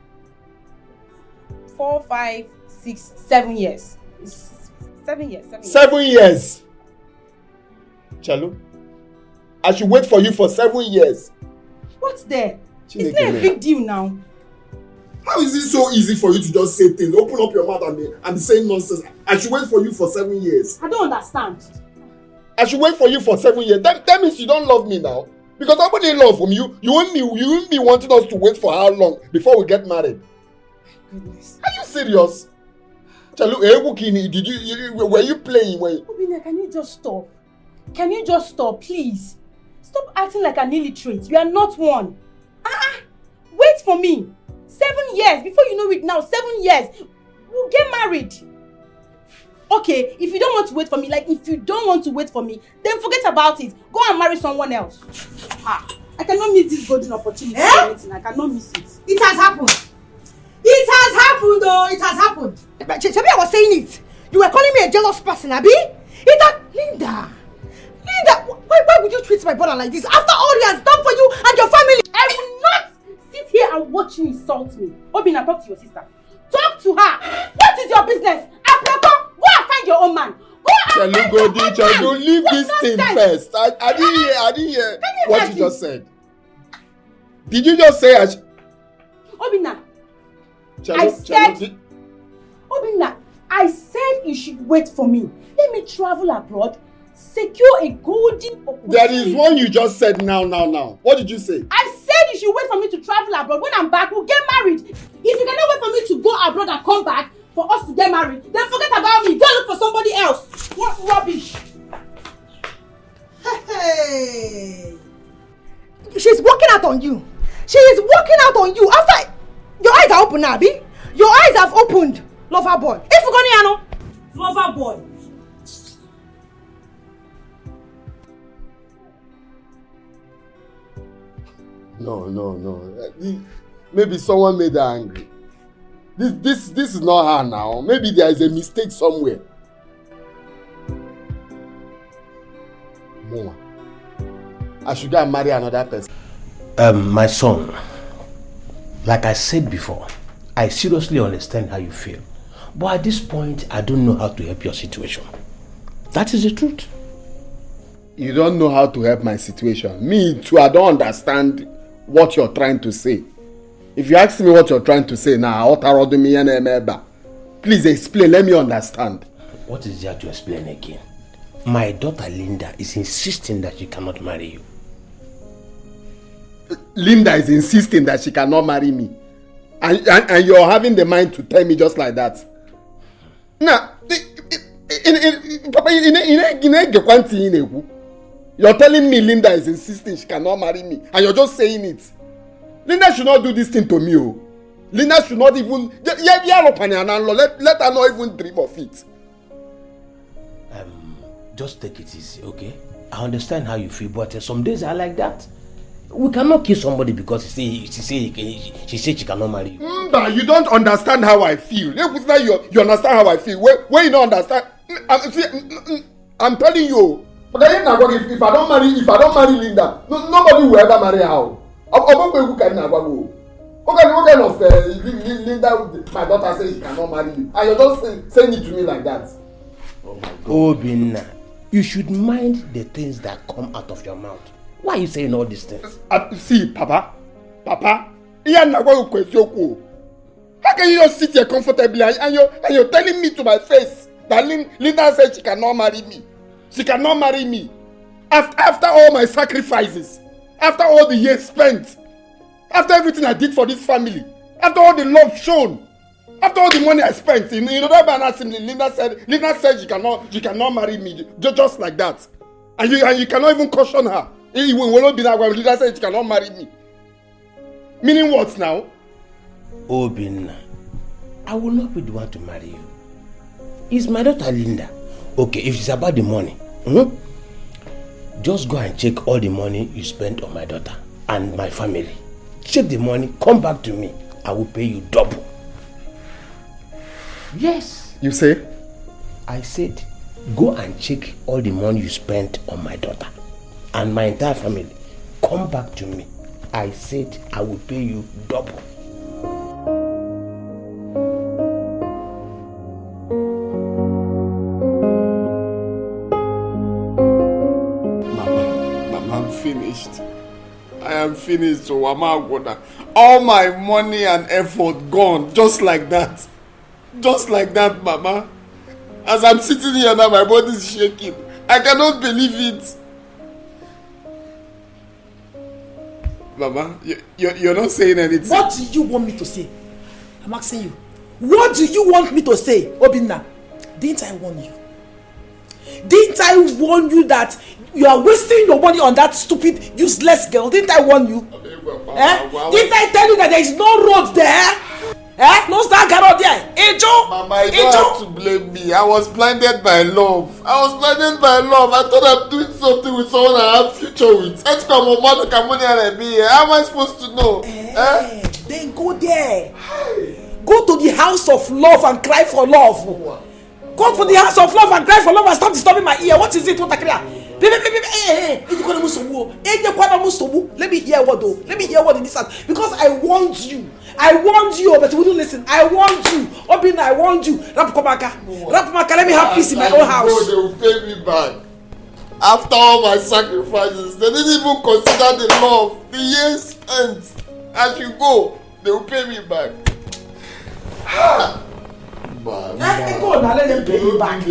4, 5, 6, 7 years. 7 years. 7 years. Chalo, I should wait for you for 7 years. What's there? It's not a big deal now. How is it so easy for you to just say things? Open up your mouth and be saying nonsense. I should wait for you for 7 years. I don't understand. I should wait for you for 7 years. That means you don't love me now. Because nobody love from you. You won't be wanting us to wait for how long before we get married? My goodness. Are you serious? Chalu, were you playing? Obina, can you just stop? Can you just stop, please? Stop acting like an illiterate. You are not one. Wait for me. 7 years. Before you know it now, 7 years. We'll get married. Okay, if you don't want to wait for me, then forget about it. Go and marry someone else. I cannot miss this golden opportunity. I cannot miss it. It has happened. It has happened, though. It has happened. Chabi, I was saying it. You were calling me a jealous person, Abi? Linda, why would you treat my brother like this? After all he has done for you and your family. I will not sit here and watch you insult me. Obina, talk to your sister. Talk to her. What is your business? Go and find your own man. Chalu, leave this thing first. I didn't hear what you just said. Did you just say Obina, Obina, I said you should wait for me. Let me travel abroad, secure a golden opportunity. There is one you just said now. What did you say? I said you should wait for me to travel abroad. When I'm back, we'll get married. If you cannot wait for me to go abroad and come back for us to get married, then forget about me. Go look for somebody else. What rubbish. Hey. She's working out on you. She is working out on you. After your eyes are open, Abi. Your eyes have opened, lover boy. If you go near lover boy. No. Maybe someone made her angry. This is not her now. Maybe there is a mistake somewhere. I should go and marry another person. My son, like I said before, I seriously understand how you feel. But at this point, I don't know how to help your situation. That is the truth. You don't know how to help my situation. Me too, I don't understand what you're trying to say. If you ask me what you're trying to say now, please explain, let me understand. What is there to explain again? My daughter Linda is insisting that she cannot marry you. Linda is insisting that she cannot marry me. And you're having the mind to tell me just like that. Now, Papa, you're telling me Linda is insisting she cannot marry me, and you're just saying it. Linda should not do this thing to me. Oh. Linda should not even let her not even dream of it. Just take it easy, okay? I understand how you feel, but some days are like that. We cannot kill somebody because she said she cannot marry you. But you don't understand how I feel. You understand how I feel. Where you don't understand? I'm telling you. If I don't marry Linda, nobody will ever marry her. What kind of Linda, my daughter says she cannot marry you, and you're just saying it to me like that? Obinna, you should mind the things that come out of your mouth. Why are you saying all these things? See, Papa, how can you just sit here comfortably and you're telling me to my face that Linda said she cannot marry me? She cannot marry me. After all my sacrifices, after all the years spent, after everything I did for this family, after all the love shown, after all the money I spent, Linda said she cannot marry me just like that. And you cannot even caution her. Linda said she cannot marry me. Meaning what now? Obinna, I will not be the one to marry you. It's my daughter Linda. Okay, if it's about the money, just go and check all the money you spent on my daughter and my family. Check the money, come back to me. I will pay you double. Yes. You say? I said, go and check all the money you spent on my daughter and my entire family. Come back to me. I said I will pay you double. Mama, I'm finished. I am finished, so all my money and effort gone, just like that. Just like that, Mama. As I'm sitting here now, my body is shaking. I cannot believe it. Mama, you're not saying anything. What do you want me to say? I'm asking you. What do you want me to say, Obinna? Didn't I warn you? Didn't I warn you that you are wasting your money on that stupid, useless girl? Didn't I warn you? Didn't I tell you that there is no road there? No star cannot there. Ejo! Mama, you don't have to blame me. I was blinded by love. I thought I'm doing something with someone I have future with. How am I supposed to know? Then go there. Go to the house of love and cry for love. Go to the house of love and cry for love and stop disturbing my ear. What is it? What let me hear what though. Let me hear what in this house. Because I warned you, but you wouldn't listen. I warned you. Obinna, I warned you. Rapumaka, let me have peace in my own house. No, they will pay me back. After all my sacrifices, they didn't even consider the love, the years spent. As you go, they will pay me back. Go now, let them pay you back.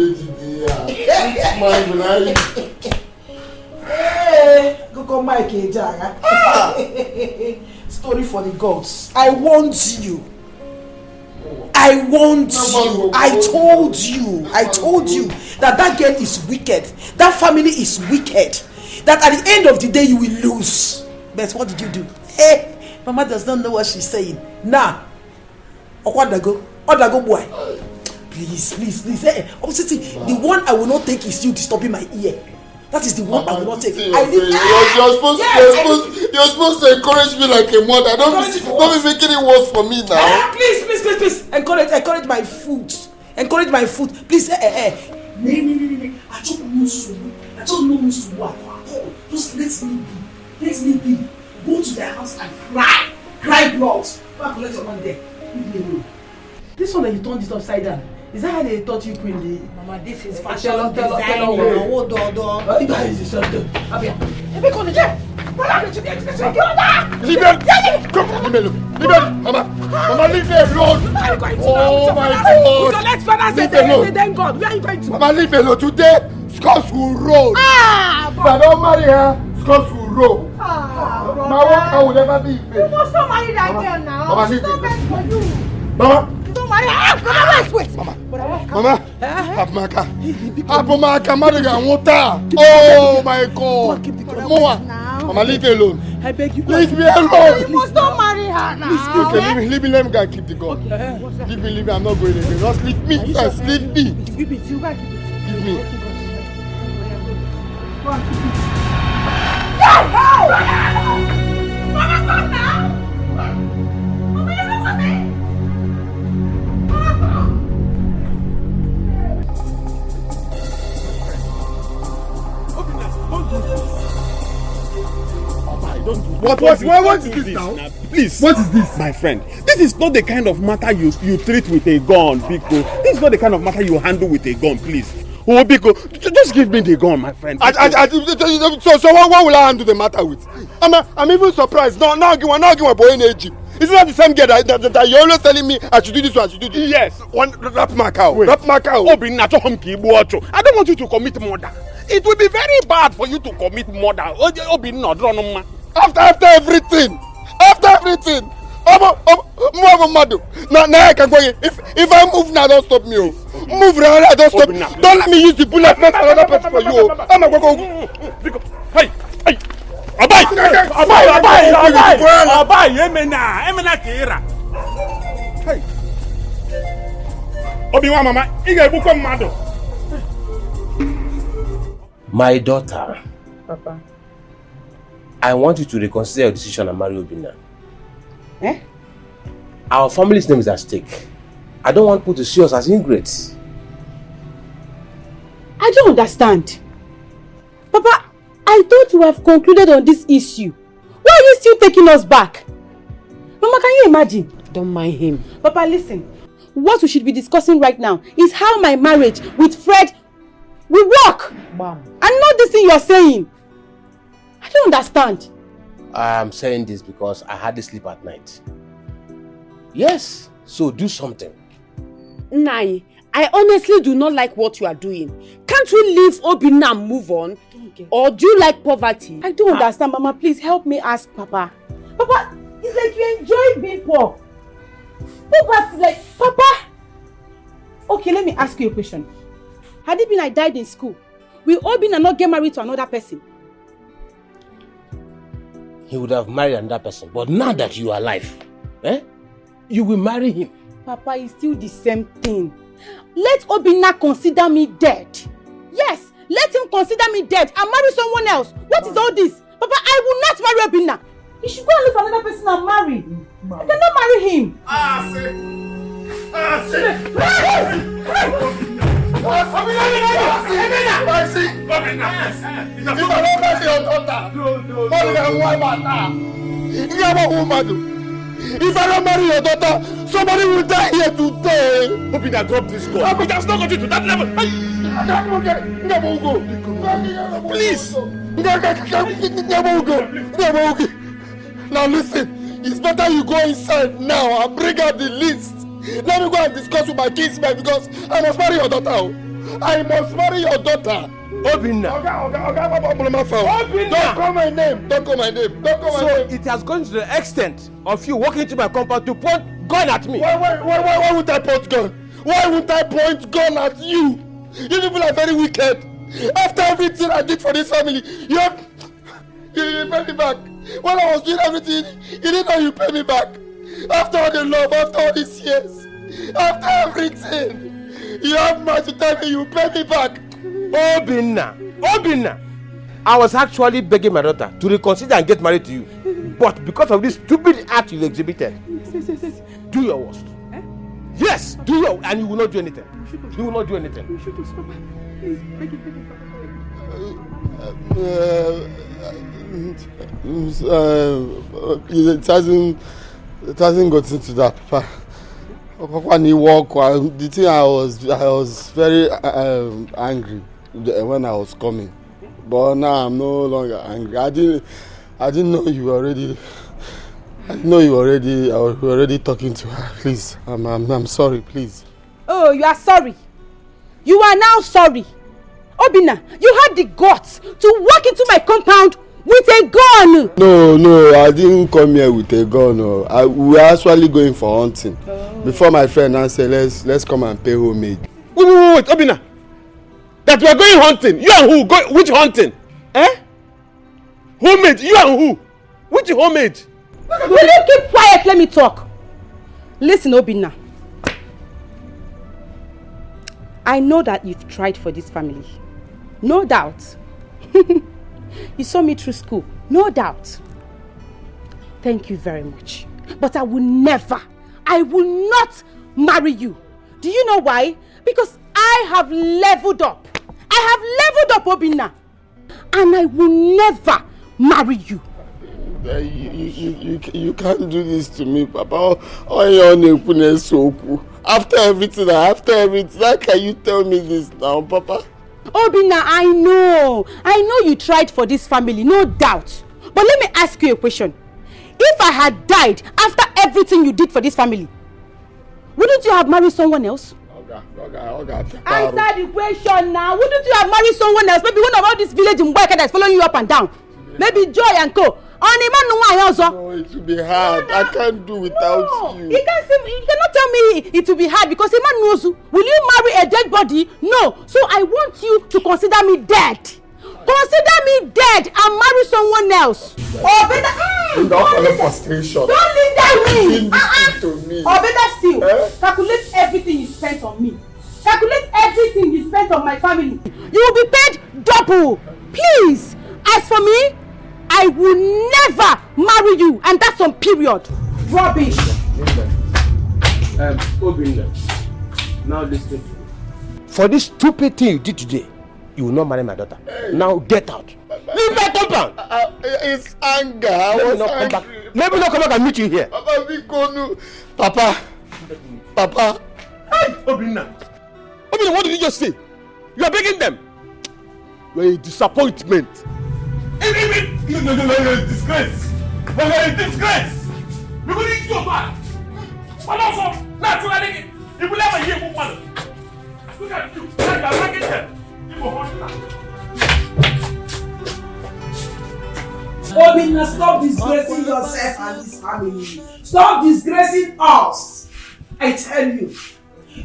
Go call Mike Ejaga. Story for the gods. I warned you. I told you that girl is wicked. That family is wicked. That at the end of the day you will lose. But what did you do? Hey, Mama does not know what she's saying. Nah. Odago boy. Please. Hey, the one I will not take is you disturbing my ear. That is the one I will not take. You're supposed to encourage me like a mother. Don't be making it worse for me now. Please. Encourage my food. Please. I don't know. No, just let me be. Let me be. Go to their house and cry. Cry blood. Go and collect your money there. Leave me alone. This one that you turned it upside down. Is that how they taught you in the... Mama, this is fashion Tell design. what door. You guys is something. Abia. Ebe kone je. Leave me. Come, leave me alone. Leave me. Mama, leave me alone. Oh my God. So let's father say thank God. Where are you going to? Mama, leave me alone. Today, scores will roll. Ah, if I don't marry her, scores will roll. My work will never be in vain. You must not marry that girl now. Mama, She's not meant for you. Mama. Don't marry her. Mama, wait. Mama, Abumaka, Mariga, water. Oh my God. Mama, leave me alone. I beg you. Leave me alone. You must not marry her now. Okay, leave me, let me go and keep the gun. Leave me, I'm not going again. Just leave me first, leave me. Leave me, you gotta keep it. Leave me. Go and keep it. Mama, come now. Mama, you're not coming. What is this now? Please. What is this? My friend, this is not the kind of matter you treat with a gun, Biko. This is not the kind of matter you handle with a gun, please. Oh, Biko, just give me the gun, my friend. So what will I handle the matter with? I'm even surprised. No, we're not going boy in age. Isn't that the same girl that you're always telling me I should do this or I should do this? Yes. Rap my cow. I don't want you to commit murder. It will be very bad for you to commit murder. After everything. Now I can go in. If I move now, don't stop me. Move now, don't stop me. Don't let me use the bullet for another person for you. I'm not going to go. Hey. Abai, Emena Kira. Hey. Obi-Wan mama, iga ebuko mmadu. My daughter. Papa. I want you to reconsider your decision and marry Obinna. Eh? Our family's name is at stake. I don't want people to see us as ingrates. I don't understand. Papa, I thought we have concluded on this issue. Why are you still taking us back? Mama, can you imagine? Don't mind him. Papa, listen. What we should be discussing right now is how my marriage with Fred will work. Mom. And not this thing you're saying. I don't understand. I am saying this because I hardly sleep at night. Yes, so do something. Nai, I honestly do not like what you are doing. Can't we leave Obinna and move on? Or do you like poverty? I don't understand, Mama. Please help me ask Papa. Papa, it's like you enjoy being poor. Poverty, like, Papa. Okay, let me ask you a question. Had it been I died in school, will Obinna not get married to another person? He would have married another person. But now that you are alive, you will marry him. Papa, it's still the same thing. Let Obinna consider me dead. Yes, let him consider me dead and marry someone else. What is all this? Papa, I will not marry Obinna. He should go and look for another person and marry. I cannot marry him. If I don't marry your daughter, somebody will die here today. Obinna, drop this gun. It has not got you to that level. Please. Now listen, it's better you go inside now and bring out the list. Let me go and discuss with my kids because I must marry your daughter. I must marry your daughter. Obinna. Obinna. Don't call my name. Don't call my name. So it has gone to the extent of you walking into my compound to point gun at me. Why would I point gun? Why would I point gun at you? You people are very wicked. After everything I did for this family, you pay me back. When I was doing everything, you didn't know you pay me back. After all the love, after all these years, after everything, you have much to tell me you pay me back. Obinna, I was actually begging my daughter to reconsider and get married to you. But because of this stupid act you exhibited, do your worst. Yes, do your, and you will not do anything. You will not do anything. You should do something. Please, beg it, Papa. It hasn't gotten to that, Papa. When he walked, the thing I was very angry when I was coming, but now I'm no longer angry. I didn't know you were already. I know you were already talking to her. Please, I'm sorry. Please. Oh, you are sorry. You are now sorry. Obinna, you had the guts to walk into my compound with a gun. No, I didn't come here with a gun. No. We were actually going for hunting. Before my friend now said, let's come and pay homage. Wait, Obinna. That we are going hunting. You and who? Which hunting? Homage. You and who? Which homage? Will you keep quiet? Let me talk. Listen, Obinna. I know that you've tried for this family. No doubt. You saw me through school. No doubt. Thank you very much. But I will not marry you. Do you know why? Because I have leveled up. Obinna. And I will never marry you. You can't do this to me, Papa. After everything, how can you tell me this now, Papa? Obinna, I know you tried for this family, no doubt. But let me ask you a question. If I had died after everything you did for this family, wouldn't you have married someone else? Answer the question now. Wouldn't you have married someone else? Maybe one of all this village in Boyka that's following you up and down. Maybe Joy and Co. No, it will be hard. I can't do without you. You cannot tell me it will be hard because a man knows you. Will you marry a dead body? No. So I want you to consider me dead. Consider me dead and marry someone else. Or better, don't leave me. Or better still, calculate everything you spent on me. Calculate everything you spent on my family. You will be paid double. Please. As for me, I will never marry you, and that's on period. Rubbish. Obinna, now listen. For this stupid thing you did today, you will not marry my daughter. Now get out. Leave my compound. It's anger. Let me not come back and meet you here. Papa. Hey, Obinna, what did you just say? You are begging them. You are a disappointment. You're a disgrace. You're a disgrace. You're going to eat your back. But also, naturally, you will never hear one. Look at you. You are begging them. You will hold that. Obinna, stop disgracing yourself and this family. Stop disgracing us. I tell you,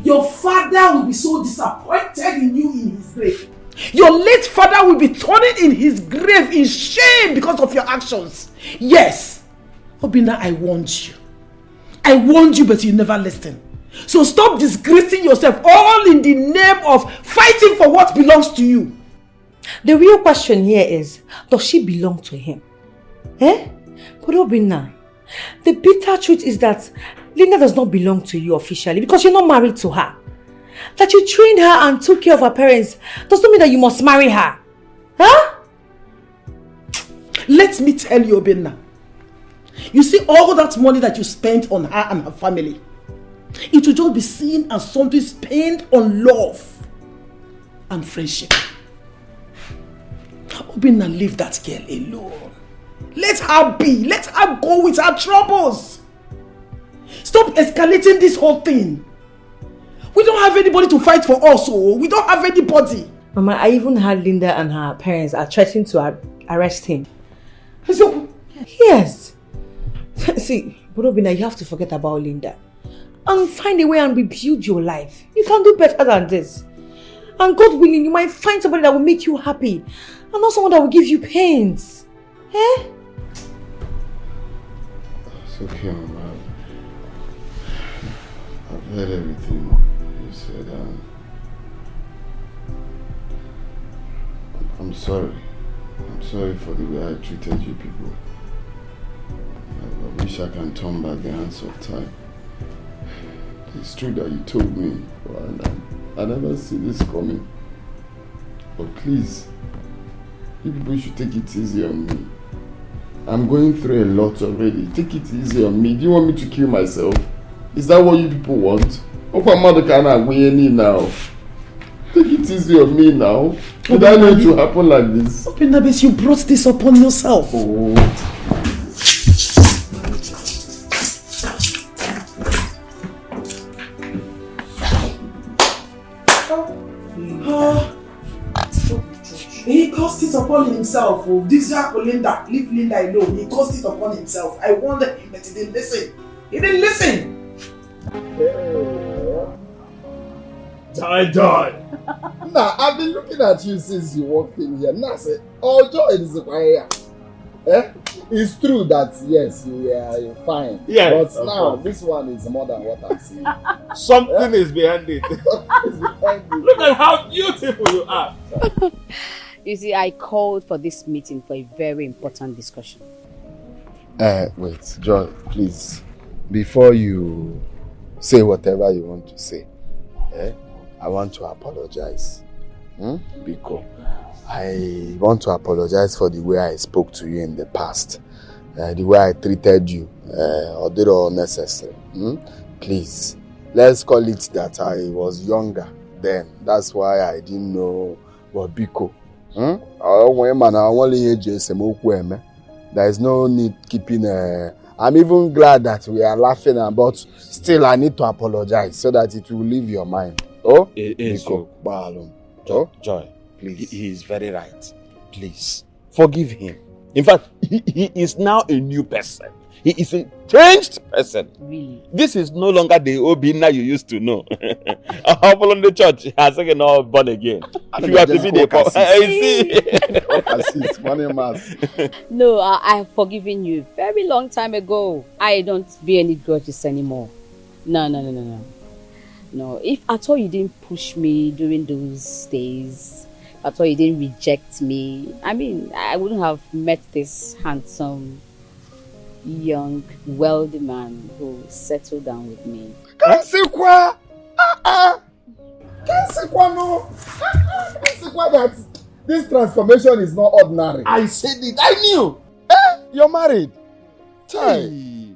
your father will be so disappointed in you in his grave. Your late father will be turning in his grave in shame because of your actions. Yes. Obinna, I warned you. I warned you, but you never listened. So stop disgracing yourself all in the name of fighting for what belongs to you. The real question here is, does she belong to him? But Obinna, the bitter truth is that Linda does not belong to you officially because you're not married to her. That you trained her and took care of her parents does not mean that you must marry her. Let me tell you, Obinna. You see all that money that you spent on her and her family, it will just be seen as something spent on love and friendship. Obinna, leave that girl alone. Let her be. Let her go with her troubles. Stop escalating this whole thing. We don't have anybody to fight for us, so we don't have anybody. Mama, I even heard Linda and her parents are threatening to arrest him. So, yes. See, but Obinna, you have to forget about Linda and find a way and rebuild your life. You can do better than this. And God willing, you might find somebody that will make you happy and not someone that will give you pains. It's okay, Mama. I've heard everything you said. I'm sorry. I'm sorry for the way I treated you people. I wish I can turn back the hands of time. It's true that you told me, and I never see this coming. But please, You people should take it easy on me. I'm going through a lot already. Take it easy on me. Do you want me to kill myself? Is that what you people want? Opa mother can win now. Take it easy on me now. Did I know it to happen like this? Nabes, you brought this upon yourself. Oh. He caused it upon himself. Oh, this is Linda. Leave Linda alone. He caused it upon himself. I warned him, but he didn't listen. He didn't listen. Joy. Nah, I've been looking at you since you walked in here. Nah, say, oh, Joy is here. It's true that yes, you're fine. Yes, but now this one is more than what I'm seeing. Something is behind it. Look at how beautiful you are. You see, I called for this meeting for a very important discussion. Wait, Joy, please. Before you say whatever you want to say, I want to apologize. Because I want to apologize for the way I spoke to you in the past. The way I treated you, or did all necessary. Please, let's call it that I was younger then. That's why I didn't know what Biko. There is no need keeping I'm even glad that we are laughing, but still I need to apologize so that it will leave your mind. Oh, Biko. Joy, please. He is very right. Please, forgive him. In fact, he is now a new person. He is a changed person. Really? This is no longer the Obina you used to know. I follow the church. Has again all born again. If you have to be the No, I have forgiven you very long time ago. I don't bear any grudges anymore. No. No, if at all you didn't push me during those days, at all you didn't reject me, I mean, I wouldn't have met this handsome, young, wealthy man who settled down with me. Can't say that this transformation is not ordinary. I said it. I knew. You're married.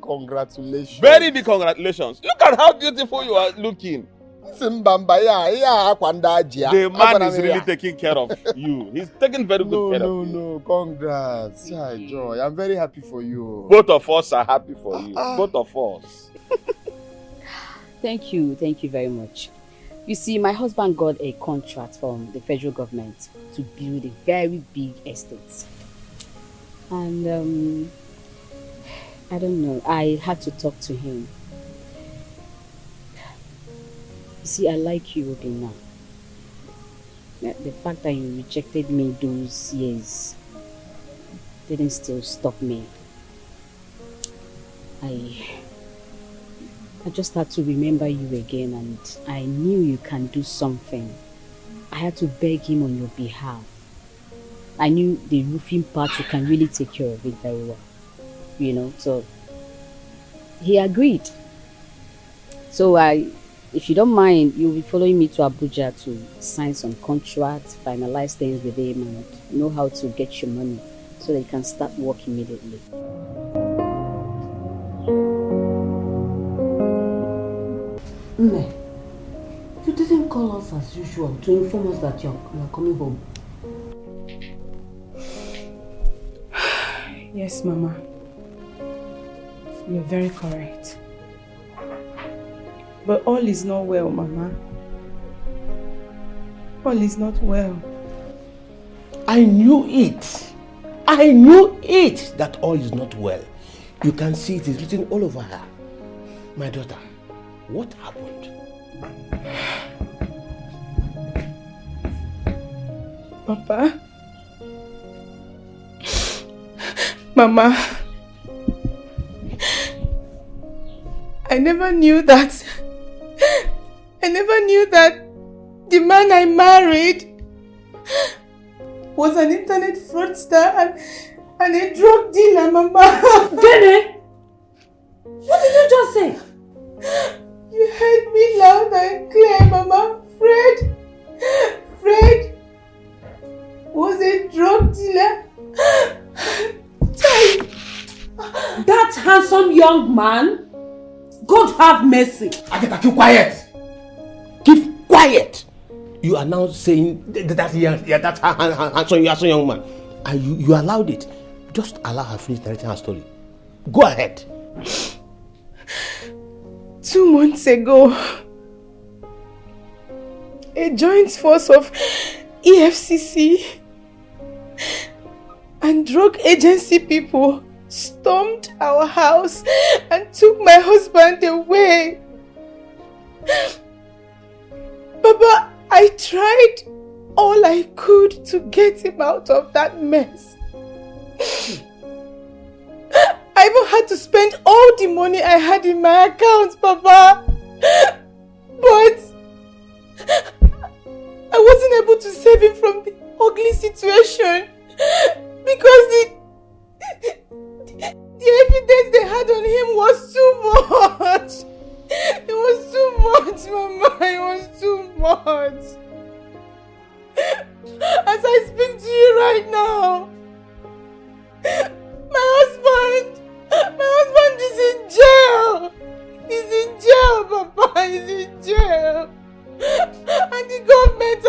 Congratulations. Very big congratulations. Look at how beautiful you are looking. The man is really taking care of you. He's taking very good care of you. No, congrats. Joy, I'm very happy for you. Both of us are happy for you. Both of us. Thank you very much. You see, my husband got a contract from the federal government to build a very big estate. And I don't know, I had to talk to him. You see, I like you, Obina. The fact that you rejected me those years didn't still stop me. I just had to remember you again, and I knew you can do something. I had to beg him on your behalf. I knew the roofing part, you can really take care of it very well. You know, so he agreed. So if you don't mind, you'll be following me to Abuja to sign some contracts, finalize things with him, and know how to get your money so that you can start work immediately. Nne, you didn't call us as usual to inform us that you're coming home. Yes, Mama. You're very correct. But all is not well, Mama. All is not well. I knew it. I knew it that all is not well. You can see it is written all over her. My daughter, what happened? Papa? Mama? I never knew that the man I married was an internet fraudster and a drug dealer, Mama. Gene! What did you just say? You heard me loud and clear, Mama. Fred! was a drug dealer. That handsome young man? God have mercy. Agatha, keep quiet. Keep quiet. You are now saying that handsome young man. And you allowed it. Just allow her finish narrating her story. Go ahead. 2 months ago, a joint force of EFCC and drug agency people stormed our house and took my husband away. Baba, I tried all I could to get him out of that mess. I even had to spend all the money I had in my account, Papa. But I wasn't able to save him from the ugly situation because the evidence they had on him was too much. It was too much, Mama. It was too much. As I speak to you right now, my husband is in jail. He's in jail, Papa. He's in jail. And the government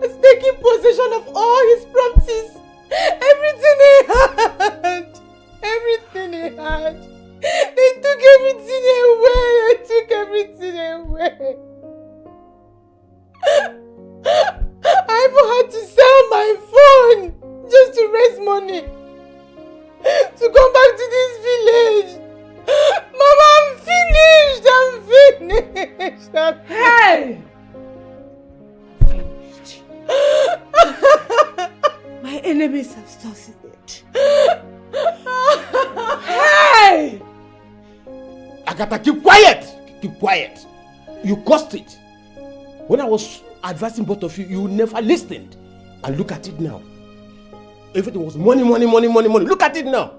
has taken possession of all his properties. Everything he had. Everything he had. They took everything away. They took everything away. I even had to sell my phone just to raise money to come back to this village. Mama, I'm finished. Hey! My enemies have succeeded. Hey! Agatha, keep quiet! Keep quiet. You caused it. When I was advising both of you, you never listened. And look at it now. Everything was money. Look at it now.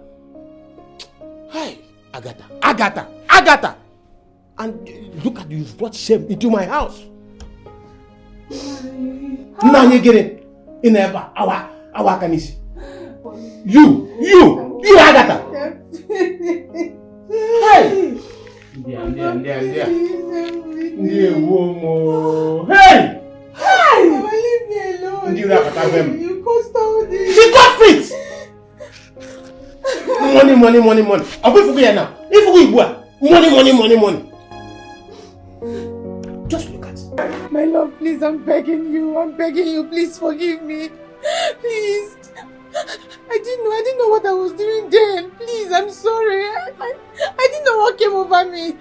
Hey, Agatha. And look at you, you've brought shame into my house. Now you get it. In our kanisi. You, Agatha. Hey. Yeah. Hey. Mama, leave me alone. You caused all this. She got fit. Money. I'll be forgetting now. If we go, money. Just look at it. My love, please, I'm begging you, please forgive me. Please. I didn't know what I was doing then. Please, I'm sorry. I didn't know what came over me.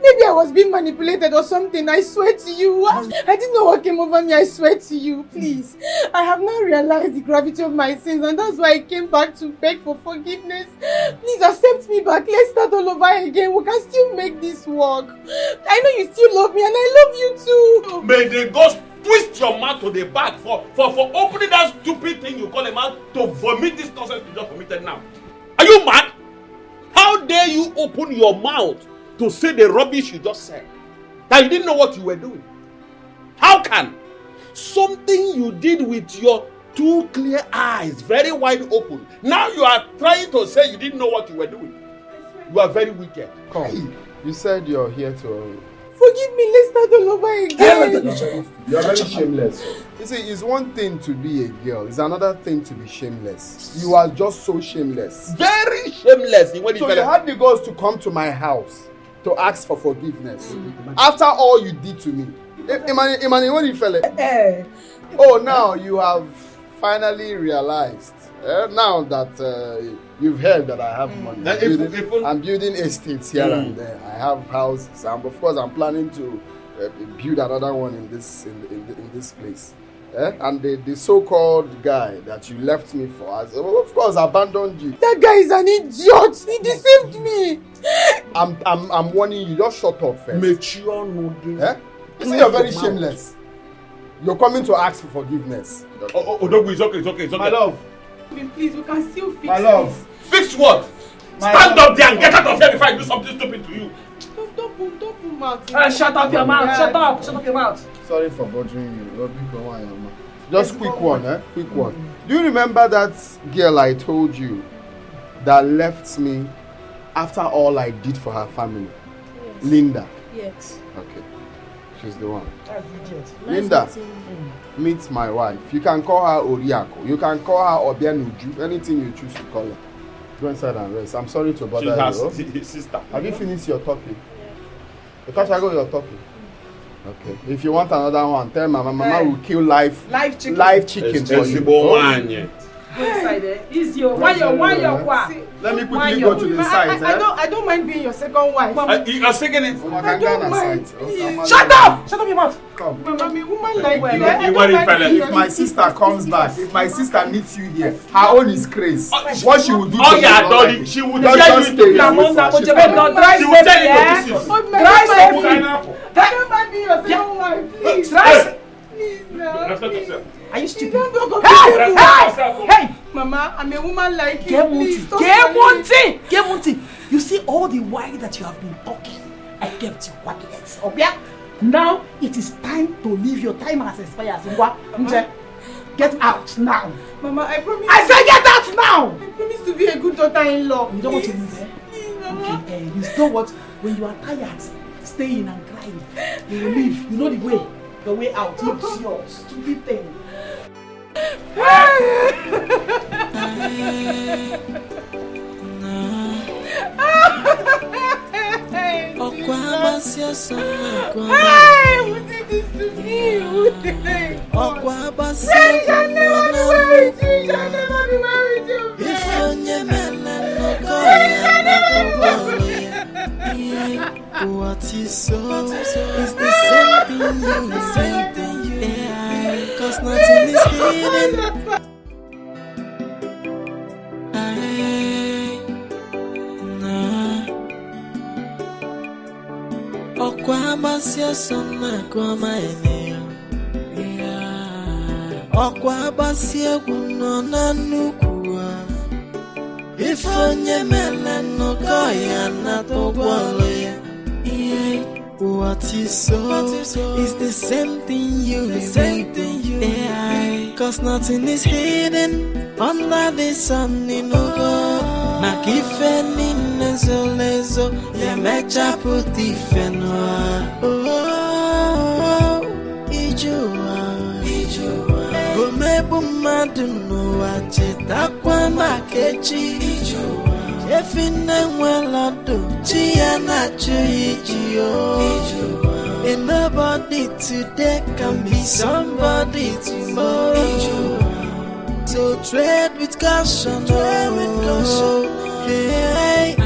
Maybe I was being manipulated or something. I swear to you. I didn't know what came over me. I swear to you. Please. I have now realized the gravity of my sins, and that's why I came back to beg for forgiveness. Please accept me back. Let's start all over again. We can still make this work. I know you still love me, and I love you too. May the ghost twist your mouth to the back for opening that stupid thing you call a mouth to vomit this nonsense you just vomited now. Are you mad? How dare you open your mouth to say the rubbish you just said? That you didn't know what you were doing. How can something you did with your two clear eyes, very wide open, now you are trying to say you didn't know what you were doing? You are very wicked. Come, you said you're here to... Forgive me, let's start all over again. You're very shameless. You see, it's one thing to be a girl, it's another thing to be shameless. You are just so shameless. Very shameless. So you had the girls to come to my house to ask for forgiveness. After all you did to me. Imani, what do you feel? Oh, now you have finally realized. Now that you've heard that I have money. I'm building estates here and there. I have houses. And of course, I'm planning to build another one in this place. And the so-called guy that you left me for has, of course, abandoned you. That guy is an idiot. He deceived me. I'm warning you. Just shut up first. Mature no. You see, you're very shameless. You're coming to ask for forgiveness. Odogu, it's okay. My love. Please, we can still fix My love. Fix what? Stand up there and get out of here before I do something stupid to you. Don't put mouth. Shut up your mouth. Shut up your mouth. Sorry for bothering you. Just quick one, Quick one. Do you remember that girl I told you that left me after all I did for her family? Yes. Linda. Yes. Okay. She's the one. That's idiot. Linda, meet my wife. You can call her Oriako. You can call her Obianuju. Anything you choose to call her. Go inside and rest. I'm sorry to bother you. His sister. Have you finished your topic? Because I got your topic. Okay. If you want another one, tell Mama. Mama will kill live chicken for you. Go inside there. Easy. Why your Let me quickly go to the side. I don't mind being your second wife. You are second it. I don't mind. Shut up! Shut up your mouth. Come. Mommy, woman like If my sister comes back, if my sister meets you here, her own is crazy. What she will do? Oh yeah, Dolly. She will tell you to stay. She will tell you to I don't mind being your second wife, please. Please, no. Are you stupid? Hey! Mama, I'm a woman like you. Get one thing. You see all the while that you have been talking, I kept you quiet. Okay? Now it is time to leave. Your time has expired. Get out now. Mama, I promise. I said get out now. I promise to be a good daughter-in-law. You don't want to leave, eh? Please, Mama. Okay, you know what? When you are tired, staying and crying, you will leave. You know the way. The way out. It's your stupid thing. Who did this to me? Who did this? Shall never be married to you. What is so is the same thing you cause nothing is hidden. Okwabasia sona kwa maeneo. Okwabasia kunona nukua. Ifonye meleno goya na togwale. What is so is the same thing you cause nothing is hidden under the sun in go. Makifeni nezolezo ya mecha puti fenwa. Ijua Gomebu madunu wacheta kwa makechi. Ijua Efine mwelado chia na chuijio. And nobody today can be somebody tomorrow. So tread with caution. Hey.